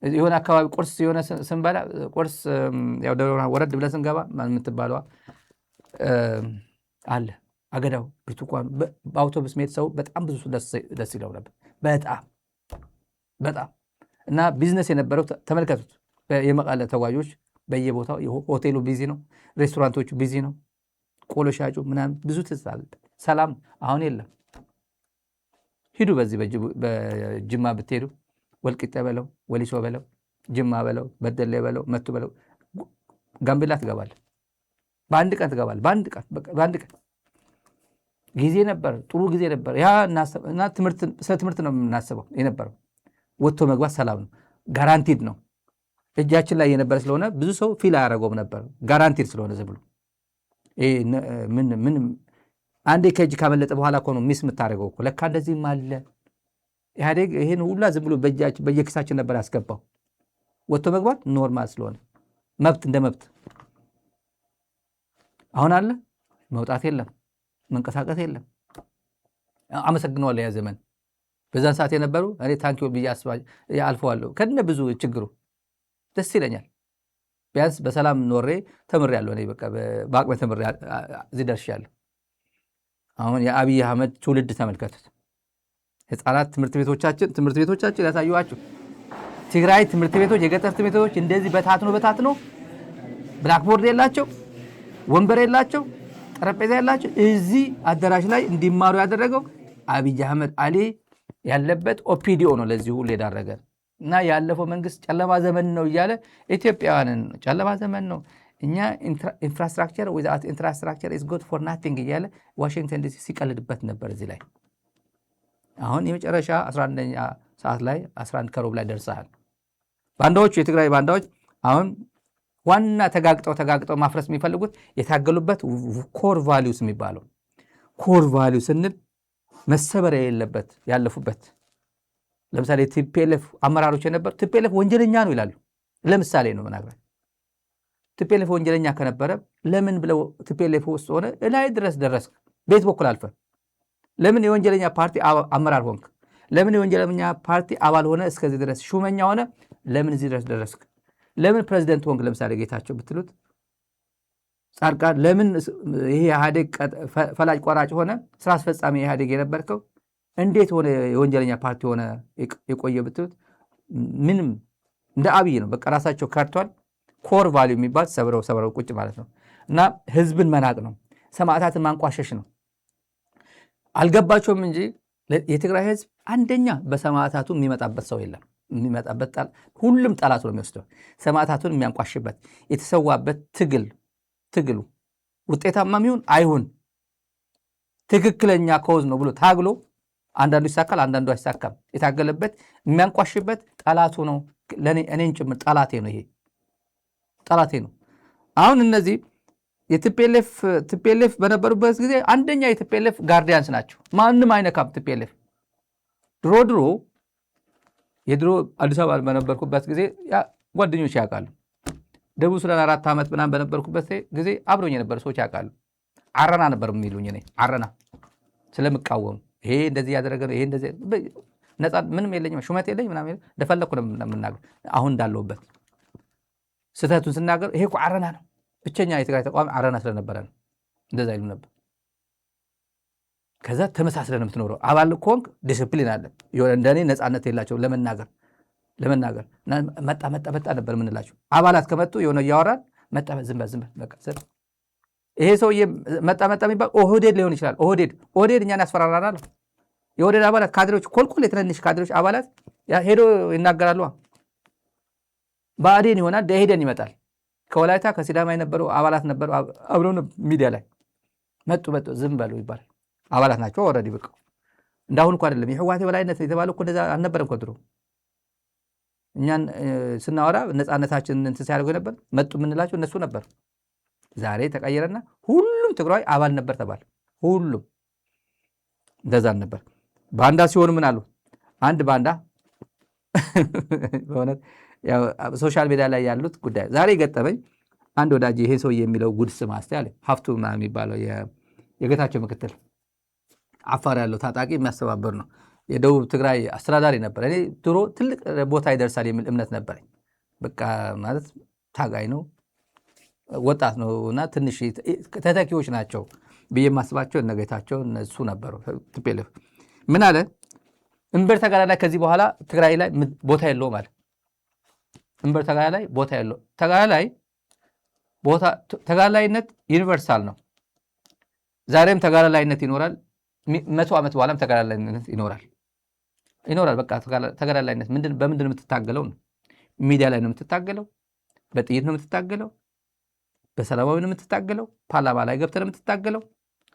የሆነ አካባቢ ቁርስ የሆነ ስንበላ ቁርስ ያው ወረድ ብለን ስንገባ የምትባለዋ አለ አገዳው ብርቱካኑ በአውቶቡስ መሄድ ሰው በጣም ብዙ ደስ ይለው ነበር። በጣም እና ቢዝነስ የነበረው ተመልከቱት። የመቀለ ተጓዦች በየቦታው ሆቴሉ ቢዚ ነው፣ ሬስቶራንቶቹ ቢዚ ነው፣ ቆሎ ሻጩ ምናምን ብዙ ትዝታል። ሰላም አሁን የለም። ሂዱ በዚህ በጅማ ብትሄዱ ወልቂጤ በለው፣ ወሊሶ በለው፣ ጅማ በለው፣ በደሌ በለው፣ መቱ በለው፣ ጋምቤላ ትገባል። በአንድ ቀን ትገባል። በአንድ ቀን ጊዜ ነበር፣ ጥሩ ጊዜ ነበር። ያ እና ስለ ትምህርት ነው የምናስበው የነበረው። ወጥቶ መግባት ሰላም ነው፣ ጋራንቲድ ነው። እጃችን ላይ የነበረ ስለሆነ ብዙ ሰው ፊል አያደረገውም ነበር። ጋራንቲድ ስለሆነ ዝም ብሎ ምን አንዴ ከእጅ ካመለጠ በኋላ እኮ ነው ሚስ የምታደርገው እኮ። ለካ እንደዚህም አለ። ኢህአዴግ ይህን ሁላ ዝም ብሎ በየኪሳችን ነበር ያስገባው። ወጥቶ መግባት ኖርማል ስለሆነ መብት እንደ መብት። አሁን አለ መውጣት የለም፣ መንቀሳቀስ የለም። አመሰግነዋለሁ ያ ዘመን። በዛን ሰዓት የነበሩ እኔ ታንኪዮ ብዬ አልፈዋለሁ ከነ ብዙ ችግሩ። ደስ ይለኛል። ቢያንስ በሰላም ኖሬ ተምሬያለሁ። እኔ በቃ በአቅሜ ተምሬ እዚህ ደርሻለሁ። አሁን የአብይ አህመድ ትውልድ ተመልከቱት። ህፃናት ትምህርት ቤቶቻችን ያሳዩዋችሁ ትግራይ ትምህርት ቤቶች፣ የገጠር ትምህርት ቤቶች እንደዚህ በታትኖ ብላክቦርድ የላቸው፣ ወንበር የላቸው፣ ጠረጴዛ የላቸው። እዚህ አዳራሽ ላይ እንዲማሩ ያደረገው አብይ አህመድ አሊ ያለበት ኦፒዲኦ ነው። ለዚህ ሁሉ የዳረገ እና ያለፈው መንግስት ጨለማ ዘመን ነው እያለ ኢትዮጵያውያንን ጨለማ ዘመን ነው እኛ ኢንፍራስትራክቸር ዊዛውት ኢንፍራስትራክቸር ኢዝ ጉድ ፎር ናቲንግ እያለ ዋሽንግተን ዲሲ ሲቀልድበት ነበር። እዚህ ላይ አሁን የመጨረሻ 11ኛ ሰዓት ላይ 11 ከሩብ ላይ ደርሰሃል። ባንዳዎቹ የትግራይ ባንዳዎች አሁን ዋና ተጋግጠው ማፍረስ የሚፈልጉት የታገሉበት ኮር ቫሊዩስ የሚባለው ኮር ቫሊዩ ስንል መሰበር የሌለበት ያለፉበት። ለምሳሌ ቲፒኤልኤፍ አመራሮች የነበሩ ቲፒኤልኤፍ ወንጀለኛ ነው ይላሉ። ለምሳሌ ነው መናገር። ቲፒኤልኤፍ ወንጀለኛ ከነበረ ለምን ብለው ቲፒኤልኤፍ ውስጥ ሆነ ላይ ድረስ ደረስክ? ቤት በኩል አልፈ ለምን የወንጀለኛ ፓርቲ አመራር ሆንክ? ለምን የወንጀለኛ ፓርቲ አባል ሆነ እስከዚህ ድረስ ሹመኛ ሆነ? ለምን እዚህ ድረስ ደረስክ? ለምን ፕሬዚደንት ሆንክ? ለምሳሌ ጌታቸው ብትሉት፣ ጻድቃን ለምን ይሄ ኢህአዴግ ፈላጭ ቆራጭ ሆነ? ስራ አስፈጻሚ ኢህአዴግ የነበርከው እንዴት ሆነ የወንጀለኛ ፓርቲ ሆነ የቆየ ብትሉት፣ ምንም እንደ አብይ ነው። በቃ ራሳቸው ከርቷል። ኮር ቫሊዩ የሚባል ሰብረው ቁጭ ማለት ነው። እና ህዝብን መናቅ ነው፣ ሰማዕታትን ማንቋሸሽ ነው። አልገባቸውም እንጂ የትግራይ ህዝብ አንደኛ በሰማዕታቱ የሚመጣበት ሰው የለም። የሚመጣበት ሁሉም ጠላቱ ነው የሚወስደው። ሰማዕታቱን የሚያንቋሽበት የተሰዋበት ትግሉ ውጤታማ የሚሆን አይሁን ትክክለኛ ከወዝ ነው ብሎ ታግሎ አንዳንዱ ይሳካል፣ አንዳንዱ አይሳካም። የታገለበት የሚያንቋሽበት ጠላቱ ነው። እኔን ጭምር ጠላቴ ነው። ይሄ ጠላቴ ነው። አሁን እነዚህ የቲፒኤልኤፍ በነበሩበት ጊዜ አንደኛ የቲፒኤልኤፍ ጋርዲያንስ ናቸው። ማንም አይነካም ቲፒኤልኤፍ። ድሮ የድሮ አዲስ አበባ በነበርኩበት ጊዜ ጓደኞች ያውቃሉ። ደቡብ ሱዳን 4 ዓመት ምናምን በነበርኩበት ጊዜ አብሮኝ የነበሩ ሰዎች ያውቃሉ። አረና ነበር የሚሉኝ እኔ አረና ስለምቃወሙ ይሄ እንደዚህ ያደረገ ነው፣ ይሄ እንደዚህ ነፃ ምንም የለኝም ሹመት የለኝ ምናምን እንደፈለኩ ነው የምናገር። አሁን እንዳለሁበት ስህተቱን ስናገር ይሄ እኮ አረና ነው፣ ብቸኛ የትግራይ ተቋም አረና ስለነበረ ነው እንደዛ ይሉ ነበር። ከዛ ተመሳስለ ነው የምትኖረው። አባል ኮንክ ዲስፕሊን አለ። እንደኔ ነፃነት የላቸው ለመናገር መጣ ነበር የምንላቸው። አባላት ከመጡ የሆነ እያወራን መጣ ዝም በል በቃ ሰጥ። ይሄ ሰውዬ መጣ የሚባል ኦህዴድ ሊሆን ይችላል። ኦህዴድ እኛን ያስፈራራናል። የኦህዴድ አባላት ካድሬዎች፣ ኮልኮል የትንንሽ ካድሬዎች አባላት ሄዶ ይናገራሉ። ብአዴን ይሆናል፣ ደኢህዴን ይመጣል። ከወላይታ ከሲዳማ የነበሩ አባላት ነበሩ አብረው ሚዲያ ላይ መጡ ዝም በሉ ይባላል። አባላት ናቸው ኦልሬዲ በቃ። እንዳሁን እኮ አይደለም። የህወሓት የበላይነት የተባለው እኮ እንደዛ አልነበረም እኮ ድሮ። እኛን ስናወራ ነፃነታችን እንትን ሲያደርጉ ነበር መጡ የምንላቸው እነሱ ነበር። ዛሬ ተቀየረና ሁሉም ትግራይ አባል ነበር ተባለ። ሁሉም እንደዛ ነበር። ባንዳ ሲሆኑ ምን አሉ? አንድ ባንዳ በእውነት ሶሻል ሚዲያ ላይ ያሉት ጉዳይ ዛሬ ገጠመኝ። አንድ ወዳጅ ይሄ ሰው የሚለው ጉድ ስም አለ ሀፍቱ የሚባለው የጌታቸው ምክትል አፋር ያለው ታጣቂ የሚያስተባበር ነው። የደቡብ ትግራይ አስተዳዳሪ ነበር። እኔ ድሮ ትልቅ ቦታ ይደርሳል የሚል እምነት ነበረኝ። በቃ ማለት ታጋይ ነው፣ ወጣት ነው እና ትንሽ ተተኪዎች ናቸው ብዬ የማስባቸው እነ ጌታቸው እነሱ ነበሩ። ቲፒኤልኤፍ ምን አለ? እምበር ተጋዳላይ ላይ ከዚህ በኋላ ትግራይ ላይ ቦታ የለውም አለ። እምበር ተጋዳላይ ላይ ቦታ የለውም። ተጋዳላይነት ዩኒቨርሳል ነው። ዛሬም ተጋዳላይነት ይኖራል። 100 ዓመት በኋላም ተጋዳላይነት ይኖራል። በቃ ተጋዳላይነት በምንድን ነው የምትታገለው? ነው ሚዲያ ላይ ነው የምትታገለው? በጥይት ነው የምትታገለው? በሰላማዊ ነው የምትታገለው? ፓርላማ ላይ ገብተህ ነው የምትታገለው?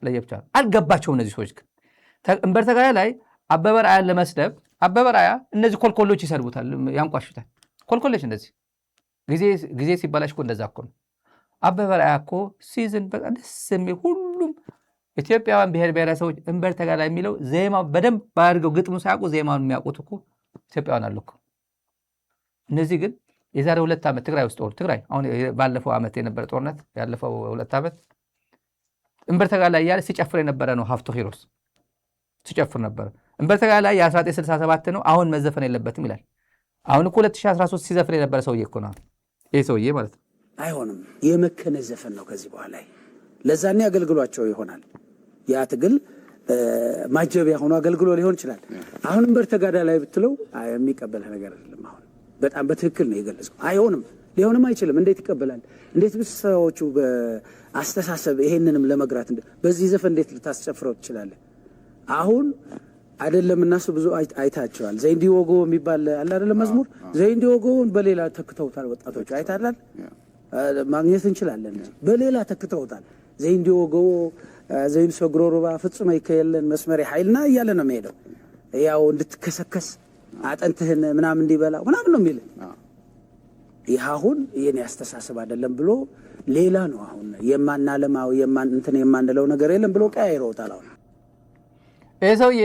ለየብቻ አልገባቸውም እነዚህ ሰዎች። ግን እምበር ተጋዳላይ ላይ አበበ ረአያን ለመስደብ አበበ ረአያ እነዚህ ኮልኮሎች ይሰድቡታል፣ ያንቋሹታል። ኮልኮሎች እንደዚህ ጊዜ ሲባላሽ እኮ እንደዛ እኮ ነው። አበበ ረአያ እኮ ሲዝን በቃ ደስ የሚል ሁሉም ኢትዮጵያውያን ብሔር ብሔረሰቦች እምበር ተጋዳላይ የሚለው ዜማው በደንብ ባድርገው ግጥሙ ሳያውቁ ዜማውን የሚያውቁት እኮ ኢትዮጵያውያን አሉ እኮ። እነዚህ ግን የዛሬ 2 ዓመት ትግራይ ውስጥ ትግራይ አሁን ባለፈው ዓመት የነበረ ጦርነት ያለፈው 2 ዓመት እምበር ተጋዳላይ እያለ ሲጨፍር የነበረ ነው። ሀፍቶ ሂሮስ ሲጨፍር ነበረ። እምበር ተጋዳላይ የ1967 ነው፣ አሁን መዘፈን የለበትም ይላል። አሁን እኮ 2013 ሲዘፍር የነበረ ሰውዬ እኮ ነው ይህ ሰውዬ ማለት ነው። አይሆንም፣ የመከነ ዘፈን ነው ከዚህ በኋላ። ለዛኔ አገልግሏቸው ይሆናል። ያ ትግል ማጀቢያ ሆኖ አገልግሎ ሊሆን ይችላል። አሁን እምበር ተጋዳላይ ብትለው የሚቀበል ነገር አይደለም። አሁን በጣም በትክክል ነው የገለጸው። አይሆንም፣ ሊሆንም አይችልም። እንዴት ይቀበላል? እንዴት ሰዎቹ በአስተሳሰብ ይሄንንም ለመግራት በዚህ ዘፈን እንዴት ልታስጨፍረው ትችላለህ? አሁን አይደለም እናሱ ብዙ አይታቸዋል። ዘይንዲ ወጎ የሚባል አለ አይደለም መዝሙር። ዘይንዲ ወጎውን በሌላ ተክተውታል ወጣቶቹ። አይታላል፣ ማግኘት እንችላለን። በሌላ ተክተውታል። ዘይንዲ ወጎ ዘይን ሰግሮሩባ ፍጹም ይከየለን መስመር ኃይልና እያለ ነው የሚሄደው። ያው እንድትከሰከስ አጥንትህን ምናምን እንዲበላ ምናምን ነው የሚል። ይህ አሁን የኔ አስተሳሰብ አይደለም ብሎ ሌላ ነው አሁን የማናለማው የማንለው ነገር የለም ብሎ ቀያይሮታል። አሁን ይህ ሰውዬ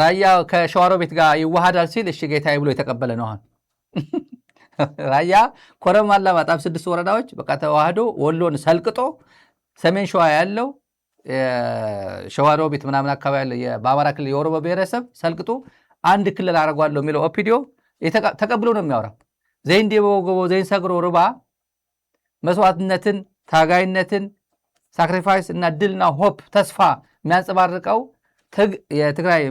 ራያ ከሸዋሮቢት ጋር ይዋሃዳል ሲል እሺ ጌታዬ ብሎ የተቀበለ ነው። አሁን ራያ ኮረም፣ አላማጣ 6 ወረዳዎች በቃ ተዋህዶ ወሎን ሰልቅጦ ሰሜን ሸዋ ያለው ሸዋሮቢት ምናምን አካባቢ ያለ በአማራ ክልል የኦሮሞ ብሔረሰብ ሰልቅጦ አንድ ክልል አደርገዋለሁ የሚለው ኦፒዲዮ ተቀብሎ ነው የሚያወራው። ዘይንዲ ወጎ ዘይን ሰግሮ ሩባ መስዋዕትነትን፣ ታጋይነትን፣ ሳክሪፋይስ እና ድልና ሆፕ ተስፋ የሚያንጸባርቀው የትግራይ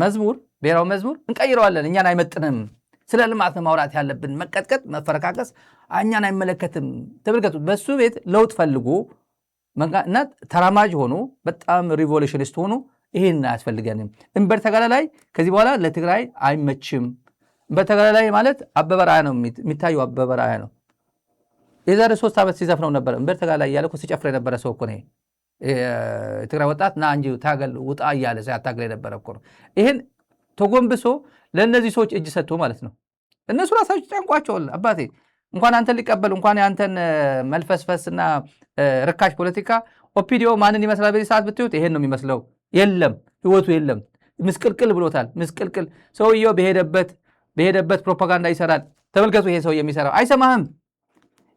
መዝሙር ብሔራዊ መዝሙር እንቀይረዋለን፣ እኛን አይመጥንም፣ ስለ ልማት ማውራት ያለብን፣ መቀጥቀጥ፣ መፈረካከስ እኛን አይመለከትም። ተመልከቱ፣ በሱ ቤት ለውጥ ፈልጉ እና ተራማጅ ሆኑ፣ በጣም ሪቮሉሽኒስት ሆኑ። ይሄን አያስፈልገንም። እምበር ተጋዳላይ ከዚህ በኋላ ለትግራይ አይመችም። እምበር ተጋዳላይ ማለት አበበ ረአያ ነው የሚታየው። አበበ ረአያ ነው የዛሬ 3 ዓመት ሲዘፍነው ነበር። እምበር ተጋዳላይ እያለ እኮ ሲጨፍር የነበረ ሰው እኮ ነው። የትግራይ ወጣት ና እንጂ ታገል ውጣ እያለ ሲያታግል የነበረ እኮ ነው። ይህን ተጎንብሶ ለእነዚህ ሰዎች እጅ ሰጥቶ ማለት ነው። እነሱ ራሳቸው ጨንቋቸዋል። አባቴ እንኳን አንተን ሊቀበል እንኳን ያንተን መልፈስፈስና ርካሽ ፖለቲካ ኦፒዲዮ ማንን ይመስላል በዚህ ሰዓት ብትዩት ይሄን ነው የሚመስለው። የለም ህይወቱ የለም። ምስቅልቅል ብሎታል። ምስቅልቅል ሰውየው በሄደበት ፕሮፓጋንዳ ይሰራል። ተመልከቱ ይሄ ሰው የሚሰራው አይሰማህም።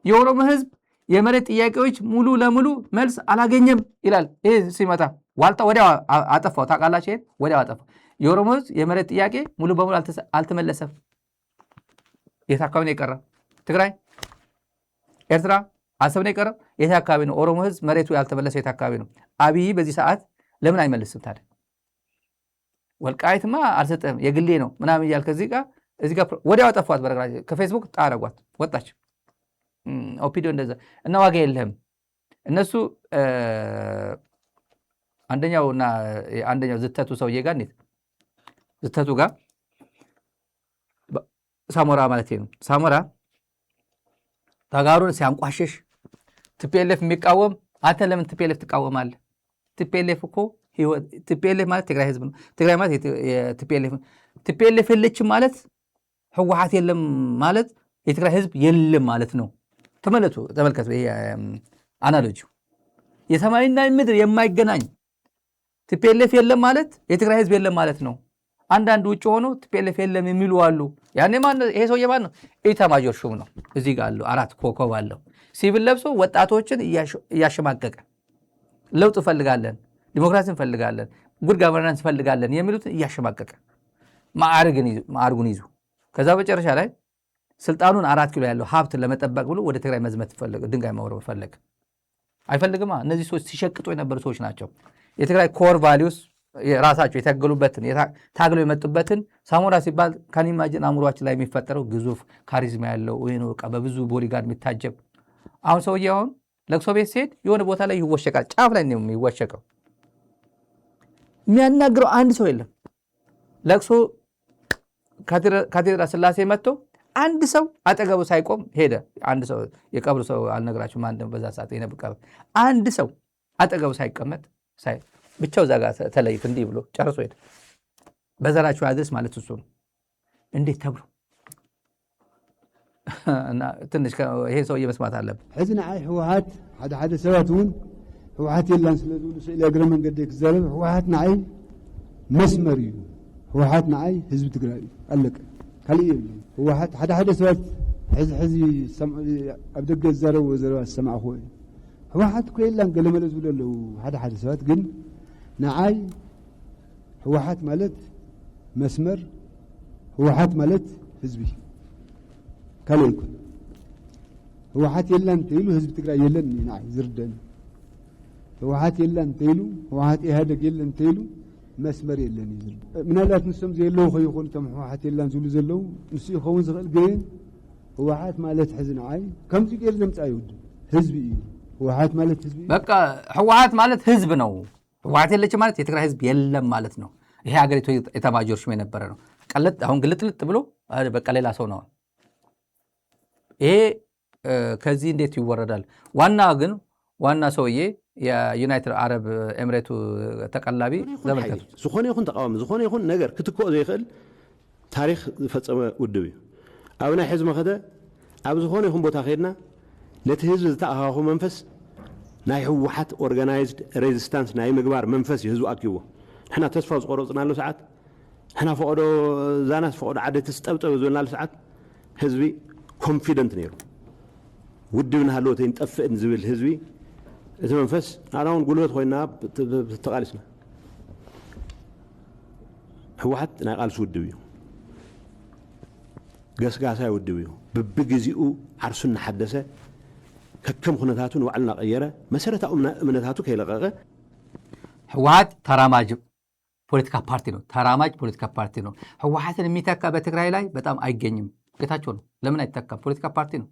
የኦሮሞ ህዝብ የመሬት ጥያቄዎች ሙሉ ለሙሉ መልስ አላገኘም ይላል። ይሄ ሲመጣ ዋልታ ወዲያው አጠፋው። ታውቃላችሁ ይሄን ወዲያው አጠፋው። የኦሮሞ ህዝብ የመሬት ጥያቄ ሙሉ በሙሉ አልተመለሰም። የት አካባቢ ነው የቀረው? ትግራይ፣ ኤርትራ፣ አሰብ ነው የቀረው። የት አካባቢ ነው ኦሮሞ ህዝብ መሬቱ ያልተመለሰ? የት አካባቢ ነው? አብይ በዚህ ሰዓት ለምን አይመልስም ታዲያ? ወልቃይትማ አልሰጠህም የግሌ ነው ምናምን እያልክ እዚህ ጋር ወዲያው አጠፏት። በነገራችን ከፌስቡክ ጣረጓት ወጣች። ኦፒዲዮ እንደዛ እና ዋጋ የለህም። እነሱ አንደኛው ዝተቱ ሰውዬ ጋር እንዴት ዝተቱ ጋር ሳሞራ ማለት ነው። ሳሞራ ተጋሩን ሲያንቋሽሽ ቲፒኤልኤፍ የሚቃወም አንተ ለምን ቲፒኤልኤፍ ትቃወማለህ? ቲፒኤልኤፍ እኮ ቲፒኤልኤፍ ማለት ትግራይ ህዝብ ነው። ትግራይ ማለት ቲፒኤልኤፍ የለችም ማለት ህወሓት የለም ማለት የትግራይ ህዝብ የለም ማለት ነው። ተመልከቱ። ይሄ አናሎጂው የሰማይና ምድር የማይገናኝ ቲፒኤልኤፍ የለም ማለት የትግራይ ህዝብ የለም ማለት ነው። አንዳንድ ውጭ ሆኖ ቲፒኤልኤፍ የለም የሚሉ አሉ። ያኔ ይሄ ሰውዬ ማን ነው? ኢታማዦር ሹም ነው። እዚህ ጋር አሉ 4 ኮከብ አለው። ሲቪል ለብሶ ወጣቶችን እያሸማቀቀ ለውጥ እንፈልጋለን፣ ዲሞክራሲ እንፈልጋለን፣ ጉድ ጋቨርናንስ እንፈልጋለን የሚሉትን እያሸማቀቀ ማዕርጉን ይዙ። ከዛ በመጨረሻ ላይ ስልጣኑን 4 ኪሎ ያለው ሀብት ለመጠበቅ ብሎ ወደ ትግራይ መዝመት ፈለገ። ድንጋይ መወርወር ፈለገ። አይፈልግማ። እነዚህ ሰዎች ሲሸቅጡ የነበሩ ሰዎች ናቸው። የትግራይ ኮር ቫሊዩስ ራሳቸው የታገሉበትን ታግለው የመጡበትን ሳሞራ ሲባል ከኒማጅን አእምሯችን ላይ የሚፈጠረው ግዙፍ ካሪዝማ ያለው ወይ ነው። በብዙ ቦዲጋርድ የሚታጀብ አሁን ሰውዬው አሁን ለቅሶ ቤት ሲሄድ የሆነ ቦታ ላይ ይወሸቃል። ጫፍ ላይ ነው የሚወሸቀው። የሚያናግረው አንድ ሰው የለም። ለቅሶ ካቴድራል ስላሴ መጥቶ አንድ ሰው አጠገቡ ሳይቆም ሄደ። አንድ ሰው የቀብሩ ሰው አልነግራችሁም። በዛ ሰዓት የነብቀ አንድ ሰው አጠገቡ ሳይቀመጥ ብቻው እዛ ጋር ተለይት እንዲህ ብሎ ጨርሶ ሄደ። በዘራችሁ አድርስ ማለት እሱ ነው። እንዴት ተብሎ እና ትንሽ ይሄ ሰውዬ መስማት አለብን። ሕዚ ንዓይ ህወሓት ሓደ ሰባት እውን ህወሓት የላን ስለ ዝብሉ ስእሊ እግረ መንገዲ ክዛረብ ህወሓት ንዓይ መስመር እዩ። ህወሓት ንዓይ ህዝቢ ትግራይ እዩ። ኣለቀ ካልእ የብለ ህወሓት ሓደ ሰባት ሕዚ ኣብ ደገ ዝዛረብዎ ዘረባ ዝሰማዕኽዎ እዩ። ህወሓት እኮ የላን ገለመለ ዝብሉ ኣለዉ ሓደ ሰባት ግን ንዓይ ህወሓት ማለት መስመር፣ ህወሓት ማለት ህዝቢ ካልእ ይኩን። ህወሓት የላን እንተኢሉ ህዝቢ ትግራይ የለን ንዓይ ዝርደአኒ። ህወሓት የላን እንተኢሉ ህወሓት ኢህአደግ የለን እንተኢሉ መስመር የለን እዩ ዝብል ምናልባት ንሶም ዘየለዉ ከይኾኑ እቶም ህወሓት የላን ዝብሉ ዘለዉ ንሱ ይኸውን ዝኽእል ግን ህወሓት ማለት ሕዚ ንዓይ ከምዚ ገይሩ ዘምፃ ይውድብ ህዝቢ እዩ። ህወሓት ማለት ህዝቢ እዩ። በቃ ህወሓት ማለት ህዝብ ነው። ህወሓት የለች ማለት የትግራይ ህዝብ የለም ማለት ነው። ይሄ ሀገሪቱ ኤታማዦር ሹም የነበረ ነው። አሁን ግልጥልጥ ብሎ በቃ ሌላ ሰው ነው። ይሄ ከዚህ እንዴት ይወረዳል? ዋና ሰውዬ የዩናይትድ አረብ ኤምሬቱ ተቀላቢ ዘመልከቱ። ዝኾነ ይኹን ተቃዋሚ ዝኾነ ይኹን ነገር ክትክኦ ዘይኽእል ታሪክ ዝፈፀመ ውድብ እዩ። ኣብ ናይ ሕዚ መኸደ ኣብ ዝኾነ ይኹን ቦታ ከይድና ነቲ ህዝቢ ዝተኣኻኸ መንፈስ ናይ ህወሓት ኦርጋናይዝድ ሬዚስታንስ ናይ ምግባር መንፈስ እዩ ህዝቢ ኣኪብዎ። ንሕና ተስፋ ዝቆረፅናሉ ሰዓት ንሕና ፈቅዶ ዛናስ ፈቅዶ ዓዲ ትስጠብጠብ ዝብልናሉ ሰዓት ህዝቢ ኮንፊደንት ነይሩ። ውድብ ናሃለወተይ ንጠፍእን ዝብል ህዝቢ እቲ መንፈስ ንኣና እውን ጉልበት ኮይና ተቃሊስና። ህወሓት ናይ ቃልሲ ውድብ እዩ። ገስጋሳይ ውድብ እዩ። ብቢግዚኡ ዓርሱ እናሓደሰ ከከም ኩነታቱ ንባዕሉ እናቀየረ መሰረታዊ እምነታቱ ከይለቀቀ ህወሓት ተራማጅ ፖለቲካ ፓርቲ ነው። ተራማጅ ፖለቲካ ፓርቲ ነው። ህወሓትን የሚተካ በትግራይ ላይ በጣም አይገኝም። ጌታቸው ነው። ለምን አይተካም? ፖለቲካ ፓርቲ ነው።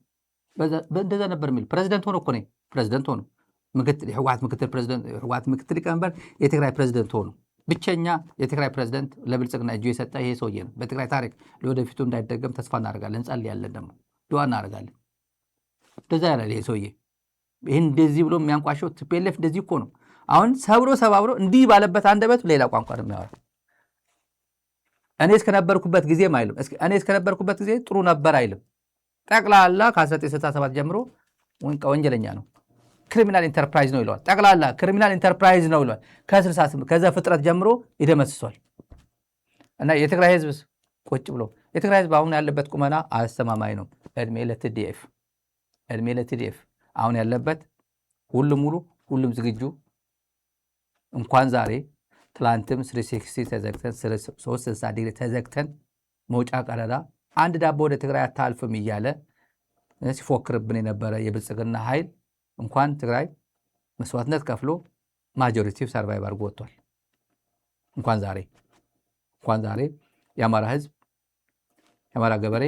እንደዛ ነበር የሚል ፕሬዚደንት ሆኖ እኮ ነው። ፕሬዚደንት ሆኖ ህወሓት ምክትል ሊቀመንበር የትግራይ ፕሬዚደንት ሆኖ ብቸኛ የትግራይ ፕሬዚደንት ለብልጽግና እጁ የሰጠ ይሄ ሰውዬ ነው። በትግራይ ታሪክ ለወደፊቱ እንዳይደገም ተስፋ እናደርጋለን፣ እንጸልያለን፣ ደግሞ ዱዓ እናደርጋለን። እንደዛ ያላል ይሄ ሰውዬ። ይህን እንደዚህ ብሎ የሚያንቋሸው ቲፒኤልኤፍ እንደዚህ እኮ ነው። አሁን ሰባብሮ እንዲህ ባለበት አንደበቱ ሌላ ቋንቋ ነው የሚያወራው። እኔ እስከነበርኩበት ጊዜ አይልም። እኔ እስከነበርኩበት ጊዜ ጥሩ ነበር አይልም። ጠቅላላ ከ1967 ጀምሮ ወንጀለኛ ነው፣ ክሪሚናል ኢንተርፕራይዝ ነው ይለዋል። ጠቅላላ ክሪሚናል ኢንተርፕራይዝ ነው ይለዋል። ከ68 ከዛ ፍጥረት ጀምሮ ይደመስሷል። እና የትግራይ ህዝብ ቁጭ ብሎ የትግራይ ህዝብ አሁን ያለበት ቁመና አስተማማኝ ነው። እድሜ ለቲዲኤፍ አሁን ያለበት ሁሉም ሙሉ ሁሉም ዝግጁ። እንኳን ዛሬ ትላንትም 360 ተዘግተን 360 ዲግሪ ተዘግተን መውጫ ቀዳዳ አንድ ዳቦ ወደ ትግራይ አታልፍም እያለ ሲፎክርብን የነበረ የብልጽግና ኃይል እንኳን ትግራይ መስዋዕትነት ከፍሎ ማጆሪቲው ሰርቫይቭ አድርጎ ወጥቷል። እንኳን ዛሬ የአማራ ህዝብ፣ የአማራ ገበሬ፣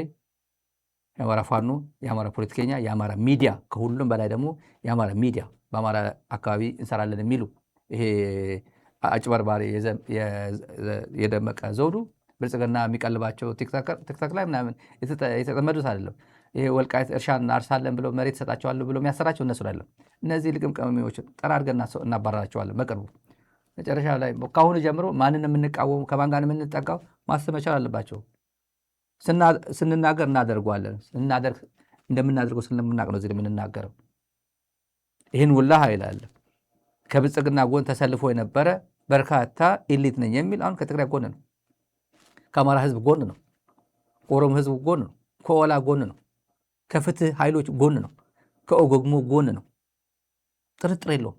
የአማራ ፋኖ፣ የአማራ ፖለቲከኛ፣ የአማራ ሚዲያ፣ ከሁሉም በላይ ደግሞ የአማራ ሚዲያ በአማራ አካባቢ እንሰራለን የሚሉ ይሄ አጭበርባሪ የደመቀ ዘውዱ ብልጽግና የሚቀልባቸው ቲክታክ ላይ ምናምን የተጠመዱት አይደለም። ይሄ ወልቃይት እርሻ እናርሳለን ብለው መሬት ሰጣቸዋለሁ ብለው የሚያሰራቸው እነሱ አይደለም። እነዚህ ልቅምቀሚዎችን ጠራርገን እናባረራቸዋለን በቅርቡ። መጨረሻ ላይ ከአሁኑ ጀምሮ ማንን የምንቃወሙ ከማን ጋር የምንጠጋው ማሰብ መቻል አለባቸው። ስንናገር እናደርገዋለን። እንደምናደርገው ስለምናውቅ ነው እዚህ የምንናገረው። ይህን ውላ ኃይል አለ። ከብልጽግና ጎን ተሰልፎ የነበረ በርካታ ኤሊት ነኝ የሚል አሁን ከትግራይ ጎን ነው፣ ከአማራ ህዝብ ጎን ነው፣ ከኦሮሞ ህዝብ ጎን ነው፣ ከኦላ ጎን ነው፣ ከፍትህ ኃይሎች ጎን ነው፣ ከኦጎግሞ ጎን ነው። ጥርጥር የለውም።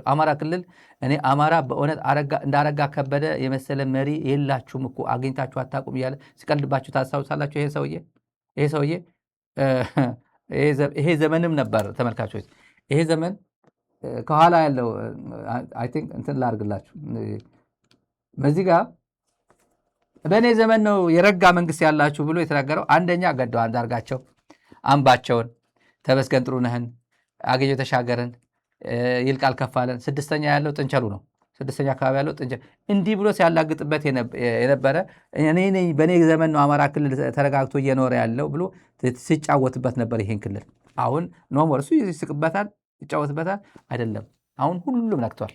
አማራ ክልል እኔ አማራ በእውነት እንዳረጋ ከበደ የመሰለ መሪ የላችሁም እኮ አግኝታችሁ አታውቁም እያለ ሲቀልድባችሁ ታስታውሳላችሁ። ይሄ ሰውዬ ይሄ ዘመንም ነበር ተመልካቾች። ይሄ ዘመን ከኋላ ያለው አይ ቲንክ እንትን ላድርግላችሁ። በዚህ ጋር በእኔ ዘመን ነው የረጋ መንግስት ያላችሁ ብሎ የተናገረው አንደኛ ገዱ አንዳርጋቸው አምባቸውን፣ ተመስገን ጥሩነህን፣ አገኘሁ ተሻገርን፣ ይልቃል ከፋለን፣ ስድስተኛ ያለው ጥንቸሉ ነው። ስድስተኛ አካባቢ ያለው ጥንቸሉ እንዲህ ብሎ ሲያላግጥበት የነበረ በእኔ ዘመን ነው አማራ ክልል ተረጋግቶ እየኖረ ያለው ብሎ ሲጫወትበት ነበር ይሄን ክልል። አሁን ኖሞር እሱ ይስቅበታል፣ ይጫወትበታል። አይደለም አሁን ሁሉም ነክቷል።